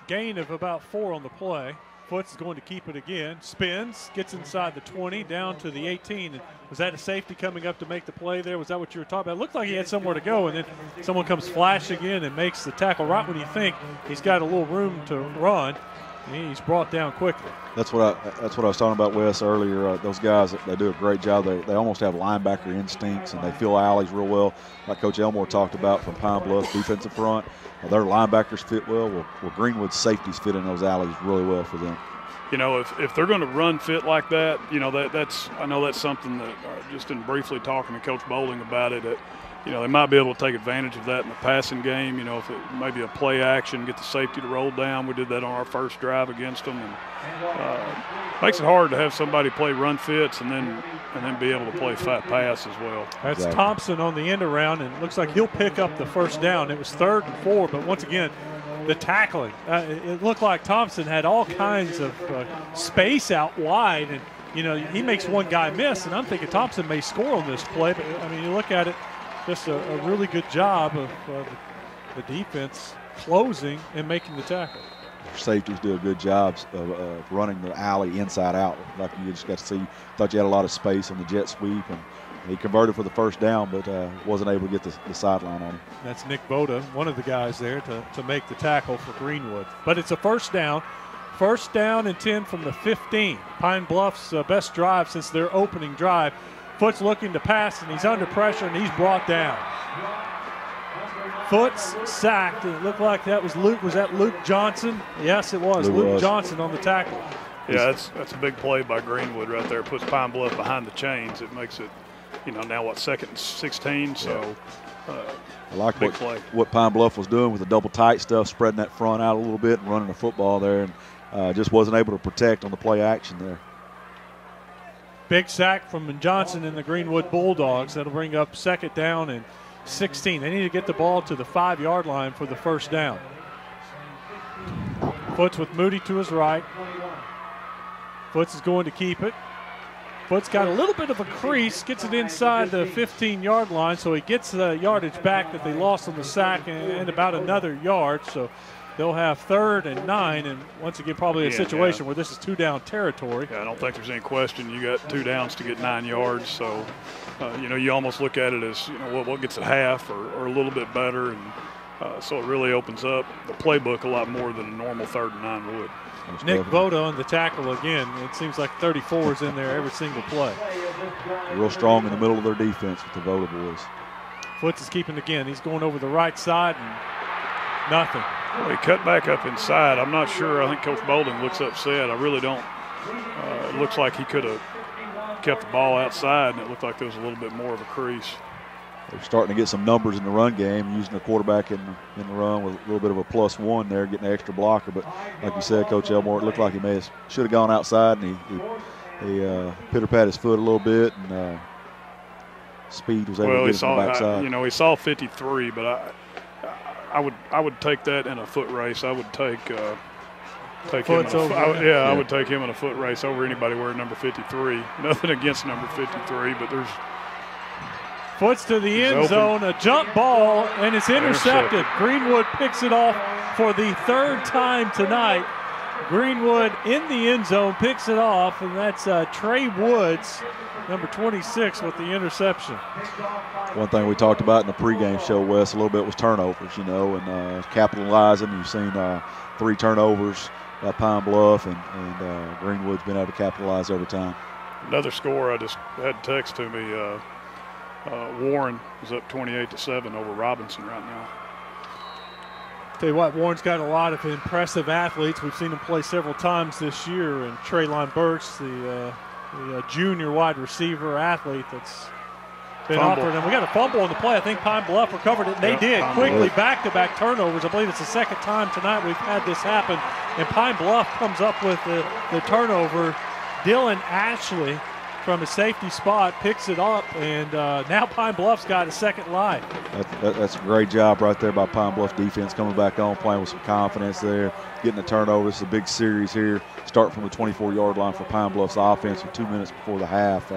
Gain of about 4 on the play. Foots is going to keep it again. Spins, gets inside the 20, down to the 18. And was that a safety coming up to make the play there? Was that what you were talking about? It looked like he had somewhere to go, and then someone comes flashing in and makes the tackle right when you think he's got a little room to run. And he's brought down quickly. That's what I was talking about, Wes, earlier. Those guys, they do a great job. They almost have linebacker instincts, and they feel alleys real well, like Coach Elmore talked about from Pine Bluff defensive front. Their linebackers fit well. Well, Greenwood's safeties fit in those alleys really well for them. You know, if they're going to run fit like that, that's something that just in briefly talking to Coach Bowling about it. They might be able to take advantage of that in the passing game. If it maybe a play action, get the safety to roll down. We did that on our first drive against them, and makes it hard to have somebody play run fits and then be able to play fat pass as well. That's exactly. Thompson on the end around, and it looks like he'll pick up the first down. It was 3rd and 4, but once again, the tackling. It looked like Thompson had all kinds of space out wide, and he makes one guy miss, and I'm thinking Thompson may score on this play. But you look at it. Just a really good job of the defense closing and making the tackle. Safeties do a good job of running the alley inside out. Like you just got to see, thought you had a lot of space on the jet sweep, and he converted for the first down, but wasn't able to get the sideline on him. That's Nick Boda, one of the guys there to make the tackle for Greenwood. But it's a first down. First down and 10 from the 15. Pine Bluff's best drive since their opening drive. Foots looking to pass, and he's under pressure, and he's brought down. Foots sacked. It looked like that was Luke. Was that Luke Johnson? Yes, it was. Luke Johnson on the tackle. Yeah, that's a big play by Greenwood right there. Puts Pine Bluff behind the chains. It makes it, now 2nd and 16, so I like what Pine Bluff was doing with the double tight stuff, spreading that front out a little bit and running the football there, and just wasn't able to protect on the play action there. Big sack from Johnson and the Greenwood Bulldogs. That'll bring up 2nd down and 16. They need to get the ball to the 5-yard line for the first down. Foots with Moody to his right. Foots is going to keep it. Foots got a little bit of a crease, gets it inside the 15-yard line, so he gets the yardage back that they lost on the sack and about another yard. So they'll have 3rd and 9, and once again, probably a situation where this is 2-down territory. Yeah, I don't think there's any question. You got 2 downs to get 9 yards, so you almost look at it as what gets a half or a little bit better, and so it really opens up the playbook a lot more than a normal 3rd and 9 would. Nick Boda on the tackle again. It seems like 34 is in there every single play. They're real strong in the middle of their defense with the Boda boys. Foots is keeping again. He's going over the right side and nothing. Well, he cut back up inside. I'm not sure. I think Coach Boulding looks upset. I really don't. It looks like he could have kept the ball outside, and it looked like there was a little bit more of a crease. They're starting to get some numbers in the run game, using the quarterback in the run with a little bit of a +1 there, getting an extra blocker. But like you said, Coach Elmore, it looked like he should have gone outside, and he pitter-pat his foot a little bit, and Speed was able to get him on the backside. He saw 53, but I would take that in a foot race. I would take him. I would take him in a foot race over anybody wearing number 53. Nothing against number 53, but there's. Foots to the end zone, a jump ball, and it's intercepted. Greenwood picks it off for the 3rd time tonight. Greenwood in the end zone picks it off, and that's Trey Woods, number 26, with the interception. One thing we talked about in the pregame show, Wes, a little bit was turnovers, and capitalizing. You've seen 3 turnovers by Pine Bluff, and Greenwood's been able to capitalize every time. Another score I just had text to me. Warren is up 28-7 over Robinson right now. Tell you what, Warren's got a lot of impressive athletes. We've seen him play several times this year, and Traylon Burks, the junior wide receiver athlete that's been offered. And we got a fumble on the play. I think Pine Bluff recovered it. And they did quickly. Back-to-back turnovers. I believe it's the second time tonight we've had this happen. And Pine Bluff comes up with the turnover. Dylan Ashley from a safety spot picks it up, and now Pine Bluff's got a second life. That's a great job right there by Pine Bluff defense, coming back on, playing with some confidence there, getting a turnover. It's a big series here, starting from the 24-yard line for Pine Bluff's offense with 2 minutes before the half.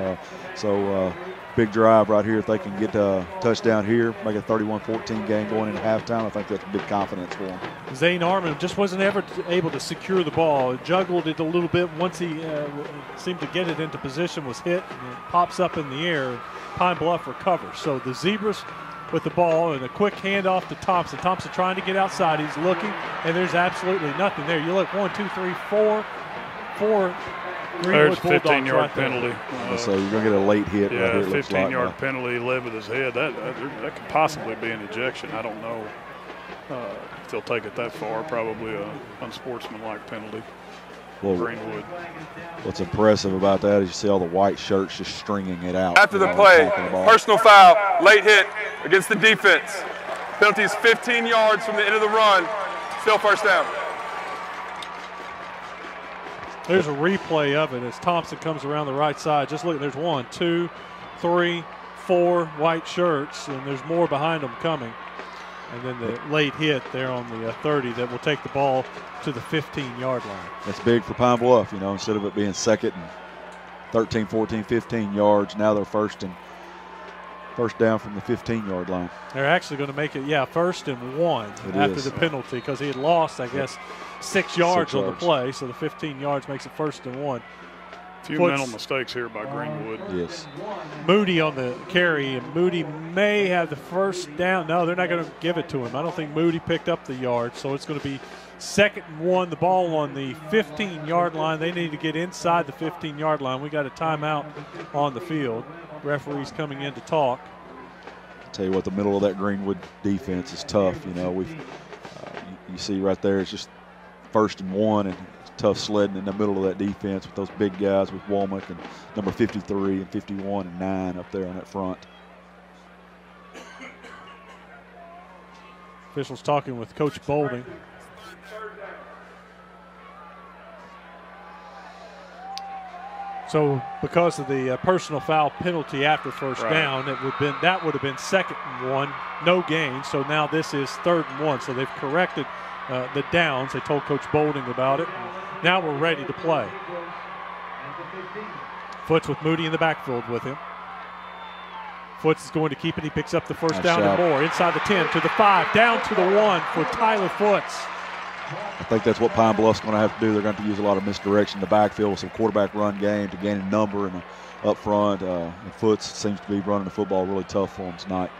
So big drive right here. If they can get a touchdown here, make a 31-14 game going into halftime, I think that's big confidence for them. Zane Arman just wasn't ever able to secure the ball. Juggled it a little bit. Once he seemed to get it into position, was hit, and it pops up in the air. Pine Bluff recovers. So the Zebras with the ball and a quick handoff to Thompson. Thompson trying to get outside. He's looking, and there's absolutely nothing there. You look, 1, 2, 3, 4 Greenwood There's a 15-yard right penalty. So you're going to get a late hit. Yeah, right here, 15-yard penalty, led with his head. That could possibly be an ejection. I don't know if they'll take it that far. Probably a unsportsmanlike penalty. Well, Greenwood. What's impressive about that is you see all the white shirts just stringing it out. After the play, personal foul, late hit against the defense. Penalty is 15 yards from the end of the run. Still first down. There's a replay of it as Thompson comes around the right side. Just look, there's 1, 2, 3, 4 white shirts, and there's more behind them coming. And then the late hit there on the 30 that will take the ball to the 15-yard line. That's big for Pine Bluff, you know, instead of it being second and 13, 14, 15 yards, now they're first down from the 15-yard line. They're actually going to make it, 1st and 1 after the penalty, because he had lost, I guess, 6 yards on the play, so the 15 yards makes it 1st and 1. A few mental mistakes here by Greenwood. Yes. Moody on the carry, and Moody may have the first down. No, they're not going to give it to him. I don't think Moody picked up the yard, so it's going to be 2nd and 1. The ball on the 15-yard line. They need to get inside the 15-yard line. We got a timeout on the field. Referees coming in to talk. I'll tell you what, the middle of that Greenwood defense is tough. You know, you see right there, it's just 1st and 1, and it's tough sledding in the middle of that defense with those big guys with Womack and number 53 and 51 and 9 up there on that front. Officials talking with Coach Bolding. So because of the personal foul penalty after first down, that would have been 2nd and 1, no gain. So now this is 3rd and 1. So they've corrected the downs. They told Coach Bolding about it. Now we're ready to play. Foots with Moody in the backfield with him. Foots is going to keep it. He picks up the first down and more. Inside the 10 to the 5, down to the 1 for Tyler Foots. I think that's what Pine Bluff's going to have to do. They're going to have to use a lot of misdirection in the backfield with some quarterback run game to gain a number and up front. And Foots seems to be running the football really tough for him tonight.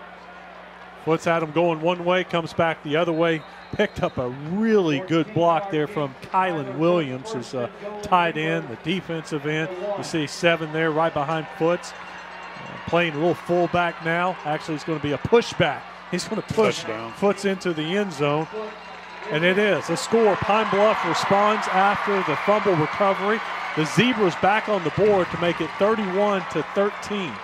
Foots had him going one way, comes back the other way. Picked up a really good block there from Kylan Williams, his tight end, the defensive end. You see 7 there right behind Foots. Playing a little fullback now. Actually, it's going to be a pushback. He's going to push Foots into the end zone. And it is a score. Pine Bluff responds after the fumble recovery. The Zebras back on the board to make it 31-13.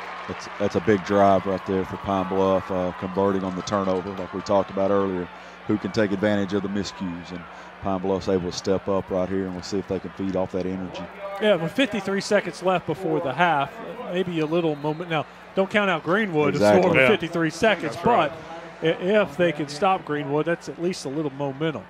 That's a big drive right there for Pine Bluff, converting on the turnover like we talked about earlier. Who can take advantage of the miscues, and Pine Bluff's able to step up right here, and we'll see if they can feed off that energy. Yeah, with 53 seconds left before the half, maybe a little moment. Now, don't count out Greenwood exactly. Scoring with 53 seconds, but if they can stop Greenwood, that's at least a little momentum.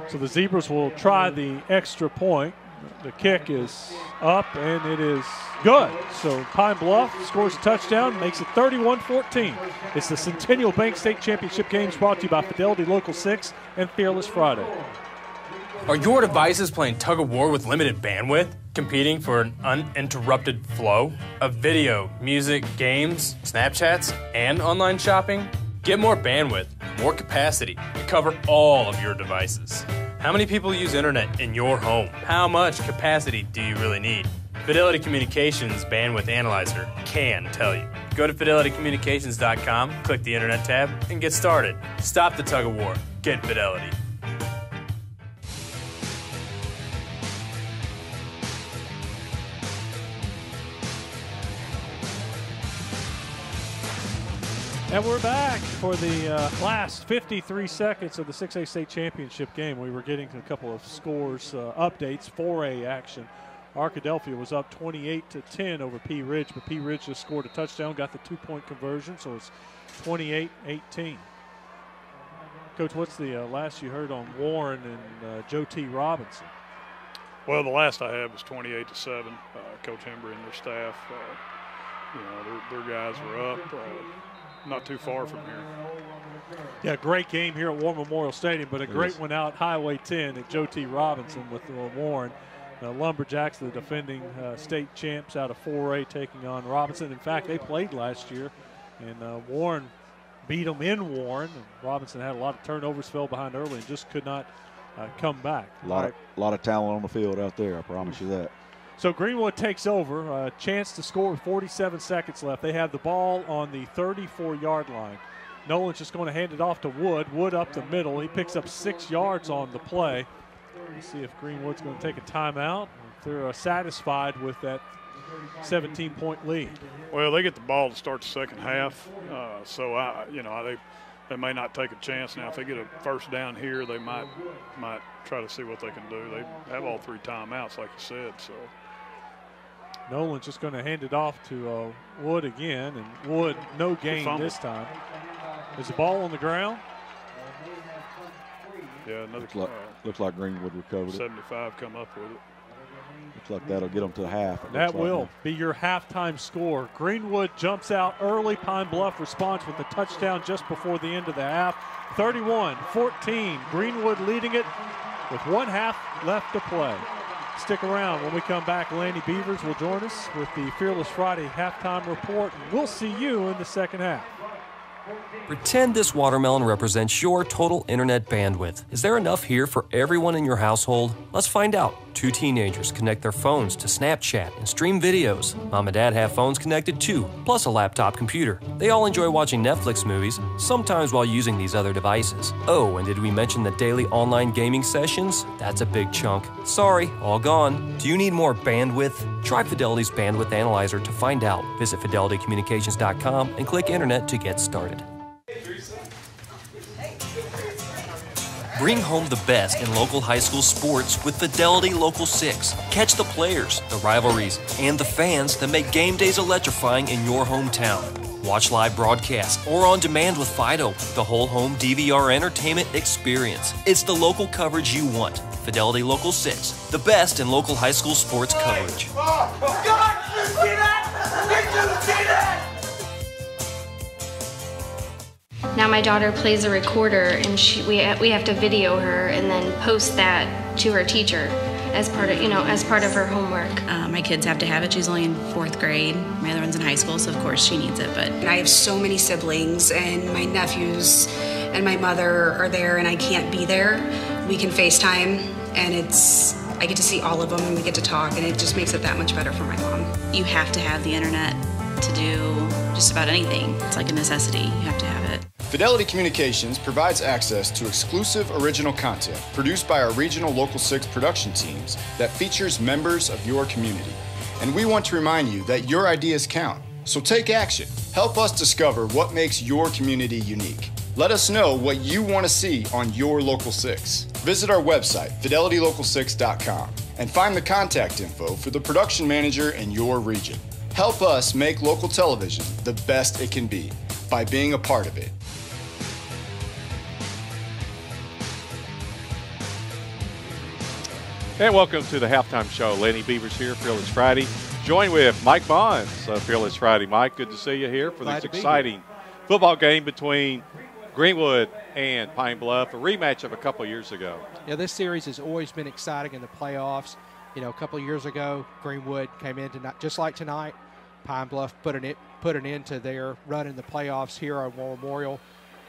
So the Zebras will try the extra point. The kick is up, and it is good. So Pine Bluff scores a touchdown, makes it 31-14. It's the Centennial Bank State Championship Games brought to you by Fidelity Local 6 and Fearless Friday. Are your devices playing tug of war with limited bandwidth, competing for an uninterrupted flow of video, music, games, Snapchats, and online shopping? Get more bandwidth, more capacity to cover all of your devices. How many people use internet in your home? How much capacity do you really need? Fidelity Communications Bandwidth Analyzer can tell you. Go to fidelitycommunications.com, click the internet tab, and get started. Stop the tug of war. Get Fidelity. And we're back for the last 53 seconds of the 6A state championship game. We were getting a couple of scores updates, 4A action. Arkadelphia was up 28-10 over Pea Ridge, but Pea Ridge just scored a touchdown, got the 2-point conversion, so it's 28-18. Coach, what's the last you heard on Warren and Joe T. Robinson? Well, the last I had was 28-7. Coach Hembry and their staff, their guys were up. Not too far from here. Yeah, great game here at War Memorial Stadium, but a great one out Highway 10 at Joe T. Robinson with Warren. Lumberjacks, the defending state champs out of 4A, taking on Robinson. In fact, they played last year, and Warren beat them in Warren. And Robinson had a lot of turnovers, fell behind early, and just could not come back. A lot of talent on the field out there, I promise you that. So Greenwood takes over, a chance to score with 47 seconds left. They have the ball on the 34-yard line. Nolan's just going to hand it off to Wood. Wood up the middle. He picks up 6 yards on the play. Let's see if Greenwood's going to take a timeout. If they're satisfied with that 17-point lead. Well, they get the ball to start the second half, they may not take a chance now. If they get a first down here, they might try to see what they can do. They have all 3 timeouts, like you said. So Nolan's just going to hand it off to Wood again, and Wood no gain this time. Is the ball on the ground? Yeah, looks like Greenwood recovered 75 come up with it. Looks like that'll get them to half. That will be your halftime score. Greenwood jumps out early. Pine Bluff responds with a touchdown just before the end of the half. 31-14. Greenwood leading it with 1 half left to play. Stick around. When we come back, Lanny Beavers will join us with the Fearless Friday halftime report. We'll see you in the second half. Pretend this watermelon represents your total internet bandwidth. Is there enough here for everyone in your household? Let's find out. 2 teenagers connect their phones to Snapchat and stream videos. Mom and Dad have phones connected too, plus a laptop computer. They all enjoy watching Netflix movies, sometimes while using these other devices. Oh, and did we mention the daily online gaming sessions? That's a big chunk. Sorry, all gone. Do you need more bandwidth? Try Fidelity's Bandwidth Analyzer to find out. Visit fidelitycommunications.com and click Internet to get started. Bring home the best in local high school sports with Fidelity Local 6. Catch the players, the rivalries, and the fans that make game days electrifying in your hometown. Watch live broadcasts or on demand with Fido, the whole home DVR entertainment experience. It's the local coverage you want. Fidelity Local 6, the best in local high school sports coverage. God, did you see that? Did you see that? Now my daughter plays a recorder, and we have to video her and then post that to her teacher as part of her homework. My kids have to have it. She's only in 4th grade. My other one's in high school, so of course she needs it. But I have so many siblings, and my nephews and my mother are there, and I can't be there. We can FaceTime, and I get to see all of them, and we get to talk, and it just makes it that much better for my mom. You have to have the internet to do just about anything. It's like a necessity. You have to have it. Fidelity Communications provides access to exclusive original content produced by our regional Local 6 production teams that features members of your community. And we want to remind you that your ideas count. So take action. Help us discover what makes your community unique. Let us know what you want to see on your Local 6. Visit our website, fidelitylocal6.com, and find the contact info for the production manager in your region. Help us make local television the best it can be by being a part of it. And welcome to the halftime show. Lenny Beavers here, Fearless Friday. Joined with Mike Bonds of Fearless Friday. Mike, good to see you here for this exciting football game between Greenwood and Pine Bluff, a rematch of a couple years ago. Yeah, this series has always been exciting in the playoffs. You know, a couple of years ago, Greenwood came in tonight, just like tonight. Pine Bluff put an end to their run in the playoffs here on War Memorial.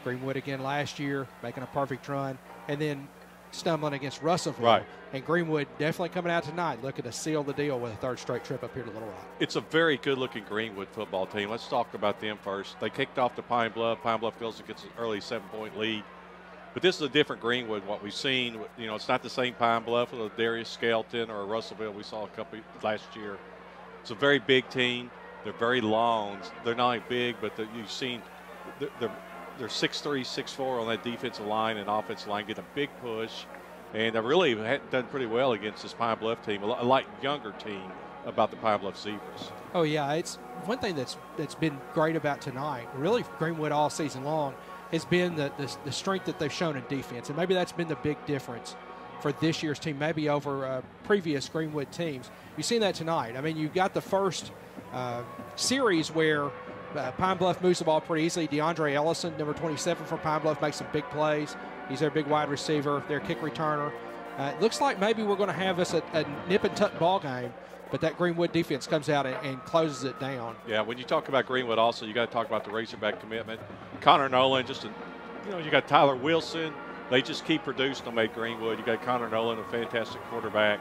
Greenwood again last year, making a perfect run, and then stumbling against Russellville. Right. And Greenwood definitely coming out tonight looking to seal the deal with a 3rd straight trip up here to Little Rock. It's a very good-looking Greenwood football team. Let's talk about them first. They kicked off to Pine Bluff. Pine Bluff goes and gets an early 7-point lead. But this is a different Greenwood, what we've seen. You know, it's not the same Pine Bluff with a Darius Skelton or a Russellville we saw a couple last year. It's a very big team. They're very long. They're not only big, but you've seen they're 6'3", 6'4" on that defensive line and offensive line, get a big push. And they really have done pretty well against this Pine Bluff team, a light younger team about the Pine Bluff Zebras. Oh, yeah. It's one thing that's been great about tonight, really Greenwood all season long, has been the strength that they've shown in defense. And maybe that's been the big difference for this year's team, maybe over previous Greenwood teams. You've seen that tonight. I mean, you got the first series where Pine Bluff moves the ball pretty easily. DeAndre Ellison, number 27 for Pine Bluff, makes some big plays. He's their big wide receiver, their kick returner. It looks like maybe we're going to have us a nip and tuck ball game, but that Greenwood defense comes out and closes it down. Yeah, when you talk about Greenwood also, you got to talk about the Razorback commitment. Connor Nolan, you got Tyler Wilson. They just keep producing them at Greenwood. You got Connor Nolan, a fantastic quarterback,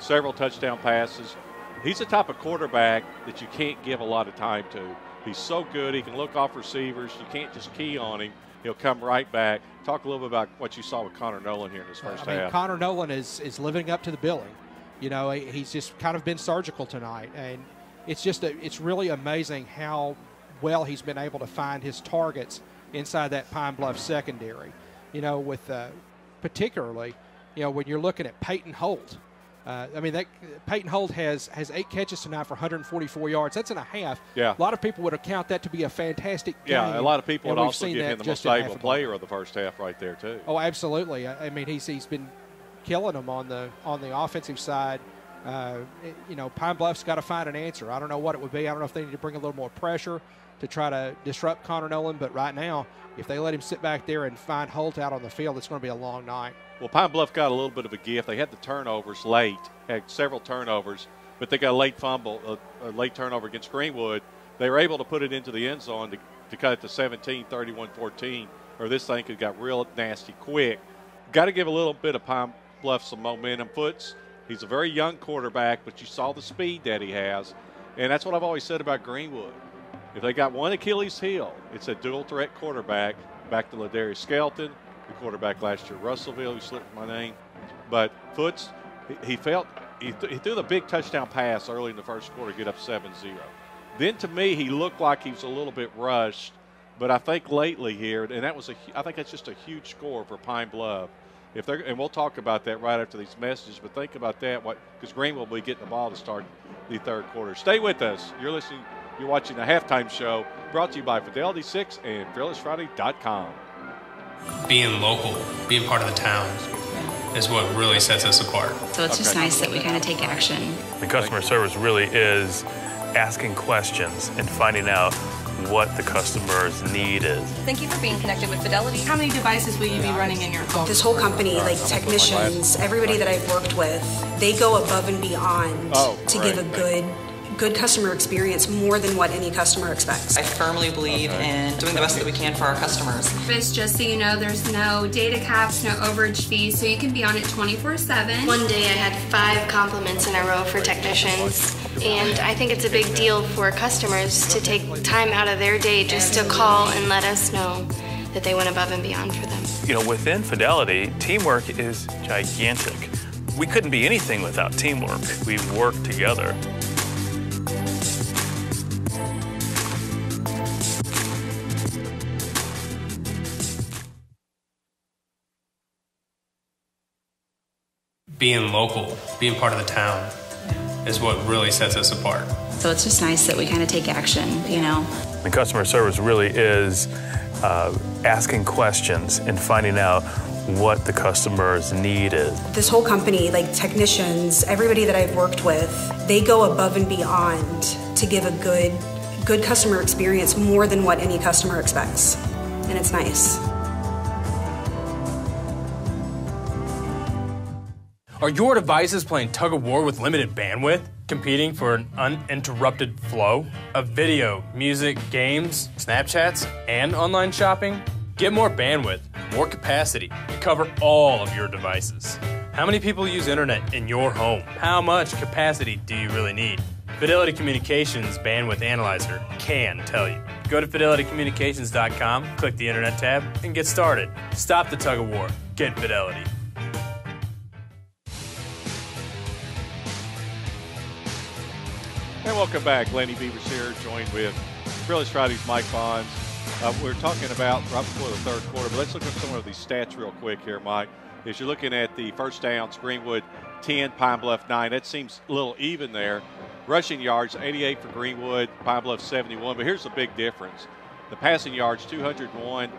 several touchdown passes. He's the type of quarterback that you can't give a lot of time to. He's so good. He can look off receivers. You can't just key on him. He'll come right back. Talk a little bit about what you saw with Connor Nolan here in this first half. Connor Nolan is living up to the billing. You know, he's just kind of been surgical tonight, and it's really amazing how well he's been able to find his targets inside that Pine Bluff secondary. You know, with particularly, you know, when you're looking at Peyton Holt. Peyton Holt has 8 catches tonight for 144 yards. That's in a half. Yeah. A lot of people would account that to be a fantastic game. Yeah, a lot of people would also give him the most valuable player of the first half right there too. Oh, absolutely. I mean, he's been killing them on the offensive side. Pine Bluff's got to find an answer. I don't know what it would be. I don't know if they need to bring a little more pressure to try to disrupt Connor Nolan, but right now, if they let him sit back there and find Holt out on the field, it's going to be a long night. Well, Pine Bluff got a little bit of a gift. They had the turnovers late, had several turnovers, but they got a late fumble, a late turnover against Greenwood. They were able to put it into the end zone to cut it to 17, 31-14, or this thing could got real nasty quick. Got to give a little bit of Pine Bluff some momentum. He's a very young quarterback, but you saw the speed that he has, and that's what I've always said about Greenwood. If they got one Achilles heel, it's a dual-threat quarterback, back to Ladarius Skelton, the quarterback last year, Russellville, who slipped my name. But Foots, he threw the big touchdown pass early in the first quarter, get up 7-0. Then to me, he looked like he was a little bit rushed. But I think lately here, and I think that's just a huge score for Pine Bluff. And we'll talk about that right after these messages. But think about that, because Greenwood will be getting the ball to start the third quarter. Stay with us. You're watching the halftime show, brought to you by Fidelity 6 and FearlessFriday.com. Being local, being part of the town is what really sets us apart. So it's just nice that we kind of take action. The customer service really is asking questions and finding out what the customer's need is. Thank you for being connected with Fidelity. How many devices will you be running in your home? This whole company, like technicians, everybody that I've worked with, they go above and beyond to give a good customer experience, more than what any customer expects. I firmly believe in doing the best that we can for our customers. Just so you know, there's no data caps, no overage fees, so you can be on it 24/7. One day I had 5 compliments in a row for technicians, and I think it's a big deal for customers to take time out of their day just to call and let us know that they went above and beyond for them. You know, within Fidelity, teamwork is gigantic. We couldn't be anything without teamwork. We work together. Being local, being part of the town is what really sets us apart. So it's just nice that we kind of take action, you know. The customer service really is asking questions and finding out what the customer's need is. This whole company, like technicians, everybody that I've worked with, they go above and beyond to give a good customer experience, more than what any customer expects. And it's nice. Are your devices playing tug-of-war with limited bandwidth? Competing for an uninterrupted flow of video, music, games, Snapchats, and online shopping? Get more bandwidth, more capacity, and cover all of your devices. How many people use internet in your home? How much capacity do you really need? Fidelity Communications Bandwidth Analyzer can tell you. Go to fidelitycommunications.com, click the internet tab, and get started. Stop the tug-of-war. Get Fidelity. And welcome back. Lenny Beavers here, joined with Fearless Friday's Mike Bonds. We're talking about right before the third quarter, but let's look at some of these stats real quick here, Mike. As you're looking at the first downs, Greenwood 10, Pine Bluff 9. That seems a little even there. Rushing yards, 88 for Greenwood, Pine Bluff 71. But here's the big difference. The passing yards, 201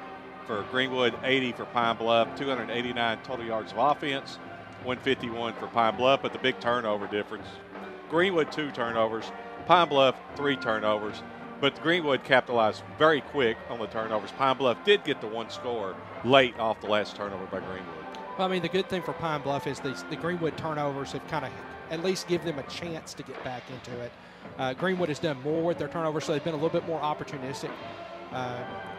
for Greenwood, 80 for Pine Bluff, 289 total yards of offense, 151 for Pine Bluff. But the big turnover difference, Greenwood 2 turnovers, Pine Bluff 3 turnovers. But Greenwood capitalized very quick on the turnovers. Pine Bluff did get the one score late off the last turnover by Greenwood. Well, I mean, the good thing for Pine Bluff is the Greenwood turnovers have kind of at least give them a chance to get back into it. Greenwood has done more with their turnovers, so they've been a little bit more opportunistic.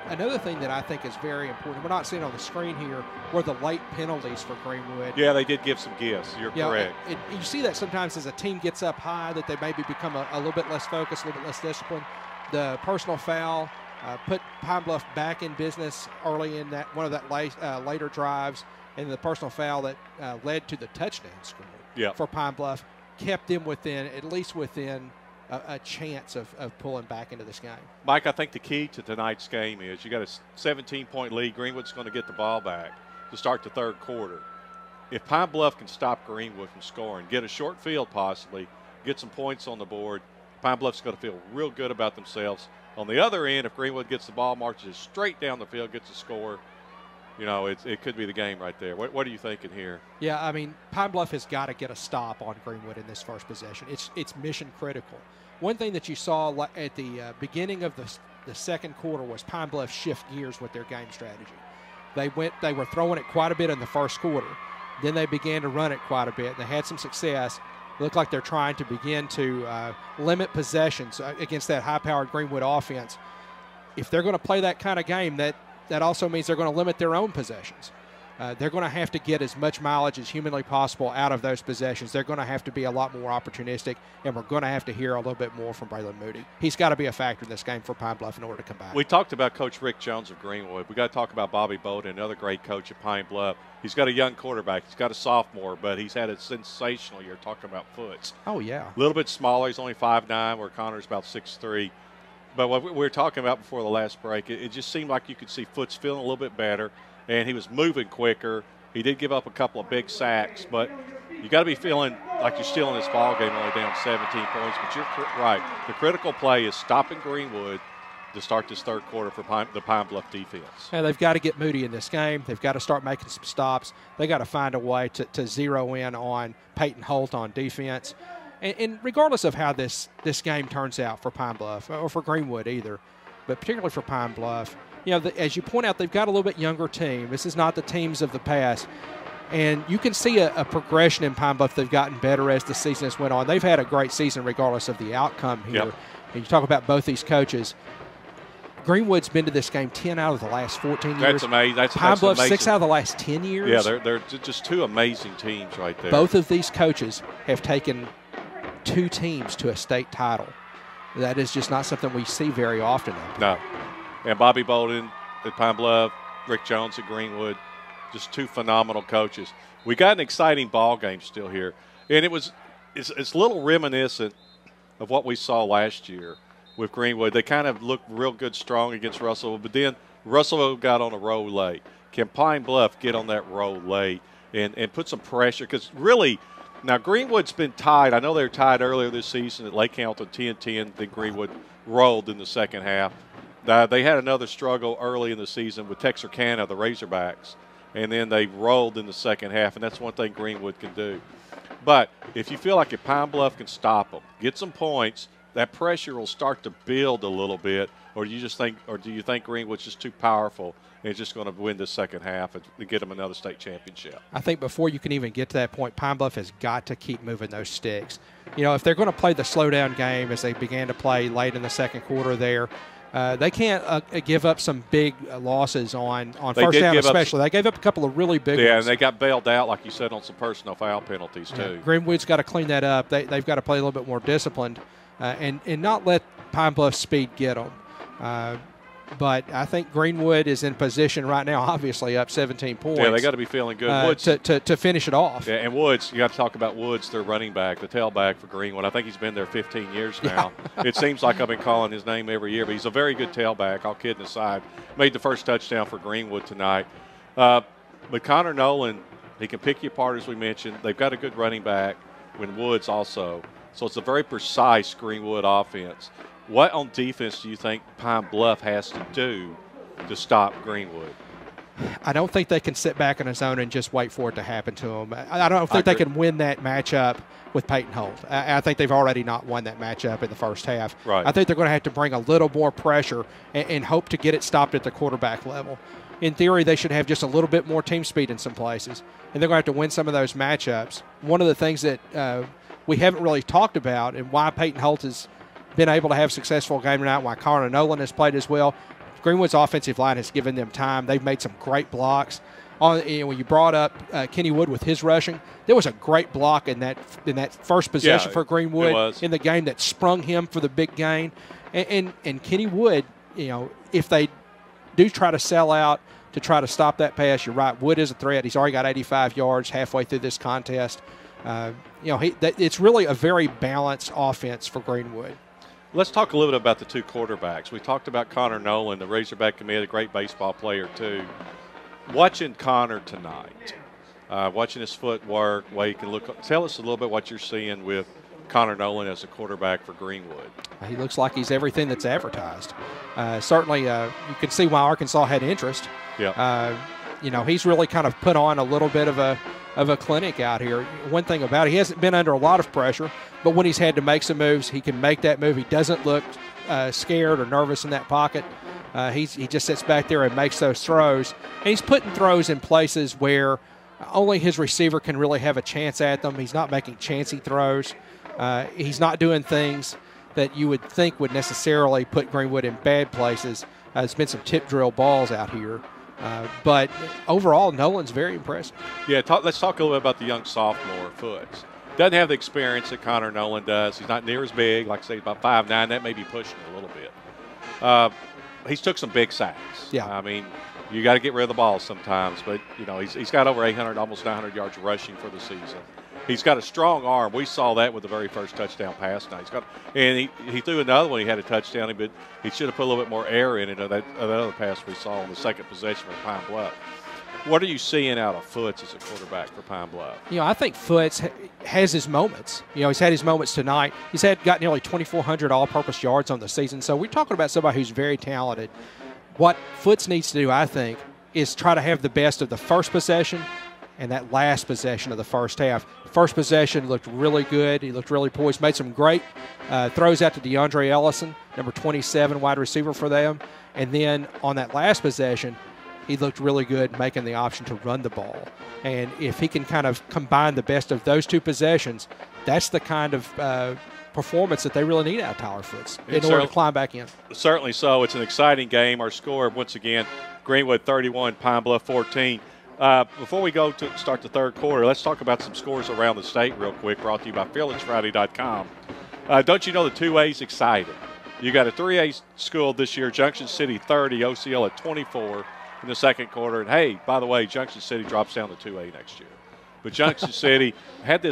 Another thing that I think is very important, we're not seeing on the screen here, were the late penalties for Greenwood. Yeah, they did give some gifts. You're correct. You see that sometimes as a team gets up high that they maybe become a little bit less focused, a little bit less disciplined. The personal foul put Pine Bluff back in business early in that one of that later drives, and the personal foul that led to the touchdown score for Pine Bluff kept them at least within a chance of pulling back into this game. Mike, I think the key to tonight's game is you got a 17-point lead. Greenwood's going to get the ball back to start the third quarter. If Pine Bluff can stop Greenwood from scoring, get a short field possibly, get some points on the board, Pine Bluff's going to feel real good about themselves. On the other end, if Greenwood gets the ball, marches straight down the field, gets a score, it could be the game right there. What are you thinking here? Yeah, I mean, Pine Bluff has got to get a stop on Greenwood in this first possession. It's mission critical. One thing that you saw at the beginning of the second quarter was Pine Bluff shift gears with their game strategy. They were throwing it quite a bit in the first quarter. Then they began to run it quite a bit, and they had some success. It looked like they're trying to begin to limit possessions against that high-powered Greenwood offense. If they're going to play that kind of game, that also means they're going to limit their own possessions. They're going to have to get as much mileage as humanly possible out of those possessions. They're going to have to be a lot more opportunistic, and we're going to have to hear a little bit more from Braylon Moody. He's got to be a factor in this game for Pine Bluff in order to come back. We talked about Coach Rick Jones of Greenwood. We got to talk about Bobby Bowden, another great coach at Pine Bluff. He's got a young quarterback. He's got a sophomore, but he's had a sensational year talking about Foots. Oh, yeah. A little bit smaller. He's only 5'9", where Connor's about 6'3". But what we were talking about before the last break, it just seemed like you could see Foots feeling a little bit better, and he was moving quicker. He did give up a couple of big sacks, but you got to be feeling like you're still in this ball game, only down 17 points. But you're right. The critical play is stopping Greenwood to start this third quarter for the Pine Bluff defense. Yeah, they've got to get Moody in this game. They've got to start making some stops. They got to find a way to zero in on Peyton Holt on defense. And regardless of how this game turns out for Pine Bluff or for Greenwood either, but particularly for Pine Bluff, as you point out, they've got a little bit younger team. This is not the teams of the past. And you can see a progression in Pine Bluff. They've gotten better as the season has went on. They've had a great season regardless of the outcome here. Yep. And you talk about both these coaches. Greenwood's been to this game 10 out of the last 14 years. That's amazing. Pine Bluff, amazing. 6 out of the last 10 years. Yeah, they're just two amazing teams right there. Both of these coaches have taken 2 teams to a state title. That is just not something we see very often. No. And Bobby Bolden at Pine Bluff, Rick Jones at Greenwood, just 2 phenomenal coaches. We got an exciting ball game still here. And it's a little reminiscent of what we saw last year with Greenwood. They kind of looked real good, strong against Russellville, but then Russellville got on a roll late. Can Pine Bluff get on that roll late and put some pressure? Because really, now Greenwood's been tied. I know they were tied earlier this season at Lake Hamilton 10-10. Then Greenwood rolled in the second half. They had another struggle early in the season with Texarkana, the Razorbacks, and then they rolled in the second half, and that's one thing Greenwood can do. But if you feel like if Pine Bluff can stop them, get some points, that pressure will start to build a little bit, or do you think Greenwood's just too powerful and is just going to win the second half and get them another state championship? I think before you can even get to that point, Pine Bluff has got to keep moving those sticks. If they're going to play the slowdown game as they began to play late in the second quarter there, they can't give up some big losses on first down especially. They gave up a couple of really big ones. Yeah, and they got bailed out, like you said, on some personal foul penalties too. Greenwood's got to clean that up. They've got to play a little bit more disciplined and not let Pine Bluff's speed get them. But I think Greenwood is in position right now, obviously up 17 points. Yeah, they got to be feeling good. Woods, to finish it off. Yeah, and Woods, you got to talk about Woods, their running back, the tailback for Greenwood. I think he's been there 15 years now. Yeah. It seems like I've been calling his name every year, but he's a very good tailback, all kidding aside. Made the first touchdown for Greenwood tonight. But Connor Nolan, he can pick you apart, as we mentioned. They've got a good running back, when Woods also. So it's a very precise Greenwood offense. What on defense do you think Pine Bluff has to do to stop Greenwood? I don't think they can sit back in a zone and just wait for it to happen to them. I don't think they can win that matchup with Peyton Holt. I think they've already not won that matchup in the first half. Right. I think they're going to have to bring a little more pressure and hope to get it stopped at the quarterback level. In theory, they should have just a little bit more team speed in some places, and they're going to have to win some of those matchups. One of the things that we haven't really talked about and why Peyton Holt has been able to have a successful game tonight, why Connor Nolan has played as well. Greenwood's offensive line has given them time. They've made some great blocks. When you brought up Kenny Wood with his rushing, there was a great block in that first possession for Greenwood in the game that sprung him for the big gain. And Kenny Wood, if they do try to sell out to try to stop that pass, you're right, Wood is a threat. He's already got 85 yards halfway through this contest. It's really a very balanced offense for Greenwood. Let's talk a little bit about the two quarterbacks. We talked about Connor Nolan, the Razorback commit, a great baseball player too. Watching Connor tonight, watching his footwork, way he can look. Tell us a little bit what you're seeing with Connor Nolan as a quarterback for Greenwood. He looks like he's everything that's advertised. Certainly, you can see why Arkansas had interest. Yeah. He's really kind of put on a little bit of a clinic out here. One thing about it, he hasn't been under a lot of pressure, but when he's had to make some moves, he can make that move. He doesn't look scared or nervous in that pocket. He just sits back there and makes those throws. And he's putting throws in places where only his receiver can really have a chance at them. He's not making chancy throws. He's not doing things that you would think would necessarily put Greenwood in bad places. There's been some tip drill balls out here. But overall, Nolan's very impressive. Yeah, let's talk a little bit about the young sophomore, Foots. Doesn't have the experience that Connor Nolan does. He's not near as big. Like I say, about 5'9". That may be pushing a little bit. He's took some big sacks. Yeah. I mean, you got to get rid of the ball sometimes. But, he's got over 800, almost 900 yards rushing for the season. He's got a strong arm. We saw that with the very first touchdown pass tonight. He threw another one. He had a touchdown, but he should have put a little bit more air in it of that other pass we saw on the second possession for Pine Bluff. What are you seeing out of Foots as a quarterback for Pine Bluff? I think Foots has his moments. He's had his moments tonight. He's got nearly 2,400 all-purpose yards on the season. So we're talking about somebody who's very talented. What Foots needs to do, I think, is try to have the best of the first possession and that last possession of the first half. First possession looked really good. He looked really poised. Made some great throws out to DeAndre Ellison, number 27 wide receiver for them. And then on that last possession, he looked really good making the option to run the ball. And if he can kind of combine the best of those two possessions, that's the kind of performance that they really need out of Tyler Foots in order to climb back in. Certainly so. It's an exciting game. Our score, once again, Greenwood 31, Pine Bluff 14. Before we go to start the third quarter, let's talk about some scores around the state real quick, brought to you by FearlessFriday.com. Don't you know the 2A's excited? You got a 3A school this year, Junction City 30, OCL at 24 in the second quarter. And, hey, by the way, Junction City drops down to 2A next year. But Junction City had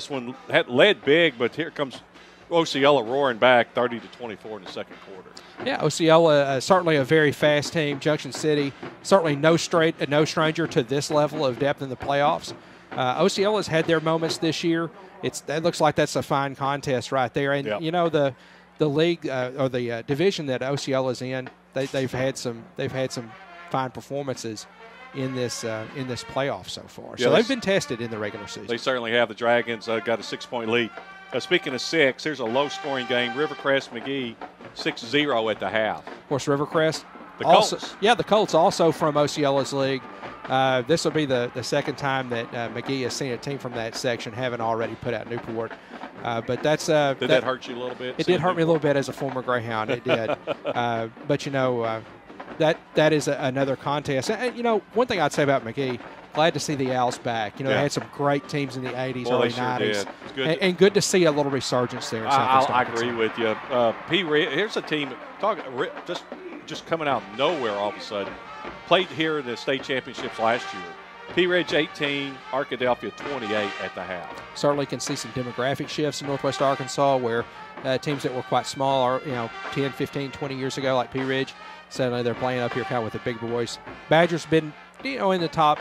led big, but here comes Osceola roaring back 30-24 in the second quarter. Yeah, Osceola certainly a very fast team. Junction City certainly no stranger to this level of depth in the playoffs. Osceola's had their moments this year. That looks like that's a fine contest right there. And the league or the division that Osceola's in, they've had some fine performances in this playoff so far. So they've been tested in the regular season. They certainly have. The Dragons got a 6-point lead. Speaking of 6, here's a low-scoring game. Rivercrest McGee 6-0 at the half. Of course, Rivercrest. The Colts. The Colts also from Osceola's league. This will be the second time that McGee has seen a team from that section, haven't already put out Newport. But that's did that hurt you a little bit? It did hurt me a little bit as a former Greyhound. It did. But that is another contest. And one thing I'd say about McGee, glad to see the Owls back. They had some great teams in the 80s, early 90s. Good. And good to see a little resurgence there in Southeast I Arkansas. agree with you. Here's a team, just just coming out of nowhere all of a sudden. Played here in the state championships last year. P. Ridge 18, Arkadelphia 28 at the half. Certainly can see some demographic shifts in Northwest Arkansas where teams that were quite small, are 10, 15, 20 years ago, like P. Ridge, suddenly they're playing up here kind of with the big boys. Badgers been in the top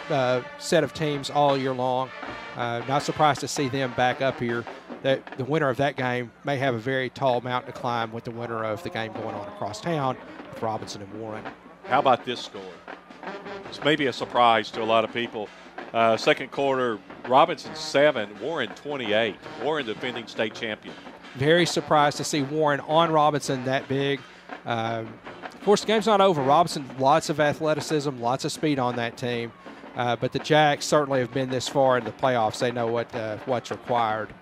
set of teams all year long. Not surprised to see them back up here. The winner of that game may have a very tall mountain to climb with the winner of the game going on across town with Robinson and Warren. How about this score? It's maybe a surprise to a lot of people. Second quarter, Robinson 7, Warren 28. Warren defending state champion. Very surprised to see Warren on Robinson that big. Of course, the game's not over. Robinson, lots of athleticism, lots of speed on that team. But the Jacks certainly have been this far in the playoffs. They know what's required.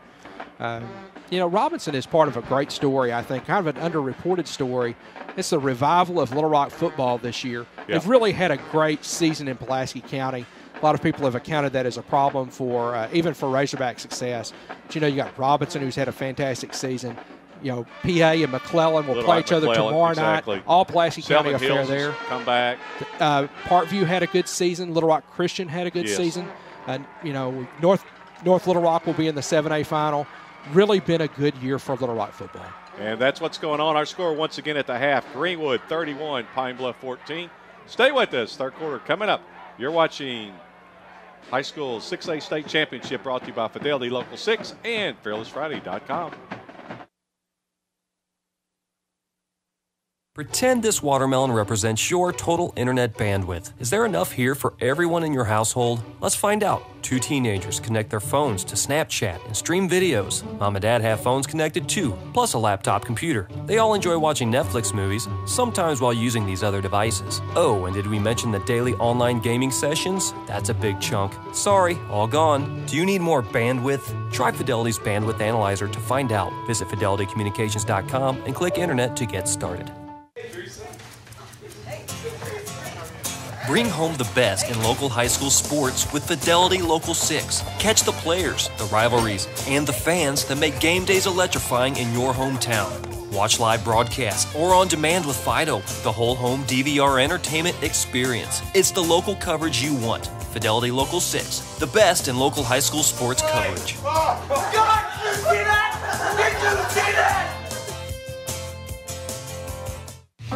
Robinson is part of a great story, I think, kind of an underreported story. It's the revival of Little Rock football this year. Yeah. They've really had a great season in Pulaski County. A lot of people have accounted that as a problem for even for Razorback success. But, you got Robinson, who's had a fantastic season. PA and McClellan will play each other tomorrow night. All Pulaski County affair there. Come back. Parkview had a good season. Little Rock Christian had a good season. And, North Little Rock will be in the 7A final. Really been a good year for Little Rock football. And that's what's going on. Our score once again at the half. Greenwood 31, Pine Bluff 14. Stay with us. Third quarter coming up. You're watching High School 6A State Championship brought to you by Fidelity Local 6 and FearlessFriday.com. Pretend this watermelon represents your total internet bandwidth. Is there enough here for everyone in your household? Let's find out. Two teenagers connect their phones to Snapchat and stream videos. Mom and Dad have phones connected too, plus a laptop computer. They all enjoy watching Netflix movies, sometimes while using these other devices. Oh, and did we mention the daily online gaming sessions? That's a big chunk. Sorry, all gone. Do you need more bandwidth? Try Fidelity's Bandwidth Analyzer to find out. Visit fidelitycommunications.com and click Internet to get started. Bring home the best in local high school sports with Fidelity Local 6. Catch the players, the rivalries, and the fans that make game days electrifying in your hometown. Watch live broadcasts or on demand with Fido, the whole home DVR entertainment experience. It's the local coverage you want. Fidelity Local 6, the best in local high school sports coverage.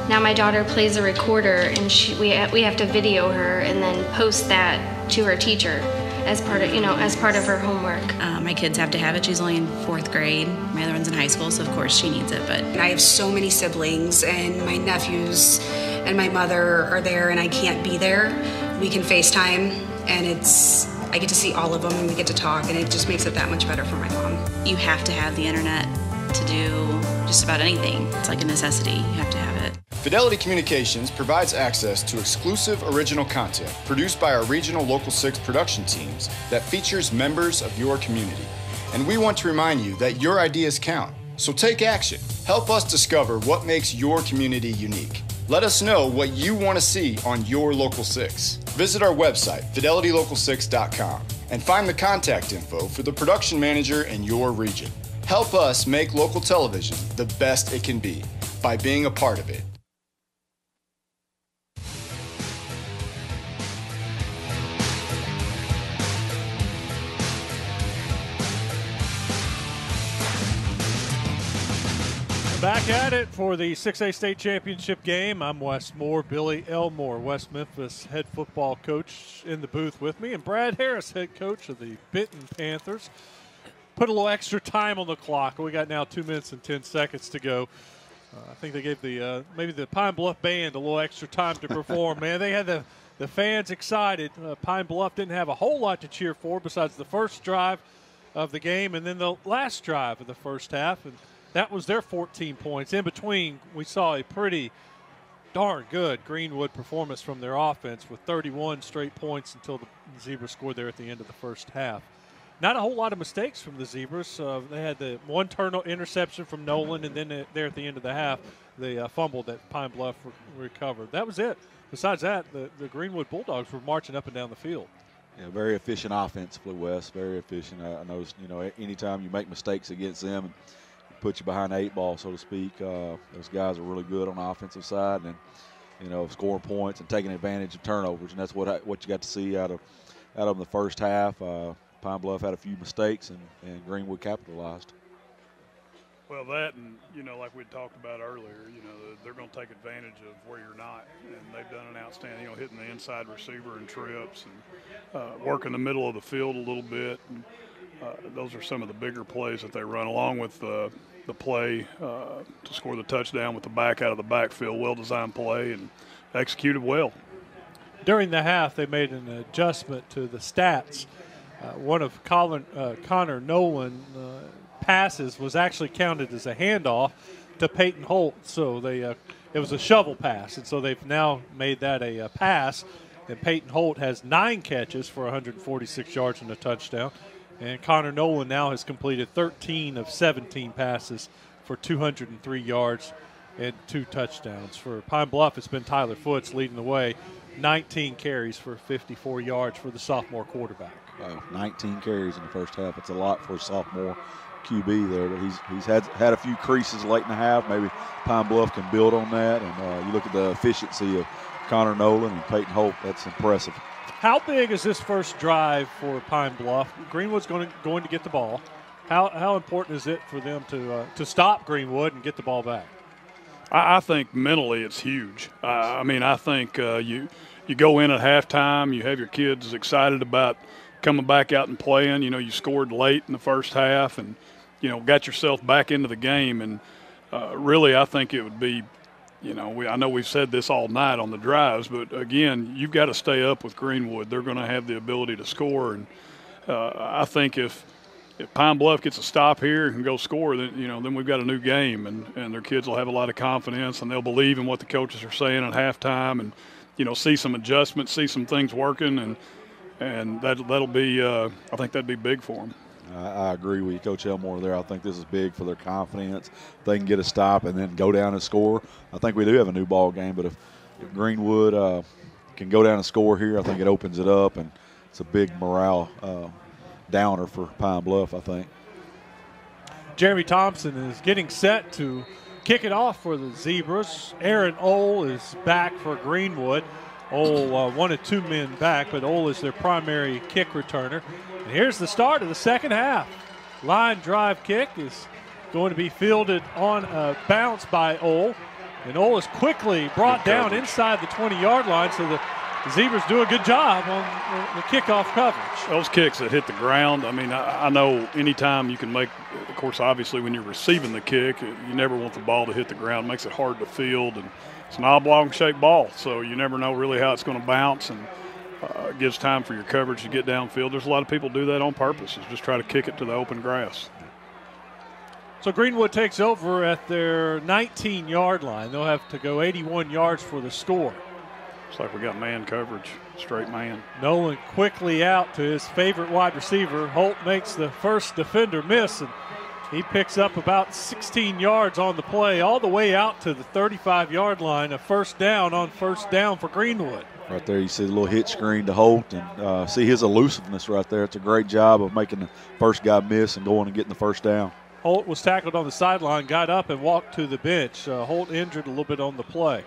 Now my daughter plays a recorder, and we have to video her and then post that to her teacher as part of her homework. My kids have to have it. She's only in 4th grade. My other one's in high school, so of course she needs it. But I have so many siblings, and my nephews and my mother are there, and I can't be there. We can FaceTime, and I get to see all of them, and we get to talk, and it just makes it that much better for my mom. You have to have the internet to do just about anything. It's like a necessity. You have to have it. Fidelity Communications provides access to exclusive original content produced by our regional Local 6 production teams that features members of your community. And we want to remind you that your ideas count. So take action. Help us discover what makes your community unique. Let us know what you want to see on your Local 6. Visit our website, fidelitylocal6.com, and find the contact info for the production manager in your region. Help us make local television the best it can be by being a part of it. Back at it for the 6A State Championship game. I'm Wes Moore, Billy Elmore, West Memphis head football coach in the booth with me, and Brad Harris, head coach of the Benton Panthers. Put a little extra time on the clock. We got now 2 minutes and 10 seconds to go. I think they gave maybe the Pine Bluff band a little extra time to perform. Man, they had the fans excited. Pine Bluff didn't have a whole lot to cheer for besides the first drive of the game and then the last drive of the first half, and that was their 14 points. In between, we saw a pretty darn good Greenwood performance from their offense with 31 straight points until the Zebras scored there at the end of the first half. Not a whole lot of mistakes from the Zebras. They had the one turnover interception from Nolan, and then there at the end of the half, the fumble that Pine Bluff recovered. That was it. Besides that, the Greenwood Bulldogs were marching up and down the field. Yeah, very efficient offensively, Wes. Very efficient. I noticed, anytime you make mistakes against them, put you behind the 8 ball, so to speak. Those guys are really good on the offensive side, and scoring points and taking advantage of turnovers, and that's what you got to see out of the first half. Pine Bluff had a few mistakes, and Greenwood capitalized. Well, that and, like we talked about earlier, they're going to take advantage of where you're not. And they've done an outstanding, hitting the inside receiver and trips and working the middle of the field a little bit. And, those are some of the bigger plays that they run, along with the play to score the touchdown with the back out of the backfield. Well-designed play and executed well. During the half, they made an adjustment to the stats. One of Connor Nolan passes was actually counted as a handoff to Peyton Holt, so it was a shovel pass, and so they've now made that a pass. And Peyton Holt has 9 catches for 146 yards and a touchdown, and Connor Nolan now has completed 13 of 17 passes for 203 yards and 2 touchdowns. For Pine Bluff, it's been Tyler Foots leading the way, 19 carries for 54 yards for the sophomore quarterback. 19 carries in the first half. It's a lot for a sophomore QB there, but he's had a few creases late in the half. Maybe Pine Bluff can build on that. And you look at the efficiency of Connor Nolan and Peyton Holt. That's impressive. How big is this first drive for Pine Bluff? Greenwood's going to get the ball. How important is it for them to stop Greenwood and get the ball back? I think mentally it's huge. I think you go in at halftime, you have your kids excited about coming back out and playing. You scored late in the first half and, got yourself back into the game. And really I think it would be, I know we've said this all night on the drives, but, again, you've got to stay up with Greenwood. They're going to have the ability to score. And I think if Pine Bluff gets a stop here and can go score, then we've got a new game, and their kids will have a lot of confidence, and they'll believe in what the coaches are saying at halftime and, see some adjustments, see some things working, and that'll be I think that'd be big for them. I agree with you, Coach Elmore there. I think this is big for their confidence. If they can get a stop and then go down and score, I think we do have a new ball game. But if Greenwood can go down and score here, I think it opens it up, and it's a big morale downer for Pine Bluff, I think. Jeremy Thompson is getting set to kick it off for the Zebras. Aaron Ohl is back for Greenwood. Ohl, 1 of 2 men back, but Ohl is their primary kick returner. And here's the start of the second half. Line drive kick is going to be fielded on a bounce by Ohl. And Ohl is quickly brought down inside the 20-yard line, so the Zebras do a good job on the kickoff coverage. Those kicks that hit the ground, I know anytime you can make, of course, obviously when you're receiving the kick, you never want the ball to hit the ground. It makes it hard to field, and it's an oblong-shaped ball, so you never know really how it's going to bounce, and it gives time for your coverage to get downfield. There's a lot of people do that on purpose, is just try to kick it to the open grass. So Greenwood takes over at their 19-yard line. They'll have to go 81 yards for the score. Looks like we got man coverage, straight man. Nolan quickly out to his favorite wide receiver. Holt makes the first defender miss, and he picks up about 16 yards on the play, all the way out to the 35-yard line. A first down on first down for Greenwood. Right there you see the little hitch screen to Holt, and see his elusiveness right there. It's a great job of making the first guy miss and going and getting the first down. Holt was tackled on the sideline, got up and walked to the bench. Holt injured a little bit on the play.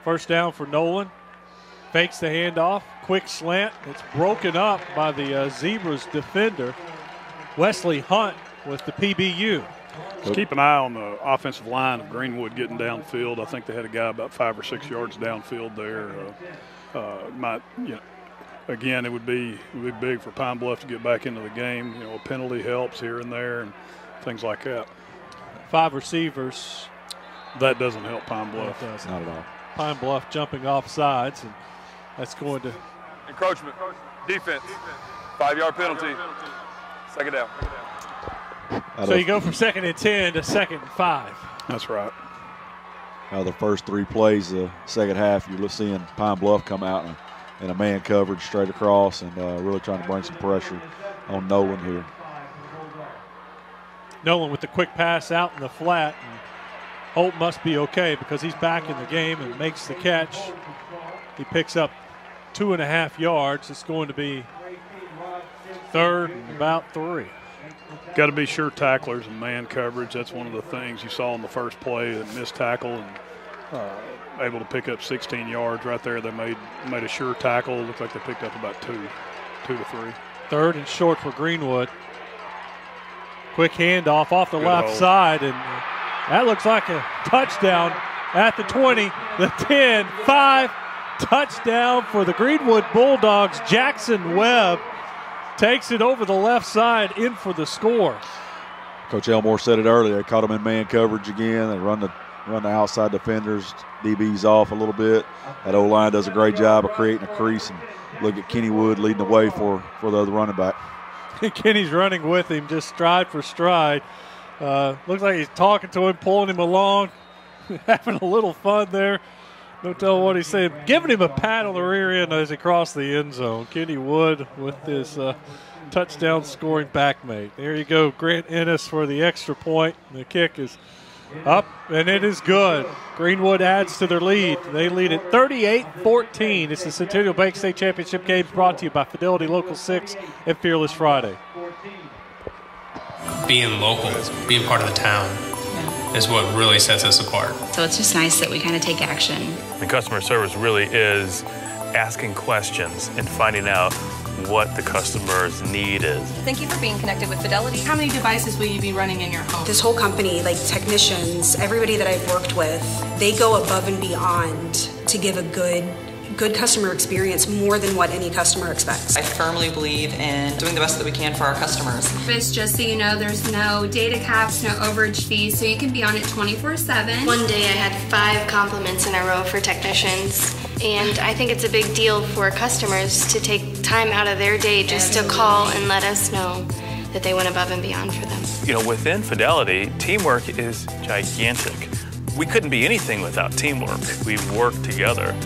First down for Nolan. Fakes the handoff. Quick slant. It's broken up by the Zebras defender, Wesley Hunt, with the PBU. Just keep an eye on the offensive line of Greenwood getting downfield. I think they had a guy about 5 or 6 yards downfield there. Again, it would be big for Pine Bluff to get back into the game. A penalty helps here and there and things like that. 5 receivers. That doesn't help Pine Bluff. Not at all. Pine Bluff jumping off sides, and that's going to encroachment. Defense. 5-yard penalty. Second down. So you go from 2nd and 10 to 2nd and 5. That's right. The first 3 plays, the second half, you're seeing Pine Bluff come out in a man coverage straight across, and really trying to bring some pressure on Nolan here. Nolan with the quick pass out in the flat, and Holt must be okay because he's back in the game and makes the catch. He picks up 2.5 yards. It's going to be 3rd and about 3. got to be sure tacklers and man coverage. That's one of the things you saw in the first play, a missed tackle and able to pick up 16 yards right there. They made a sure tackle. Looked like they picked up about two to three. 3rd and short for Greenwood. Quick handoff off the Good left hold. side, and that looks like a touchdown at the 20, the 10, 5. Touchdown for the Greenwood Bulldogs. Jackson Webb takes it over the left side, in for the score. Coach Elmore said it earlier. They caught them in man coverage again. They run the outside defenders, DBs off a little bit. That O-line does a great job of creating a crease. And look at Kenny Wood leading the way for the other running back. Kenny's running with him, just stride for stride. Looks like he's talking to him, pulling him along, having a little fun there. No telling what he's saying. Giving him a pat on the rear end as he crossed the end zone. Kenny Wood with his touchdown scoring backmate. There you go, Grant Ennis for the extra point. The kick is up, and it is good. Greenwood adds to their lead. They lead at 38-14. It's the Centennial Bank State Championship games brought to you by Fidelity Local 6 and Fearless Friday. Being local, being part of the town, is what really sets us apart. So it's just nice that we kind of take action. And customer service really is asking questions and finding out what the customer's need is. Thank you for being connected with Fidelity. How many devices will you be running in your home? This whole company, like technicians, everybody that I've worked with, they go above and beyond to give a good customer experience, more than what any customer expects. I firmly believe in doing the best that we can for our customers. Just so you know, there's no data caps, no overage fees, so you can be on it 24/7. One day I had 5 compliments in a row for technicians, and I think it's a big deal for customers to take time out of their day just to call and let us know that they went above and beyond for them. You know, within Fidelity, teamwork is gigantic. We couldn't be anything without teamwork. We work together.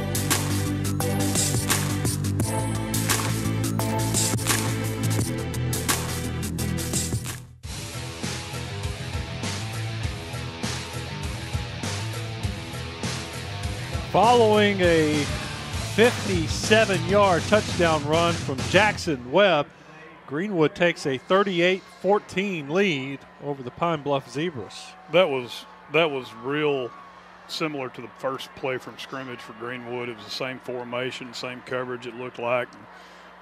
Following a 57-yard touchdown run from Jackson Webb, Greenwood takes a 38-14 lead over the Pine Bluff Zebras. That was real similar to the first play from scrimmage for Greenwood. It was the same formation, same coverage it looked like.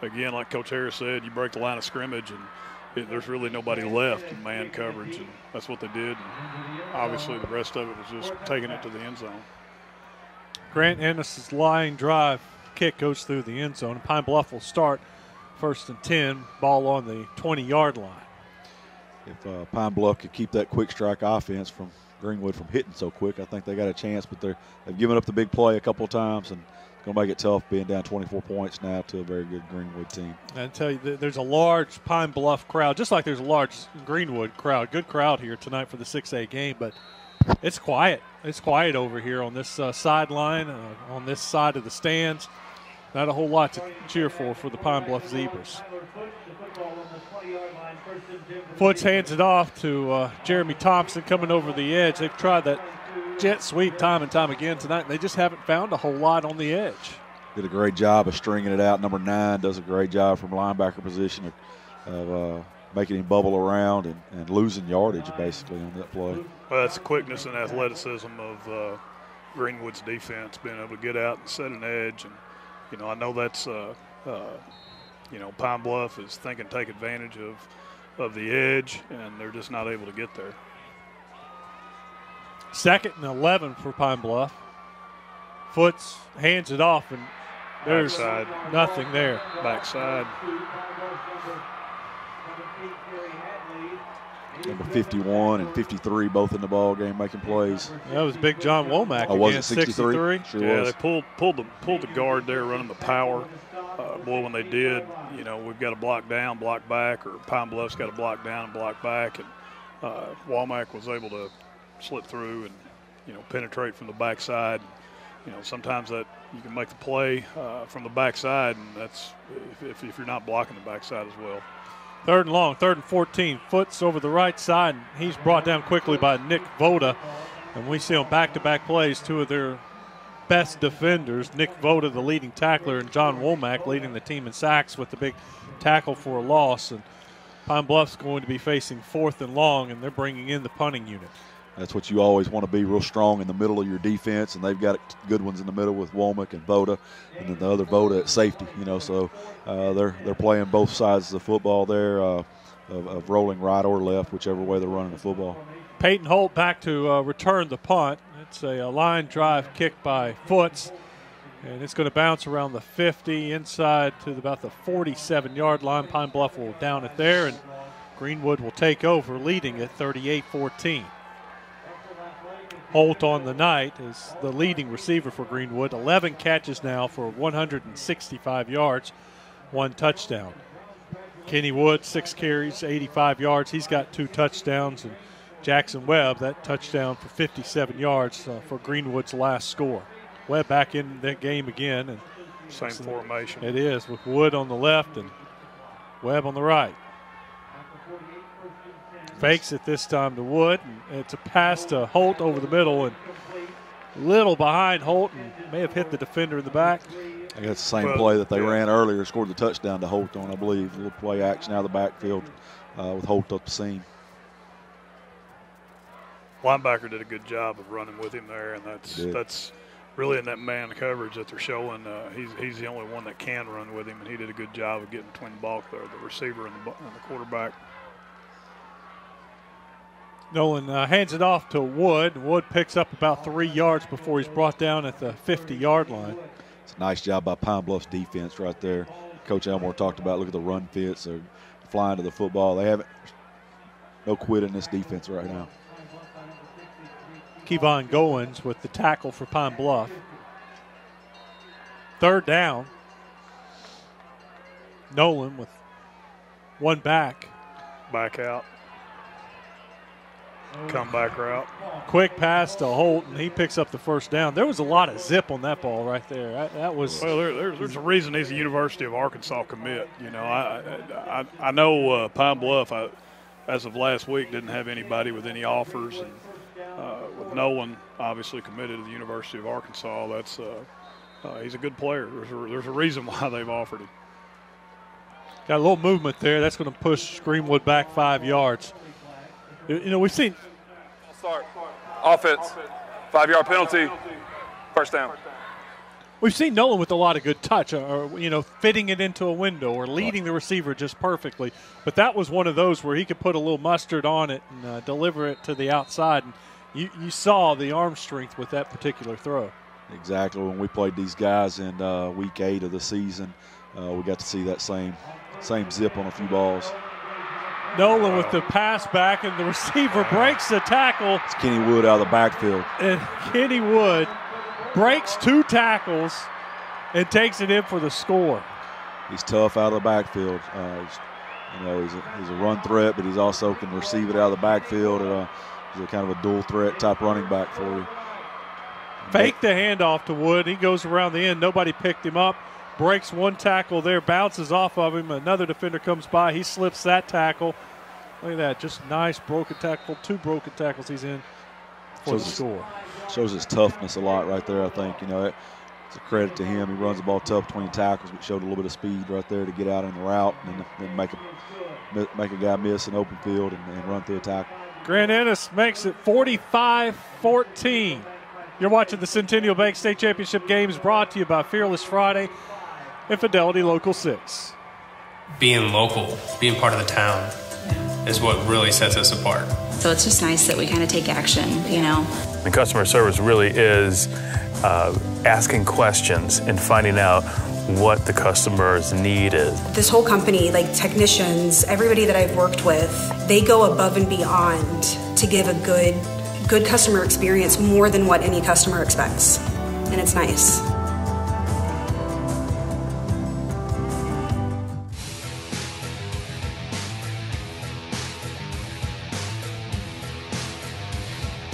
And again, like Coach Harris said, you break the line of scrimmage and there's really nobody left in man coverage, and that's what they did. And obviously the rest of it was just taking it to the end zone. Grant Ennis' line drive kick goes through the end zone. Pine Bluff will start 1st and 10, ball on the 20-yard line. If Pine Bluff could keep that quick strike offense from Greenwood from hitting so quick, I think they got a chance, but they've given up the big play a couple of times, and it's going to make it tough being down 24 points now to a very good Greenwood team. I tell you, there's a large Pine Bluff crowd, just like there's a large Greenwood crowd. Good crowd here tonight for the 6A game, but it's quiet. It's quiet over here on this sideline, on this side of the stands. Not a whole lot to cheer for the Pine Bluff Zebras. Foots hands it off to Jeremy Thompson coming over the edge. They've tried that jet sweep time and time again tonight, and they just haven't found a whole lot on the edge. Did a great job of stringing it out. Number 9 does a great job from linebacker position of making him bubble around and losing yardage basically on that play. Well, that's the quickness and athleticism of Greenwood's defense, being able to get out and set an edge. And, you know, I know that's, Pine Bluff is thinking take advantage of the edge, and they're just not able to get there. 2nd and 11 for Pine Bluff. Foots hands it off, and there's backside. Nothing there. Backside. Number 51 and 53 both in the ball game making plays. That was Big John Womack against 63. Sure yeah, was. They pulled the guard there, running the power. Boy, when they did, you know, we've got to block down, block back, or Pine Bluff's got to block down and block back. And Womack was able to slip through and, you know, penetrate from the backside. You know, sometimes that you can make the play from the backside, and that's if you're not blocking the backside as well. 3rd and long, 3rd and 14. Foots over the right side, and he's brought down quickly by Nick Voda. And we see on back-to-back plays 2 of their best defenders, Nick Voda, the leading tackler, and John Womack leading the team in sacks with the big tackle for a loss. And Pine Bluff's going to be facing 4th and long, and they're bringing in the punting unit. That's what you always want to be, real strong in the middle of your defense, and they've got good ones in the middle with Womack and Voda, and then the other Voda at safety. So they're playing both sides of the football there, of rolling right or left, whichever way they're running the football. Peyton Holt back to return the punt. It's a line drive kick by Foots, and it's going to bounce around the 50 inside to about the 47-yard line. Pine Bluff will down it there, and Greenwood will take over, leading at 38-14. Holt on the night is the leading receiver for Greenwood. 11 catches now for 165 yards, 1 touchdown. Kenny Wood, 6 carries, 85 yards. He's got 2 touchdowns. And Jackson Webb, that touchdown for 57 yards for Greenwood's last score. Webb back in that game again. And same formation. It is, with Wood on the left and Webb on the right. Fakes it this time to Wood, and it's a pass to Holt over the middle, and little behind Holt, and may have hit the defender in the back. I guess the same play that they ran earlier, scored the touchdown to Holt on, I believe. A little play action out of the backfield with Holt up the seam. Linebacker did a good job of running with him there, and that's really in that man coverage that they're showing. He's the only one that can run with him, and he did a good job of getting between the ball there, the receiver and the quarterback. Nolan hands it off to Wood. Wood picks up about 3 yards before he's brought down at the 50-yard line. It's a nice job by Pine Bluff's defense right there. Coach Elmore talked about, look at the run fits. They're flying to the football. They haven't – no quit in this defense right now. Kevon Goins with the tackle for Pine Bluff. 3rd down. Nolan with one back. Back out. Comeback route. Quick pass to Holt, and he picks up the 1st down. There was a lot of zip on that ball right there. That was. Well, there's a reason he's a University of Arkansas commit. I know Pine Bluff, as of last week, didn't have anybody with any offers, and with Nolan obviously committed to the University of Arkansas, that's he's a good player. There's a reason why they've offered him. Got a little movement there. That's going to push Greenwood back 5 yards. We've seen. Start. Offense. 5-yard penalty. 1st down. We've seen Nolan with a lot of good touch, or fitting it into a window or leading the receiver just perfectly. But that was one of those where he could put a little mustard on it and deliver it to the outside. And you saw the arm strength with that particular throw. Exactly. When we played these guys in week 8 of the season, we got to see that same zip on a few balls. Nolan with the pass back, and the receiver breaks the tackle. It's Kenny Wood out of the backfield. And Kenny Wood breaks 2 tackles and takes it in for the score. He's tough out of the backfield. He's a run threat, but he's also can receive it out of the backfield. He's a kind of a dual threat type running back for you. Fake the handoff to Wood. He goes around the end. Nobody picked him up. Breaks 1 tackle there, bounces off of him. Another defender comes by. He slips that tackle. Look at that. Just nice broken tackle. 2 broken tackles he's in for the score. Shows his toughness a lot right there, I think. It's a credit to him. He runs the ball tough between tackles, but showed a little bit of speed right there to get out in the route and then make a guy miss an open field and run through a tackle. Grand Ennis makes it 45-14. You're watching the Centennial Bank State Championship games, brought to you by Fearless Friday and Fidelity Local 6. Being local, being part of the town, is what really sets us apart. So it's just nice that we kind of take action, And customer service really is asking questions and finding out what the customer's need is. This whole company, like technicians, everybody that I've worked with, they go above and beyond to give a good customer experience, more than what any customer expects. And it's nice.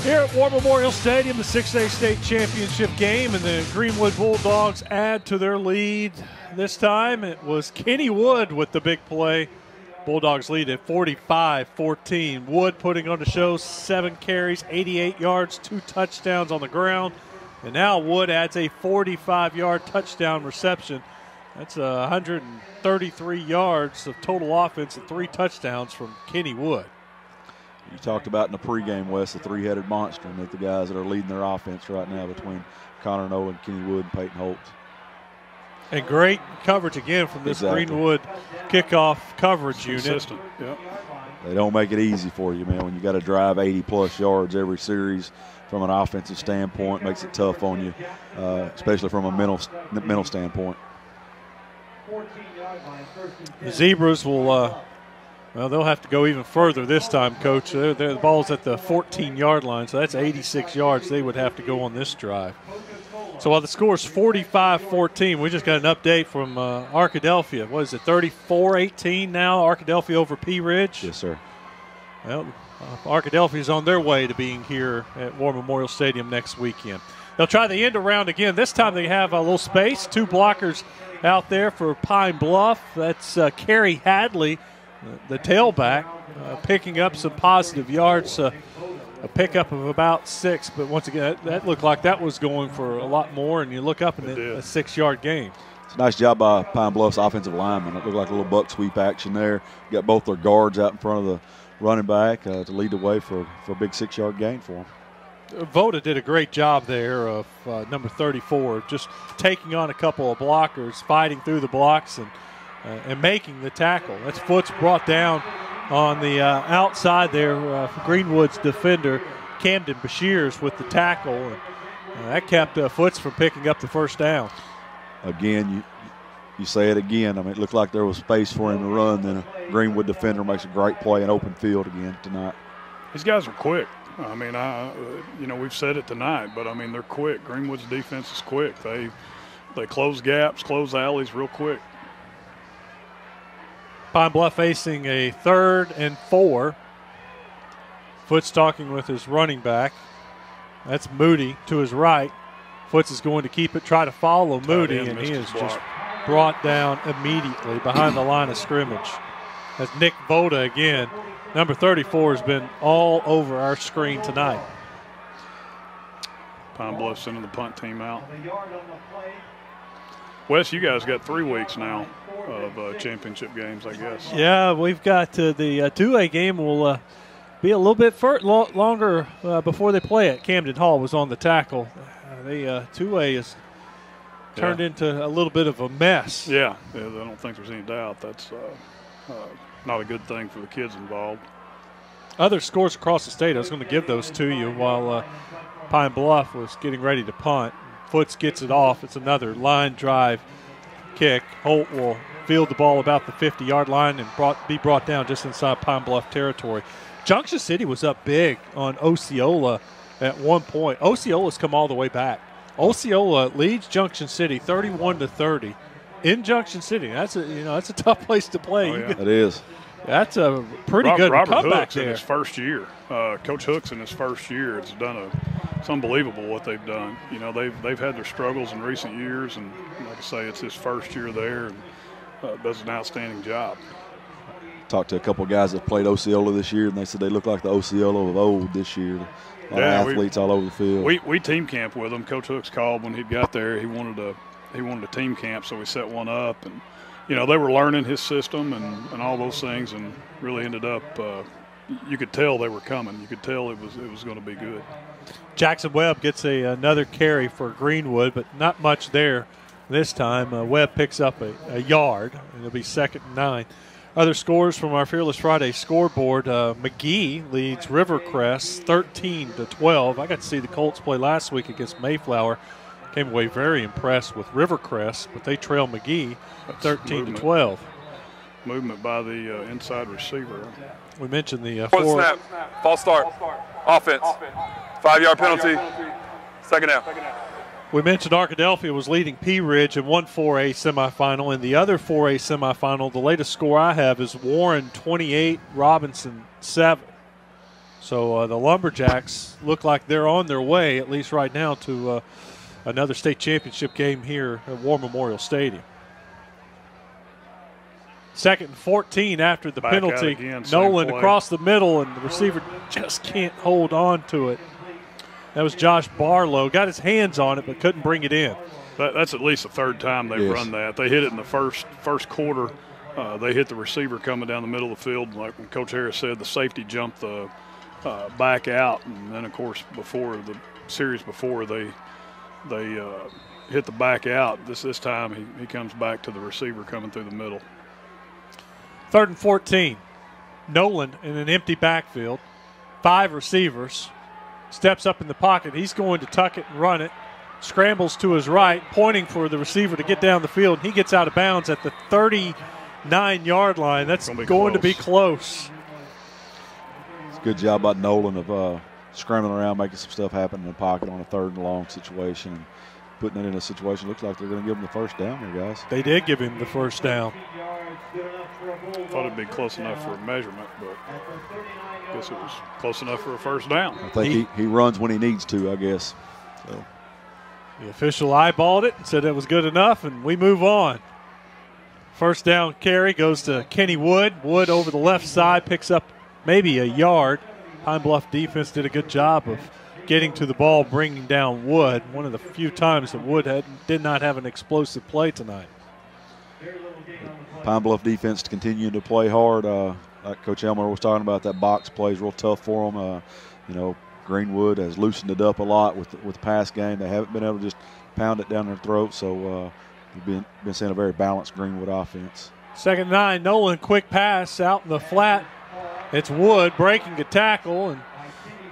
Here at War Memorial Stadium, the 6A state championship game, and the Greenwood Bulldogs add to their lead. This time it was Kenny Wood with the big play. Bulldogs lead at 45-14. Wood putting on the show, 7 carries, 88 yards, 2 touchdowns on the ground. And now Wood adds a 45-yard touchdown reception. That's 133 yards of total offense and 3 touchdowns from Kenny Wood. You talked about in the pregame, Wes, the three-headed monster, and the guys that are leading their offense right now between Connor Nolan, Kenny Wood, and Peyton Holtz. And great coverage again from this Greenwood kickoff coverage unit. Consistent, yep. They don't make it easy for you, man. When you got to drive 80-plus yards every series from an offensive standpoint, makes it tough on you, especially from a mental standpoint. The Zebras will, they'll have to go even further this time, Coach. The ball's at the 14-yard line, so that's 86 yards they would have to go on this drive. So while the score is 45-14, we just got an update from Arkadelphia. What is it, 34-18 now, Arkadelphia over Pea Ridge? Yes, sir. Well, Arkadelphia is on their way to being here at War Memorial Stadium next weekend. They'll try the end around again. This time they have a little space, 2 blockers out there for Pine Bluff. That's Kerry Hadley, the tailback, picking up some positive yards. A pickup of about 6, but once again, that looked like that was going for a lot more, and you look up and a 6-yard gain. It's a nice job by Pine Bluff's offensive lineman. It looked like a little buck sweep action there. Got both their guards out in front of the running back to lead the way for a big 6-yard gain for them. Voda did a great job there of number 34, just taking on a couple of blockers, fighting through the blocks, and making the tackle. That's Foots brought down on the outside there for Greenwood's defender, Camden Bashirs, with the tackle. And that kept Foots from picking up the first down. Again, you say it again. I mean, it looked like there was space for him to run. Then a Greenwood defender makes a great play in open field again tonight. These guys are quick. I mean, we've said it tonight, but, I mean, they're quick. Greenwood's defense is quick. They close gaps, close alleys real quick. Pine Bluff facing a 3rd and 4. Foots talking with his running back. That's Moody to his right. Foots is going to keep it, try to follow Moody, and he is just brought down immediately behind the line of scrimmage. That's Nick Voda again. Number 34 has been all over our screen tonight. Pine Bluff sending the punt team out. Wes, you guys got 3 weeks now of championship games, I guess. Yeah, we've got the 2A game will be a little bit longer before they play it. Camden Hall was on the tackle. The 2A is turned into a little bit of a mess. Yeah, I don't think there's any doubt. That's not a good thing for the kids involved. Other scores across the state, I was going to give those to you while Pine Bluff was getting ready to punt. Foots gets it off. It's another line drive kick. Holt will field the ball about the 50-yard line and be brought down just inside Pine Bluff territory. Junction City was up big on Osceola at one point. Osceola's come all the way back. Osceola leads Junction City 31-30 in Junction City. That's a tough place to play. Oh, yeah. It is. That's a pretty good Robert comeback Hooks there. in his first year. Coach Hooks in his first year has done it's unbelievable what they've done. You know, they've had their struggles in recent years, and like I say, it's his first year there, and does an outstanding job. Talked to a couple of guys that played Osceola this year, and they said they look like the Osceola of old this year. A lot of athletes all over the field. We team camped with them. Coach Hooks called when he got there. He wanted a team camp, so we set one up, and you know, they were learning his system and all those things, and really ended up. You could tell they were coming. You could tell it was going to be good. Jackson Webb gets another carry for Greenwood, but not much there this time. Webb picks up a yard, and it'll be 2nd and 9. Other scores from our Fearless Friday scoreboard: McGee leads Rivercrest 13-12. I got to see the Colts play last week against Mayflower. Came away very impressed with Rivercrest, but they trail McGee 13-12. Movement by the inside receiver. We mentioned the snap, false start, offense, 5-yard penalty, 2nd down. We mentioned Arkadelphia was leading Pea Ridge in one 4A semifinal. In the other 4A semifinal, the latest score I have is Warren 28, Robinson 7. So the Lumberjacks look like they're on their way, at least right now, to another state championship game here at War Memorial Stadium. 2nd and 14 after the penalty. Nolan across the middle, and the receiver just can't hold on to it. That was Josh Barlow. Got his hands on it but couldn't bring it in. That's at least the third time they've run that. They hit it in the first quarter. They hit the receiver coming down the middle of the field. Like when Coach Harris said, the safety jumped the back out. And then, of course, before the series before, they hit the back out. This time he comes back to the receiver coming through the middle. 3rd and 14. Nolan in an empty backfield. 5 receivers. Steps up in the pocket. He's going to tuck it and run it. Scrambles to his right, pointing for the receiver to get down the field. He gets out of bounds at the 39-yard line. That's going to be close. It's a good job by Nolan of scrambling around, making some stuff happen in the pocket on a 3rd and long situation, and putting it in a situation. Looks like they're going to give him the first down here, guys. They did give him the first down. Thought it'd be close enough for a measurement, but I guess it was close enough for a first down. I think he runs when he needs to, I guess. So. The official eyeballed it and said it was good enough, and we move on. First down carry goes to Kenny Wood. Wood over the left side picks up maybe a yard. Pine Bluff defense did a good job of getting to the ball, bringing down Wood. One of the few times that Wood did not have an explosive play tonight. Pine Bluff defense continuing to play hard. Like Coach Elmer was talking about, that box play is real tough for them. Greenwood has loosened it up a lot with the pass game. They haven't been able to just pound it down their throat, so we've been seeing a very balanced Greenwood offense. 2nd and 9, Nolan, quick pass out in the flat. It's Wood breaking a tackle, and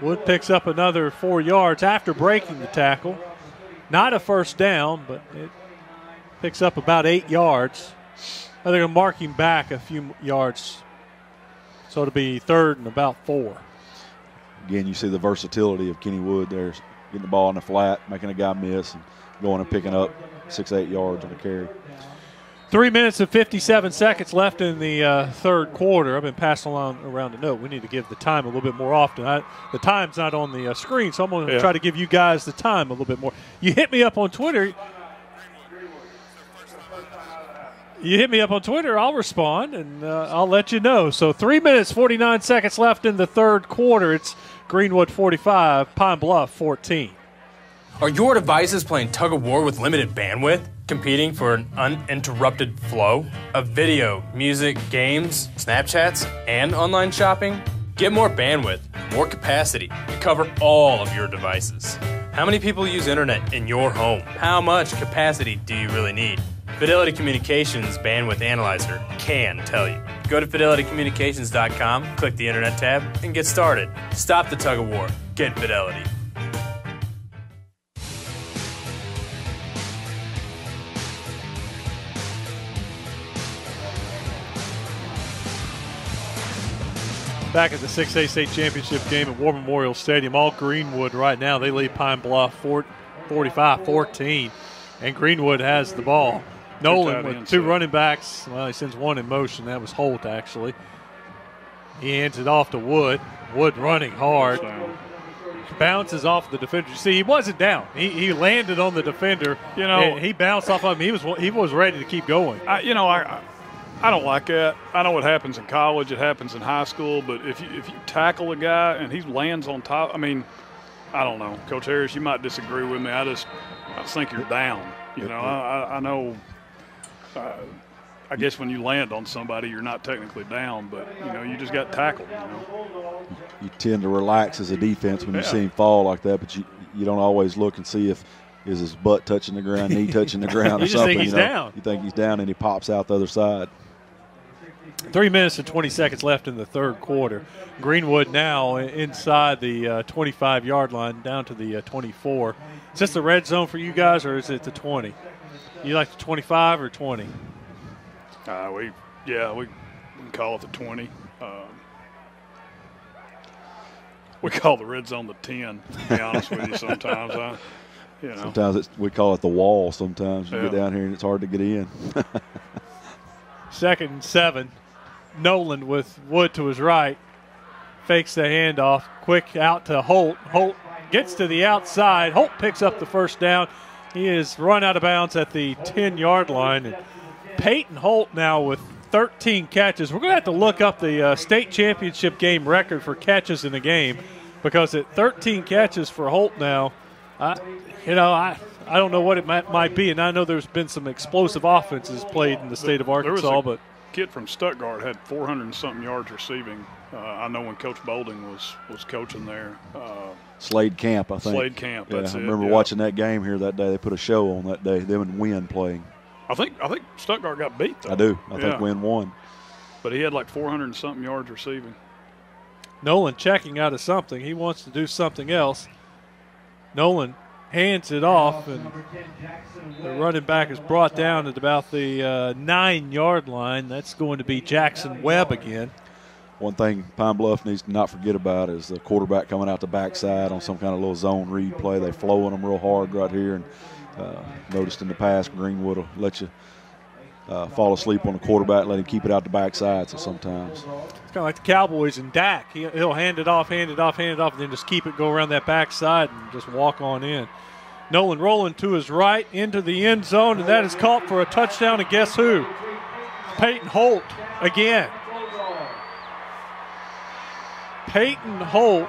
Wood picks up another 4 yards after breaking the tackle. Not a first down, but it picks up about 8 yards. They're going to mark him back a few yards, so it'll be 3rd and about 4. Again, you see the versatility of Kenny Wood there, getting the ball in the flat, making a guy miss, and going and picking up 6-8 yards on the carry. 3 minutes and 57 seconds left in the 3rd quarter. I've been passing around the note. We need to give the time a little bit more often. The time's not on the screen, so I'm going to try to give you guys the time a little bit more. You hit me up on Twitter. I'll respond, and I'll let you know. So 3 minutes, 49 seconds left in the 3rd quarter. It's Greenwood 45, Pine Bluff 14. Are your devices playing tug of war with limited bandwidth, competing for an uninterrupted flow of video, music, games, Snapchats, and online shopping? Get more bandwidth, more capacity to cover all of your devices. How many people use internet in your home? How much capacity do you really need? Fidelity Communications Bandwidth Analyzer can tell you. Go to fidelitycommunications.com, click the Internet tab, and get started. Stop the tug of war. Get Fidelity. Back at the 6A state championship game at War Memorial Stadium, all Greenwood right now. They lead Pine Bluff 45-14, and Greenwood has the ball. Nolan with 2 running backs. Well, he sends one in motion. That was Holt, actually. He hands it off to Wood. Wood running hard. Bounces off the defender. You see, he wasn't down. He landed on the defender. And he bounced off of him. He was ready to keep going. I don't like that. I know what happens in college. It happens in high school. But if you tackle a guy and he lands on top, I don't know. Coach Harris, you might disagree with me. I just think you're down. I know. I guess when you land on somebody, you're not technically down, but you just got tackled. You tend to relax as a defense when you see him fall like that, but you don't always look and see if is his butt touching the ground, knee touching the ground, or something. Think he's down. You think he's down, and he pops out the other side. 3 minutes and 20 seconds left in the 3rd quarter. Greenwood now inside the 25-yard line, down to the 24. Is this the red zone for you guys, or is it the 20? You like the 25 or 20? We can call it the 20. We call the red zone the 10, to be honest with you sometimes. Sometimes we call it the wall sometimes. You get down here and it's hard to get in. 2nd and 7. Nolan with Wood to his right. Fakes the handoff. Quick out to Holt. Holt gets to the outside. Holt picks up the first down. He is run out of bounds at the 10-yard line. And Peyton Holt now with 13 catches. We're going to have to look up the state championship game record for catches in a game. because at 13 catches for Holt now, I don't know what it might be, and I know there's been some explosive offenses played in the state of Arkansas, but kid from Stuttgart had 400 and something yards receiving. I know when Coach Bolding was coaching there. Slade Camp, I think. Slade Camp. Yeah, that's I it. remember watching that game here that day. They put a show on that day. Them and Wynn playing. I think Stuttgart got beat though. I do. I think Wynn won. But he had like 400 and something yards receiving. Nolan checking out of something. He wants to do something else. Nolan hands it off, and the running back is brought down at about the 9-yard line. That's going to be Jackson Webb again. One thing Pine Bluff needs to not forget about is the quarterback coming out the backside on some kind of little zone read play. They flow on them real hard right here, and noticed in the past Greenwood will let you fall asleep on the quarterback, let him keep it out the backside. So sometimes it's kind of like the Cowboys and Dak. He'll hand it off, and then just keep it go around that backside and just walk on in. Nolan rolling to his right into the end zone, and that is caught for a touchdown. And guess who? Peyton Holt again. Peyton Holt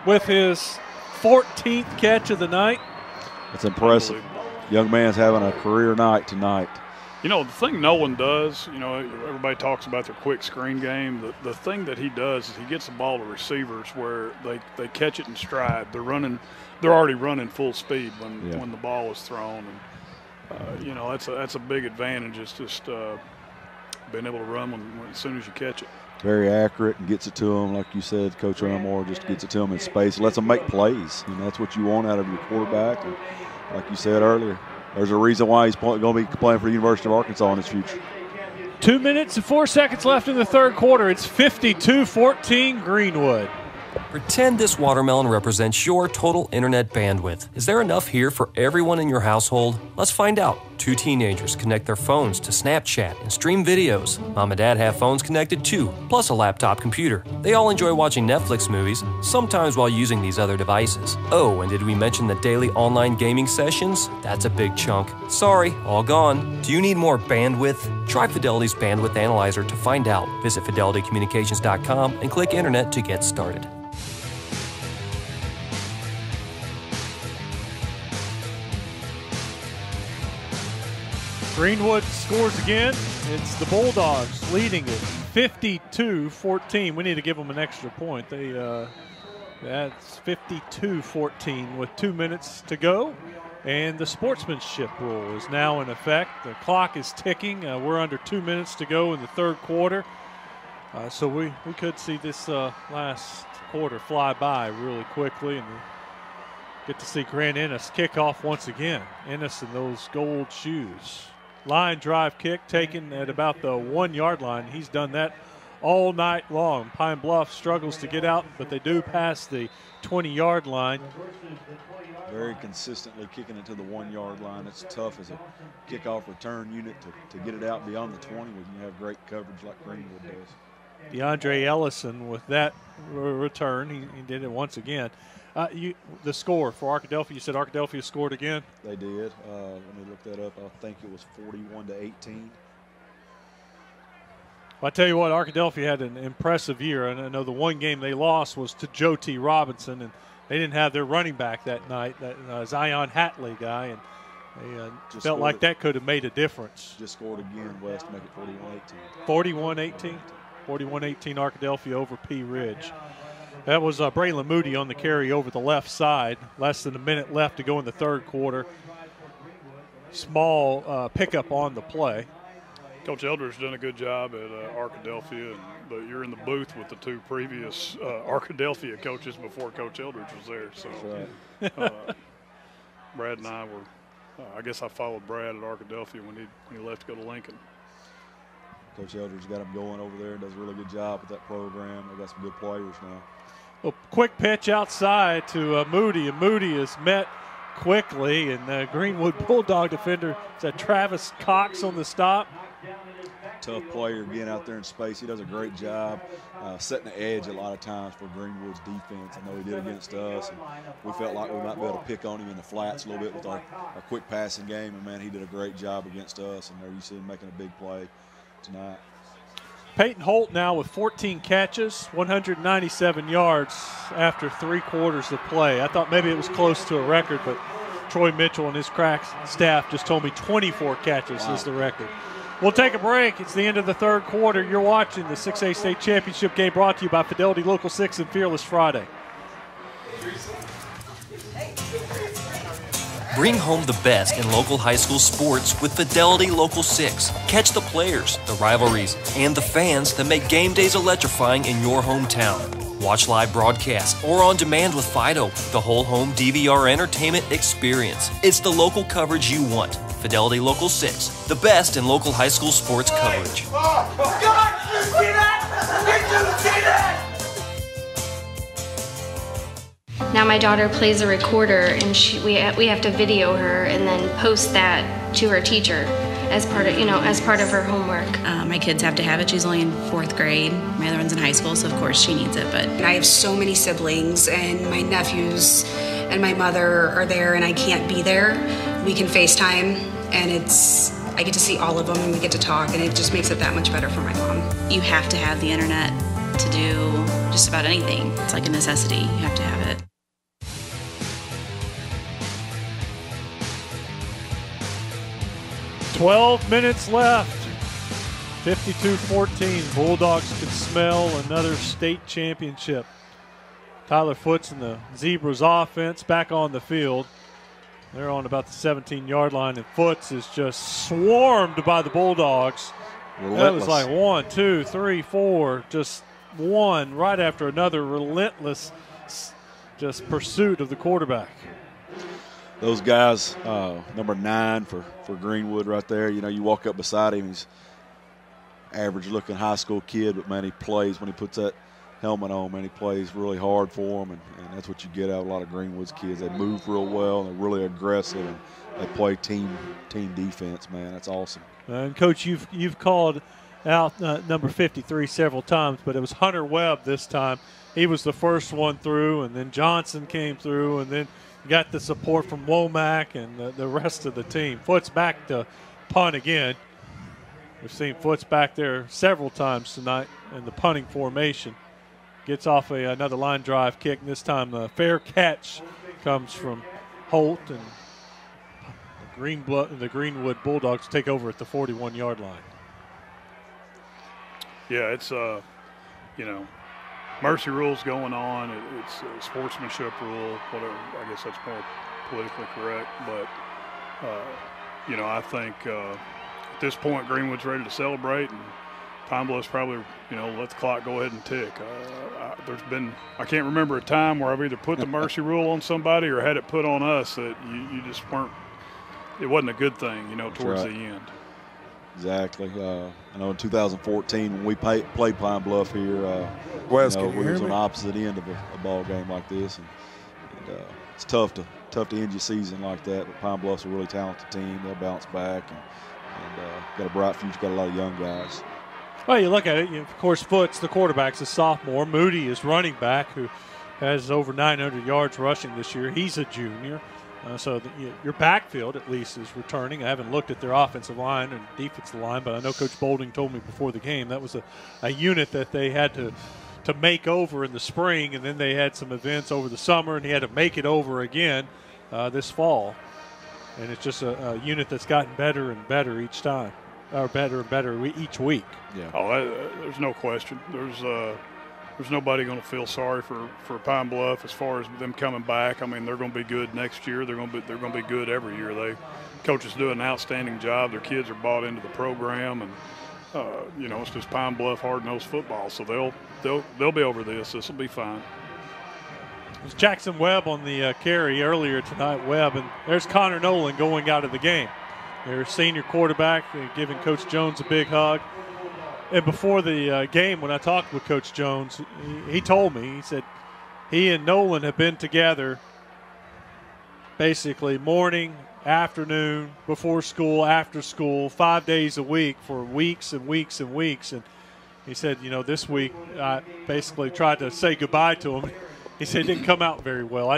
with his 14th catch of the night. That's impressive. Young man's having a career night tonight. You know, the thing Nolan does, everybody talks about their quick screen game. The thing that he does is he gets the ball to receivers where they catch it in stride. They're already running full speed when the ball is thrown. And, that's a big advantage. It's just being able to run as soon as you catch it. Very accurate and gets it to them, like you said, Coach Elmore, just gets it to them in space. Lets them make plays. That's what you want out of your quarterback. And like you said earlier, there's a reason why he's going to be playing for the University of Arkansas in his future. 2 minutes and 4 seconds left in the third quarter. It's 52-14 Greenwood. Pretend this watermelon represents your total internet bandwidth. Is there enough here for everyone in your household? Let's find out. 2 teenagers connect their phones to Snapchat and stream videos. Mom and Dad have phones connected too, plus a laptop computer. They all enjoy watching Netflix movies, sometimes while using these other devices. Oh, and did we mention the daily online gaming sessions? That's a big chunk. Sorry, all gone. Do you need more bandwidth? Try Fidelity's Bandwidth Analyzer to find out. Visit fidelitycommunications.com and click Internet to get started. Greenwood scores again. It's the Bulldogs leading it 52-14. We need to give them an extra point. That's 52-14 with 2 minutes to go. And the sportsmanship rule is now in effect. The clock is ticking. We're under 2 minutes to go in the third quarter. So we could see this last quarter fly by really quickly. And get to see Grant Ennis kick off once again. Ennis in those gold shoes. Line drive kick taken at about the 1-yard line. He's done that all night long. Pine Bluff struggles to get out, but they do pass the 20-yard line. Very consistently kicking it to the 1-yard line. It's tough as a kickoff return unit to get it out beyond the 20 when you have great coverage like Greenwood does. DeAndre Ellison with that return. He did it once again. The score for Arkadelphia, you said Arkadelphia scored again? They did. Let me look that up. I think it was 41-18. Well, I tell you what, Arkadelphia had an impressive year. And I know the one game they lost was to Joe T. Robinson, and they didn't have their running back that night, that Zion Hatley guy, and they felt like that could have made a difference. Just scored again, West, to make it 41-18. 41-18 Arkadelphia over P. Ridge. That was Braylon Moody on the carry over the left side. Less than a minute left to go in the third quarter. Small pickup on the play. Coach Eldridge done a good job at Arkadelphia, but you're in the booth with the 2 previous Arkadelphia coaches before Coach Eldridge was there. So Brad and I were, I guess I followed Brad at Arkadelphia when he left to go to Lincoln. Coach Eldridge got them going over there and does a really good job with that program. They got some good players now. A quick pitch outside to Moody, and Moody is met quickly, and Greenwood Bulldog defender, is that Travis Cox on the stop? Tough player getting out there in space. He does a great job setting the edge a lot of times for Greenwood's defense. I know he did against us, and we felt like we might be able to pick on him in the flats a little bit with our quick passing game, and, man, he did a great job against us, and there you see him making a big play tonight. Peyton Holt now with 14 catches, 197 yards after 3 quarters of play. I thought maybe it was close to a record, but Troy Mitchell and his crack staff just told me 24 catches is the record. We'll take a break. It's the end of the third quarter. You're watching the 6A State Championship game brought to you by Fidelity Local 6 and Fearless Friday. Bring home the best in local high school sports with Fidelity Local 6. Catch the players, the rivalries, and the fans that make game days electrifying in your hometown. Watch live broadcasts or on demand with Fido, the whole home DVR entertainment experience. It's the local coverage you want. Fidelity Local 6, the best in local high school sports coverage. Now my daughter plays a recorder, and we have to video her and then post that to her teacher as part of her homework. My kids have to have it. She's only in 4th grade. My other one's in high school, so of course she needs it. But I have so many siblings, and my nephews and my mother are there, and I can't be there. We can FaceTime, and I get to see all of them, and we get to talk, and it just makes it that much better for my mom. you have to have the internet to do just about anything. It's like a necessity. You have to have it. 12 minutes left. 52-14. Bulldogs could smell another state championship. Tyler Foots and the Zebras offense back on the field. They're on about the 17-yard line, and Foots is just swarmed by the Bulldogs. Relentless. That was like 1, 2, 3, 4, just one right after another, relentless just pursuit of the quarterback. Those guys, number 9 for Greenwood right there, you know, you walk up beside him, he's average-looking high school kid, but, man, he plays when he puts that helmet on, man, he plays really hard for him, and that's what you get out of a lot of Greenwood's kids. They move real well, and they're really aggressive, and they play team defense, man. That's awesome. And, Coach, you've called out number 53 several times, but it was Hunter Webb this time. He was the first one through, and then Johnson came through, and then you got the support from Womack and the rest of the team. Foots back to punt again. We've seen Foots back there several times tonight in the punting formation. Gets off another line drive kick, and this time the fair catch comes from Holt, and the Greenwood Bulldogs take over at the 41-yard line. Yeah, it's mercy rules going on. It's a sportsmanship rule, whatever. I guess that's more politically correct. But, I think at this point Greenwood's ready to celebrate, and Pine Bluff's probably, let the clock go ahead and tick. I can't remember a time where I've either put the mercy rule on somebody or had it put on us that you just weren't – it wasn't a good thing, towards the end. Exactly. I know in 2014 when we played Pine Bluff here, we was on the opposite end of a ball game like this, and it's tough to end your season like that. But Pine Bluff's a really talented team; they'll bounce back, and got a bright future. Got a lot of young guys. Well, you look at it. Of course, Foots, the quarterback's a sophomore. Moody is running back, who has over 900 yards rushing this year. He's a junior. So your backfield, at least, is returning. I haven't looked at their offensive line and defensive line, but I know Coach Bolding told me before the game that was a unit that they had to make over in the spring, and then they had some events over the summer, and he had to make it over again this fall. And it's just a unit that's gotten better and better each time, or better and better each week. Yeah. Oh, there's no question. There's nobody going to feel sorry for Pine Bluff as far as them coming back. I mean, they're going to be good next year. They're going to be good every year. Coaches do an outstanding job. Their kids are bought into the program, and it's just Pine Bluff hard-nosed football. So they'll be over this. This will be fine. It was Jackson Webb on the carry earlier tonight. Webb, and there's Connor Nolan going out of the game. Their senior quarterback, giving Coach Jones a big hug. And before the game, when I talked with Coach Jones, he told me, he said he and Nolan have been together basically morning, afternoon, before school, after school, 5 days a week for weeks and weeks and weeks. And he said, this week I basically tried to say goodbye to him. He said it didn't come out very well.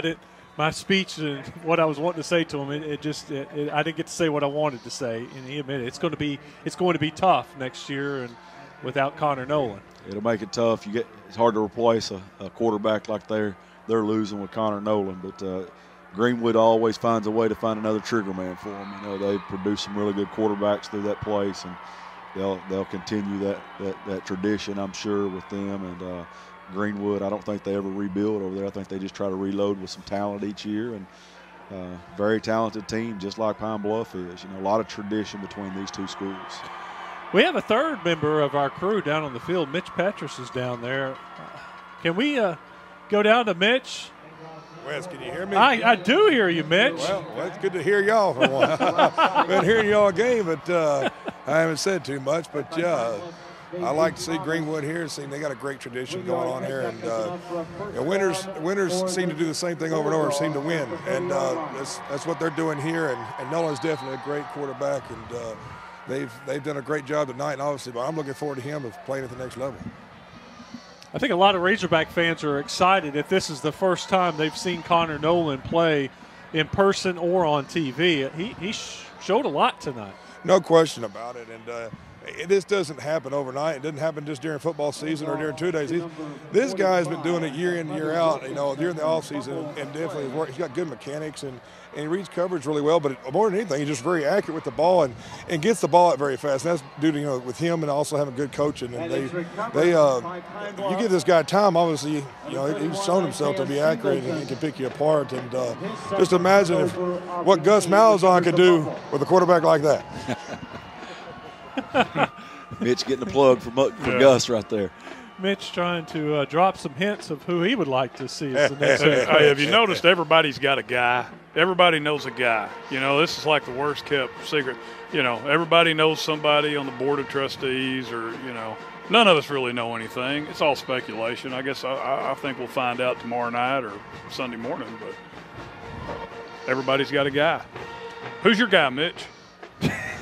My speech and what I was wanting to say to him, I didn't get to say what I wanted to say. And he admitted it's going to be tough next year. And without Connor Nolan. It'll make it tough. It's hard to replace a quarterback like they're losing with Connor Nolan, but Greenwood always finds a way to find another trigger man for them. You know, they produce some really good quarterbacks through that place, and they'll continue that tradition, I'm sure, with them. And Greenwood, I don't think they ever rebuild over there. I think they just try to reload with some talent each year, and very talented team, just like Pine Bluff is. You know, a lot of tradition between these two schools. We have a third member of our crew down on the field. Mitch Petrus is down there. Can we go down to Mitch? Wes, can you hear me? I do hear you, Mitch. Well, it's good to hear y'all for a while. I've been hearing y'all game, but I haven't said too much. But, yeah, I like to see Greenwood here. They got a great tradition going on here. And winners seem to do the same thing over and over, seem to win. And that's what they're doing here. And Nolan's definitely a great quarterback. And they've done a great job tonight, obviously. But I'm looking forward to him playing at the next level. I think a lot of Razorback fans are excited if this is the first time they've seen Connor Nolan play in person or on TV. He showed a lot tonight. No question about it. And this doesn't happen overnight. It doesn't happen just during football season or during 2 days. This guy's been doing it year in, year out, during the offseason, and definitely he's got good mechanics and he reads coverage really well. But more than anything, he's just very accurate with the ball and gets the ball out very fast. And that's due to with him and also having good coaching. And you give this guy time. Obviously, he's shown himself to be accurate and he can pick you apart. And just imagine what Gus Malzahn could do with a quarterback like that. Mitch getting a plug for Gus right there. Mitch trying to drop some hints of who he would like to see as the next head coach. Hey, have you noticed everybody's got a guy? Everybody knows a guy. This is like the worst kept secret. Everybody knows somebody on the board of trustees or, none of us really know anything. It's all speculation. I guess I think we'll find out tomorrow night or Sunday morning, but everybody's got a guy. Who's your guy, Mitch?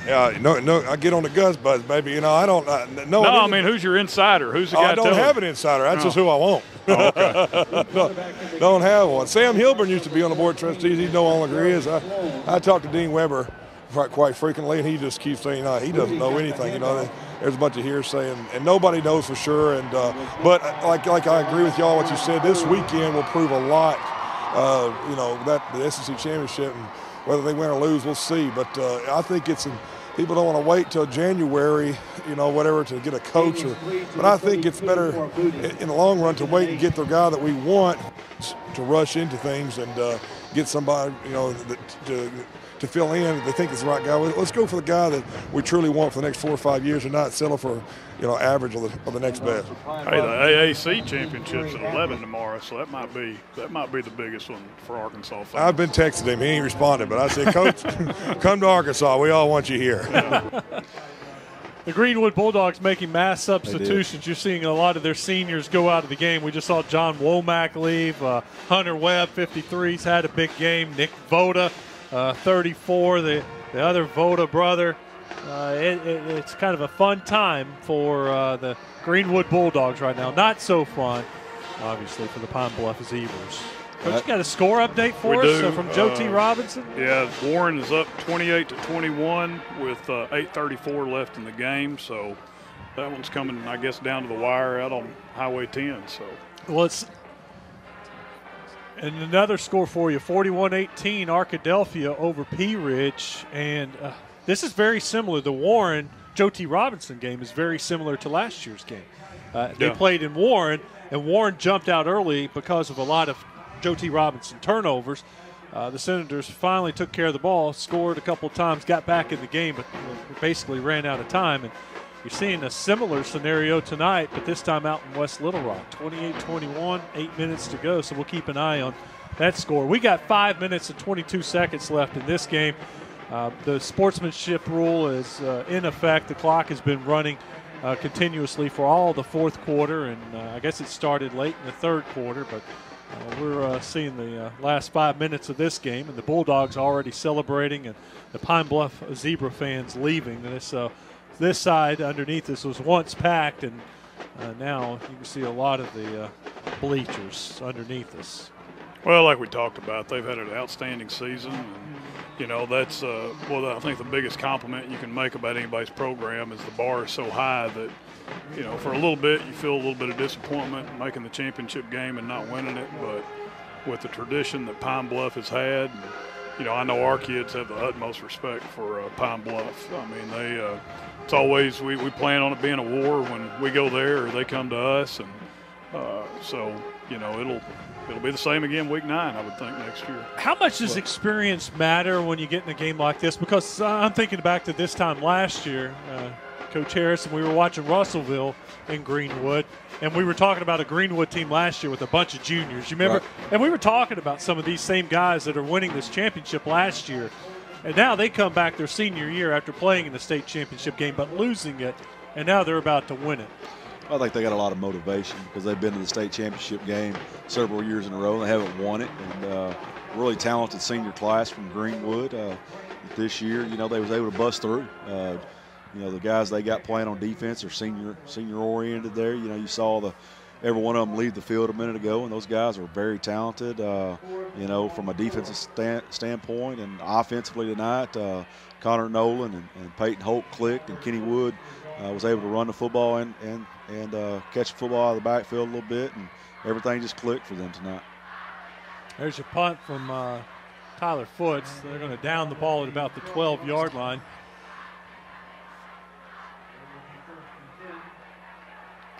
Yeah, no, I get on the Gus buzz, baby. I don't know. No, I mean, who's your insider? Who's the guy? I don't have an insider. That's just who I want. Oh, okay. Don't have one. Sam Hilburn used to be on the board of trustees. He's no longer is. I talked to Dean Weber quite frequently, and he just keeps saying he doesn't know anything. There's a bunch of hearsay, and nobody knows for sure. And but like I agree with y'all what you said. This weekend will prove a lot. That the SEC championship, and whether they win or lose, we'll see. But I think people don't want to wait till January, whatever, to get a coach. But I think it's better in the long run to wait and get the guy that we want to rush into things and get somebody, to fill in. They think it's the right guy. Let's go for the guy that we truly want for the next 4 or 5 years and not settle for, average of the next best. Hey, the AAC championship's at 11 tomorrow, so that might be the biggest one for Arkansas fans. I've been texting him. He ain't responded, but I said, Coach, come to Arkansas. We all want you here. Yeah. The Greenwood Bulldogs making mass substitutions. You're seeing a lot of their seniors go out of the game. We just saw John Womack leave. Hunter Webb, 53's had a big game. Nick Voda, 34, the other Voda brother. It's kind of a fun time for the Greenwood Bulldogs right now. Not so fun, obviously, for the Pine Bluff Zebras. Coach, you got a score update for us from Joe T. Robinson? Yeah, Warren is up 28-21 with 8:34 left in the game. So that one's coming, I guess, down to the wire out on Highway 10. So, well, and another score for you: 41-18, Arkadelphia over Pea Ridge, and this is very similar. The Warren Joe T. Robinson game is very similar to last year's game. They played in Warren, and Warren jumped out early because of a lot of Joe T. Robinson turnovers. The Senators finally took care of the ball, scored a couple of times, got back in the game, but basically ran out of time. And you're seeing a similar scenario tonight, but this time out in West Little Rock. 28-21, 8 minutes to go, so we'll keep an eye on that score. We got 5 minutes and 22 seconds left in this game. The sportsmanship rule is in effect. The clock has been running continuously for all the fourth quarter, and I guess it started late in the third quarter, but we're seeing the last 5 minutes of this game, and the Bulldogs already celebrating, and the Pine Bluff Zebra fans leaving. This side underneath us was once packed, and now you can see a lot of the bleachers underneath us. Well, like we talked about, they've had an outstanding season. And you know, that's I think the biggest compliment you can make about anybody's program is the bar is so high that, you know, for a little bit you feel a little bit of disappointment making the championship game and not winning it, but with the tradition that Pine Bluff has had, and, you know, I know our kids have the utmost respect for Pine Bluff. I mean, it's always we plan on it being a war when we go there or they come to us, and so, you know, it'll be the same again week 9, I would think, next year. How much does experience matter when you get in a game like this? Because I'm thinking back to this time last year, Coach Harris, and we were watching Russellville in Greenwood, and we were talking about a Greenwood team last year with a bunch of juniors. You remember? Right. And we were talking about some of these same guys that are winning this championship last year, and now they come back their senior year after playing in the state championship game but losing it, and now they're about to win it. I think they got a lot of motivation because they've been to the state championship game several years in a row. They haven't won it, and really talented senior class from Greenwood. This year, you know, they was able to bust through. You know, the guys they got playing on defense are senior oriented there. You know, you saw every one of them leave the field a minute ago, and those guys are very talented, you know, from a defensive standpoint. And offensively tonight, Connor Nolan and Peyton Holt clicked, and Kenny Wood was able to run the football and catch the football out of the backfield a little bit, and everything just clicked for them tonight. There's your punt from Tyler Foots. They're going to down the ball at about the 12-yard line.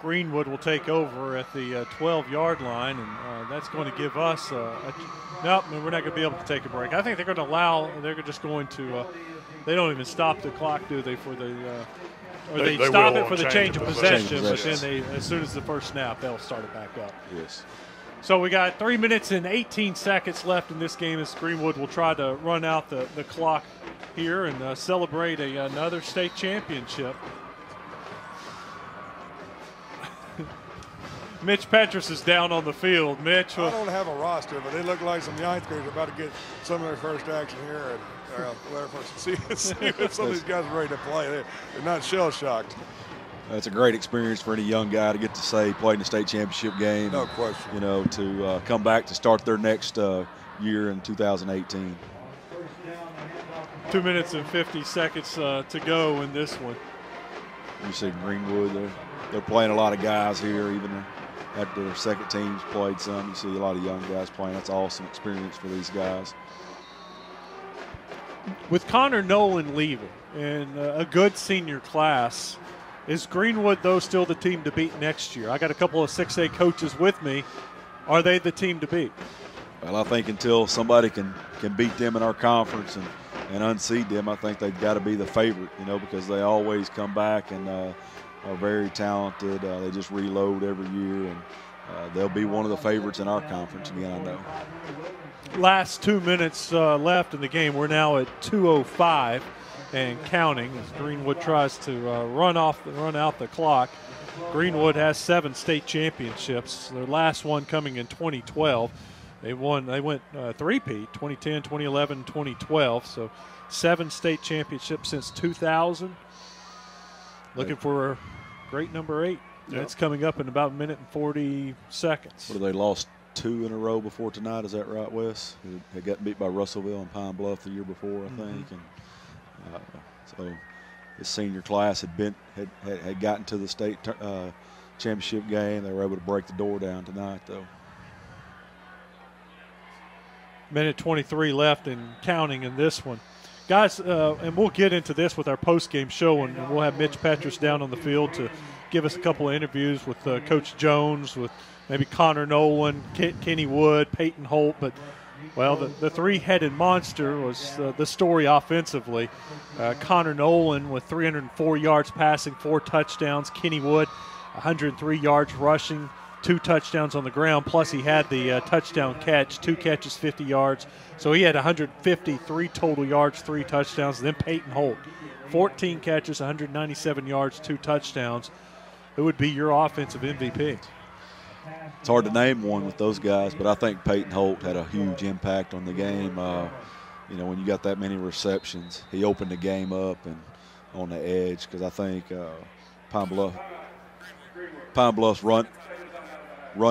Greenwood will take over at the 12-yard line, and that's going to give us nope, we're not going to be able to take a break. I think they're going to they're just going to, they don't even stop the clock, do they, for the, or they stop it for the change of possession, but then as soon as the first snap, they'll start it back up. Yes. So we got 3 minutes and 18 seconds left in this game as Greenwood will try to run out the clock here and celebrate another state championship. Mitch Petrus is down on the field. Mitch, I don't have a roster, but they look like some ninth graders are about to get some of their first action here. See what some of these guys are ready to play. They're not shell-shocked. It's a great experience for any young guy to get to say playing the state championship game. No question. You know, to come back to start their next year in 2018. 2 minutes and 50 seconds to go in this one. You see Greenwood, they're playing a lot of guys here, even after their second teams played some. You see a lot of young guys playing. That's an awesome experience for these guys. With Connor Nolan leaving and a good senior class, is Greenwood, though, still the team to beat next year? I got a couple of 6A coaches with me. Are they the team to beat? Well, I think until somebody can beat them in our conference and unseed them, I think they've got to be the favorite, you know, because they always come back and are very talented. They just reload every year, and they'll be one of the favorites in our conference again, I know. Last 2 minutes left in the game. We're now at 2:05 and counting as Greenwood tries to run out the clock. Greenwood has 7 state championships. Their last one coming in 2012. They went three-peat, 2010, 2011, 2012. So 7 state championships since 2000. Looking for great number 8. Yep. That's coming up in about a minute and 40 seconds. What, they lost 2 in a row before tonight? Is that right, Wes? They got beat by Russellville and Pine Bluff the year before, I think. And so his senior class had gotten to the state championship game. They were able to break the door down tonight, though. Minute 23 left and counting in this one. Guys, and we'll get into this with our post-game show, and we'll have Mitch Petrus down on the field to give us a couple of interviews with Coach Jones, with maybe Connor Nolan, Kenny Wood, Peyton Holt. But, well, the three-headed monster was the story offensively. Connor Nolan with 304 yards passing, 4 touchdowns. Kenny Wood, 103 yards rushing, 2 touchdowns on the ground, plus he had the touchdown catch, 2 catches, 50 yards. So he had 153 total yards, 3 touchdowns. And then Peyton Holt, 14 catches, 197 yards, 2 touchdowns. Who would be your offensive MVP? It's hard to name one with those guys, but I think Peyton Holt had a huge impact on the game. You know, when you got that many receptions, he opened the game up and on the edge, because I think Pine Bluff's run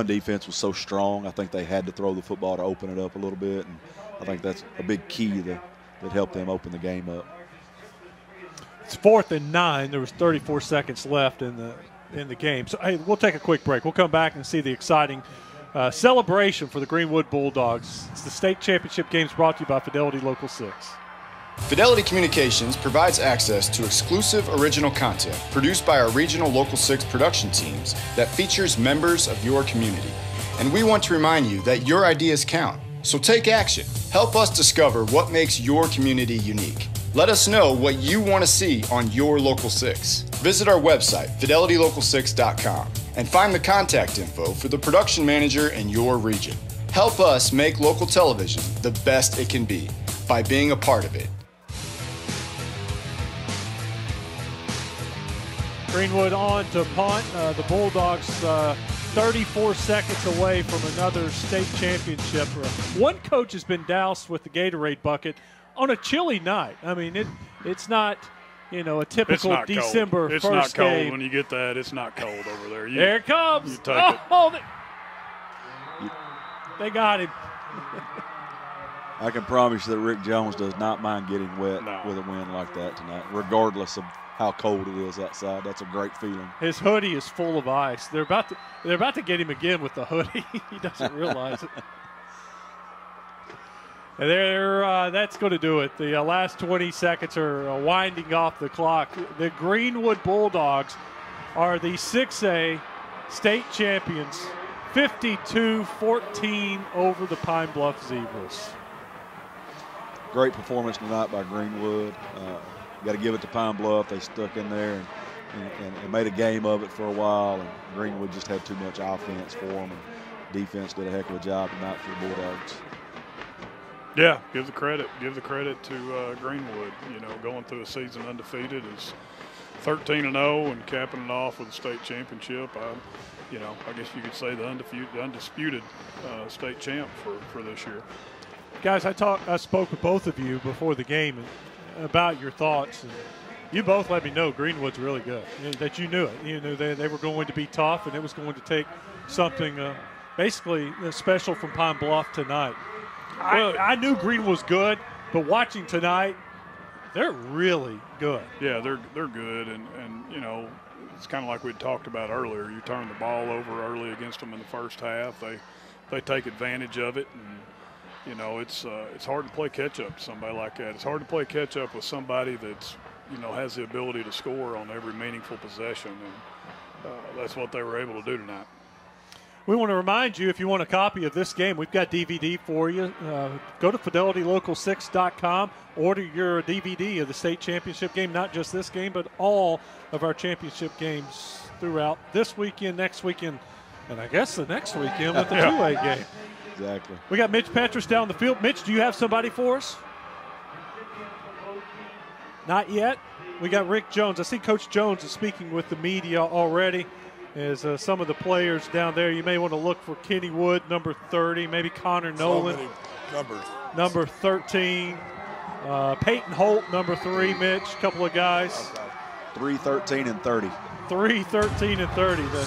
defense was so strong. I think they had to throw the football to open it up a little bit, and I think that's a big key that helped them open the game up. It's 4th and 9. There was 34 seconds left in the game. So, hey, we'll take a quick break. We'll come back and see the exciting celebration for the Greenwood Bulldogs. It's the state championship games brought to you by Fidelity Local 6. Fidelity Communications provides access to exclusive original content produced by our regional Local 6 production teams that features members of your community. And we want to remind you that your ideas count. So take action. Help us discover what makes your community unique. Let us know what you want to see on your Local 6. Visit our website, fidelitylocal6.com, and find the contact info for the production manager in your region. Help us make local television the best it can be by being a part of it. Greenwood on to punt. The Bulldogs 34 seconds away from another state championship. One coach has been doused with the Gatorade bucket on a chilly night. I mean, it's not, a typical December first game. It's not cold when you get that. It's not cold over there. There it comes. You take it. They got him. I can promise you that Rick Jones does not mind getting wet with a wind like that tonight, regardless of how cold it is outside. That's a great feeling. His hoodie is full of ice. They're about to get him again with the hoodie. He doesn't realize it. And that's going to do it. The last 20 seconds are winding off the clock. The Greenwood Bulldogs are the 6A state champions, 52-14 over the Pine Bluff Zebras. Great performance tonight by Greenwood. Got to give it to Pine Bluff. They stuck in there and made a game of it for a while, and Greenwood just had too much offense for them, and defense did a heck of a job tonight for the Bulldogs. Yeah, give the credit to Greenwood. Going through a season undefeated is 13-0 and capping it off with a state championship. I guess you could say the undisputed state champ for this year. Guys, I spoke with both of you before the game about your thoughts. And you both let me know Greenwood's really good, that you knew it. You knew they were going to be tough, and it was going to take something basically special from Pine Bluff tonight. I knew Greenwood was good, but watching tonight, they're really good. Yeah, they're good, and it's kind of like we talked about earlier. You turn the ball over early against them in the first half. They take advantage of it, and it's hard to play catch up to somebody like that. It's hard to play catch up with somebody that's has the ability to score on every meaningful possession, and that's what they were able to do tonight. We want to remind you, if you want a copy of this game, we've got DVD for you. Go to FidelityLocal6.com. Order your DVD of the state championship game, not just this game, but all of our championship games throughout this weekend, next weekend, and I guess the next weekend with the 2A game. Exactly. We got Mitch Petrus down the field. Mitch, do you have somebody for us? Not yet. We got Rick Jones. I see Coach Jones is speaking with the media already. As some of the players down there, you may want to look for Kenny Wood, number 30, maybe Connor Nolan, number 13, Peyton Holt, number 3, Mitch, a couple of guys. 3, 13, and 30. 3, 13, and 30, the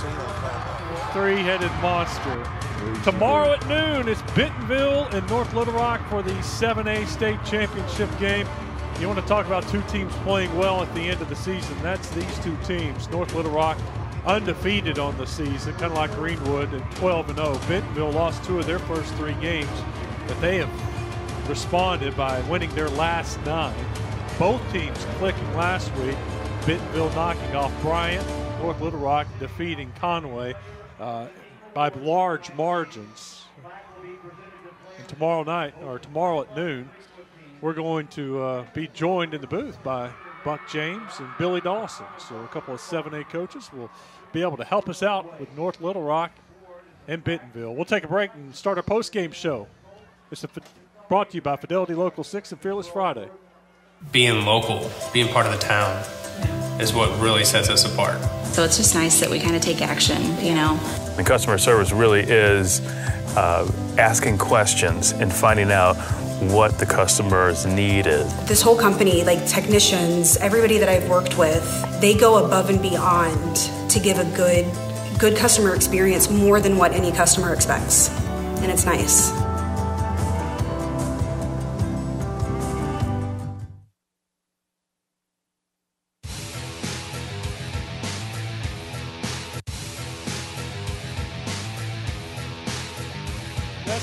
three-headed monster. Tomorrow at noon, it's Bentonville and North Little Rock for the 7A state championship game. You want to talk about two teams playing well at the end of the season. That's these two teams. North Little Rock undefeated on the season, kind of like Greenwood at 12-0. Bentonville lost 2 of their first 3 games, but they have responded by winning their last 9. Both teams clicking last week. Bentonville knocking off Bryant, North Little Rock defeating Conway by large margins. And tomorrow at noon, we're going to be joined in the booth by Buck James and Billy Dawson. So a couple of 7A coaches will be able to help us out with North Little Rock and Bentonville. We'll take a break and start our post-game show. It's brought to you by Fidelity Local 6 and Fearless Friday. Being local, being part of the town is what really sets us apart. So it's just nice that we kind of take action, And customer service really is asking questions and finding out what the customer's need is. This whole company, like technicians, everybody that I've worked with, they go above and beyond to give a good customer experience, more than what any customer expects. And it's nice.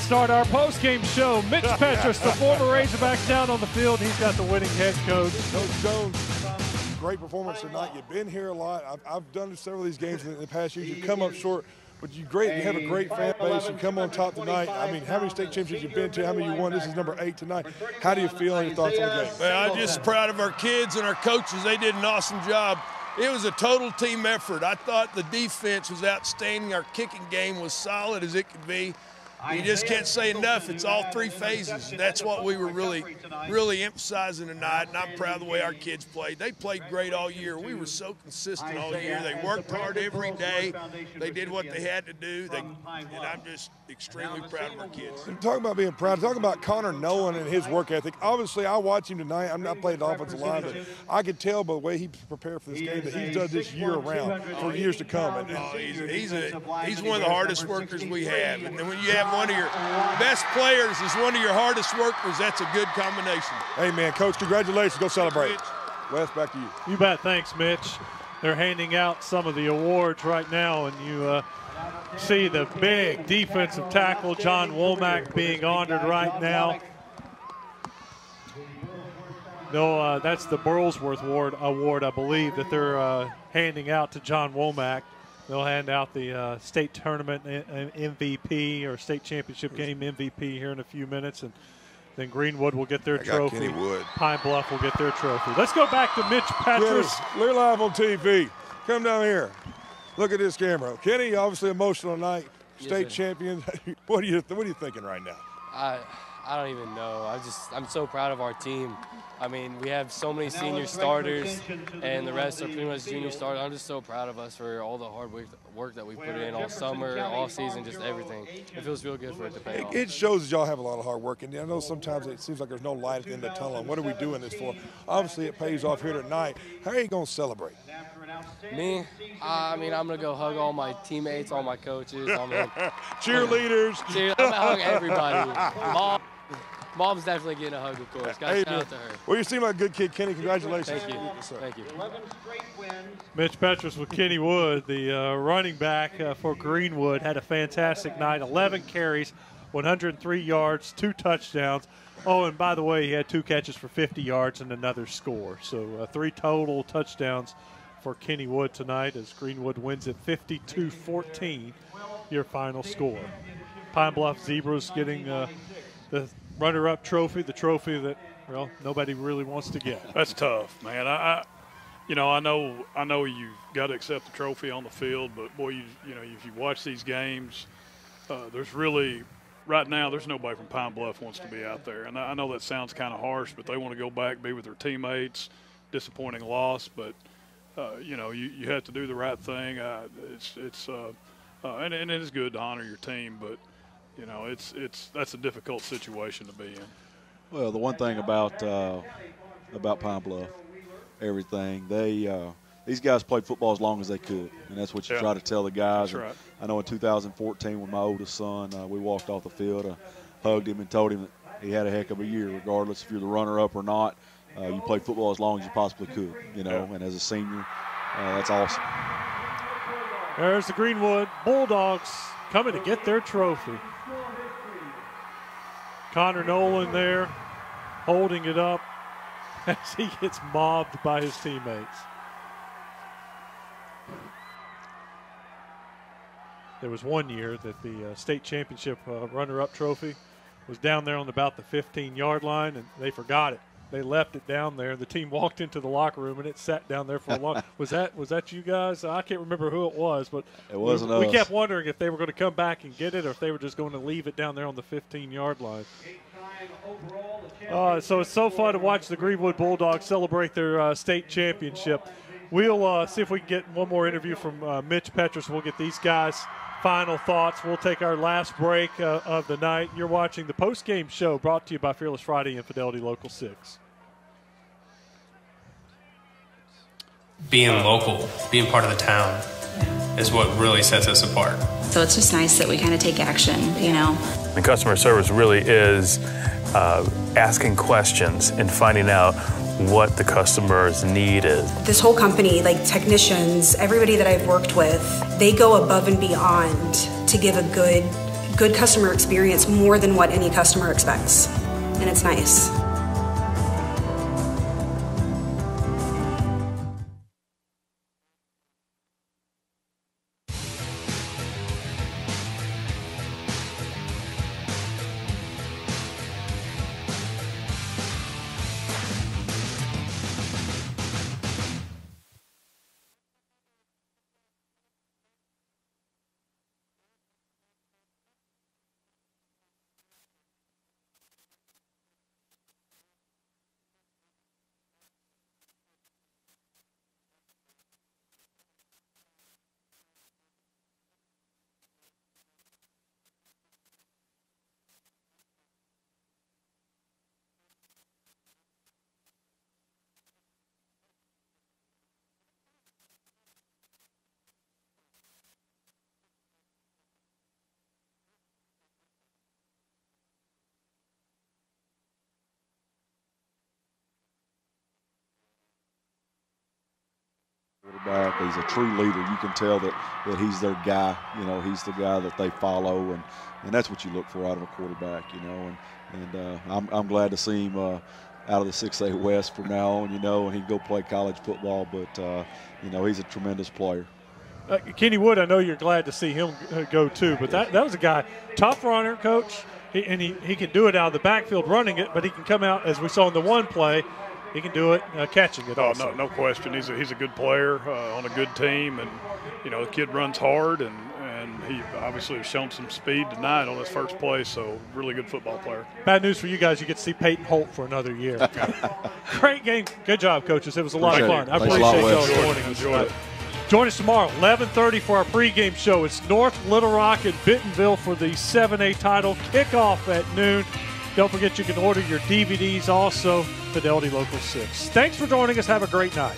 start our post-game show. Mitch Petrus, the former Razorback, down on the field. He's got the winning head coach. Coach Jones, great performance tonight. You've been here a lot. I've done several of these games in the past years. You come up short, but you have a great fan base. You come on top tonight. I mean, how many state championships you've been to? How many you won? This is number 8 tonight. How do you feel and your thoughts on the game? Well, I'm just proud of our kids and our coaches. They did an awesome job. It was a total team effort. I thought the defense was outstanding. Our kicking game was solid as it could be. You just can't say enough. It's all 3 phases. That's what we were really emphasizing tonight, and I'm proud of the way our kids played. They played great all year. We were so consistent all year. They worked hard every day. They did what they had to do, and I'm just extremely proud of our kids. And talking about being proud, talking about Connor Nolan and his work ethic. Obviously, I watch him tonight. I'm not playing the offensive line, but I could tell by the way he prepared for this game that he's done this year-round for years to come. He's one of the hardest workers we have, and then when you have one of your best players is one of your hardest workers, that's a good combination. Hey, man, Coach, congratulations. Go celebrate. Wes, back to you. You bet. Thanks, Mitch. They're handing out some of the awards right now, and you see the big defensive tackle, John Womack, being honored right now. No, that's the Burlsworth Award, I believe, that they're handing out to John Womack. They'll hand out the state tournament MVP or state championship game MVP here in a few minutes, and then Greenwood will get their trophy. Kenny Wood. Pine Bluff will get their trophy. Let's go back to Mitch Petrus. Yes, we're live on TV. Come down here. Look at this camera. Kenny, obviously emotional tonight. State champion. What are you thinking right now? I don't even know. I'm so proud of our team. I mean, we have so many senior starters, and the rest are pretty much junior starters. I'm just so proud of us for all the hard work that we put in all summer, all season, just everything. It feels real good for it to pay off. It shows that y'all have a lot of hard work, and I know sometimes it seems like there's no light at the end of the tunnel. What are we doing this for? Obviously, it pays off here tonight. How are you going to celebrate? Me? I mean, I'm going to go hug all my teammates, all my coaches. Cheerleaders. I'm going to hug everybody. Mom's definitely getting a hug, of course. Got to shout out to her. Well, you seem like a good kid, Kenny. Congratulations. Thank you. Thank you. Mitch Petrus with Kenny Wood, the running back for Greenwood, had a fantastic night. 11 carries, 103 yards, 2 touchdowns. Oh, and by the way, he had 2 catches for 50 yards and another score. So 3 total touchdowns for Kenny Wood tonight as Greenwood wins at 52-14, your final score. Pine Bluff Zebras getting the runner-up trophy, the trophy that, well, nobody really wants to get. That's tough, man. I know you've got to accept the trophy on the field, but boy, if you watch these games, there's really right now there's nobody from Pine Bluff wants to be out there, and I know that sounds kind of harsh, but they want to go back, be with their teammates. Disappointing loss, but you have to do the right thing. And it is good to honor your team, but. That's a difficult situation to be in. Well, the one thing about Pine Bluff, everything these guys played football as long as they could, and that's what you try to tell the guys. That's right. I know in 2014 when my oldest son, we walked off the field, hugged him and told him that he had a heck of a year, regardless if you're the runner-up or not. You played football as long as you possibly could, and as a senior, that's awesome. There's the Greenwood Bulldogs coming to get their trophy. Connor Nolan there holding it up as he gets mobbed by his teammates. There was one year that the state championship runner-up trophy was down there on about the 15-yard line, and they forgot it. They left it down there. The team walked into the locker room, and it sat down there for a long. Was that you guys? I can't remember who it was, but it wasn't us. We kept wondering if they were going to come back and get it, or if they were just going to leave it down there on the 15-yard line. So it's so fun to watch the Greenwood Bulldogs celebrate their state championship. We'll see if we can get one more interview from Mitch Petrus. We'll get these guys' final thoughts. We'll take our last break of the night. You're watching the post-game show brought to you by Fearless Friday and Fidelity Local 6. Being local, being part of the town is what really sets us apart. So it's just nice that we kind of take action, The customer service really is asking questions and finding out what the customer's need is. This whole company, like technicians, everybody that I've worked with, they go above and beyond to give a good customer experience more than what any customer expects, and it's nice. Quarterback, he's a true leader. You can tell that he's their guy. You know, he's the guy that they follow, and that's what you look for out of a quarterback. You know, and I'm glad to see him out of the 6A West from now on. You know, and he can go play college football. But you know, he's a tremendous player. Kenny Wood, I know you're glad to see him go too, but that was a guy, tough runner, Coach, and he can do it out of the backfield running it, but he can come out, as we saw in the one play, he can do it catching it also. No question. He's a good player on a good team, and you know the kid runs hard, and he obviously has shown some speed tonight on his first play. So really good football player. Bad news for you guys. You get to see Peyton Holt for another year. Great game. Good job, coaches. It was a lot of fun. I appreciate y'all joining us. Enjoyed it. Join us tomorrow, 11:30 for our pregame show. It's North Little Rock and Bentonville for the 7A title kickoff at noon. Don't forget you can order your DVDs also, Fidelity Local 6. Thanks for joining us. Have a great night.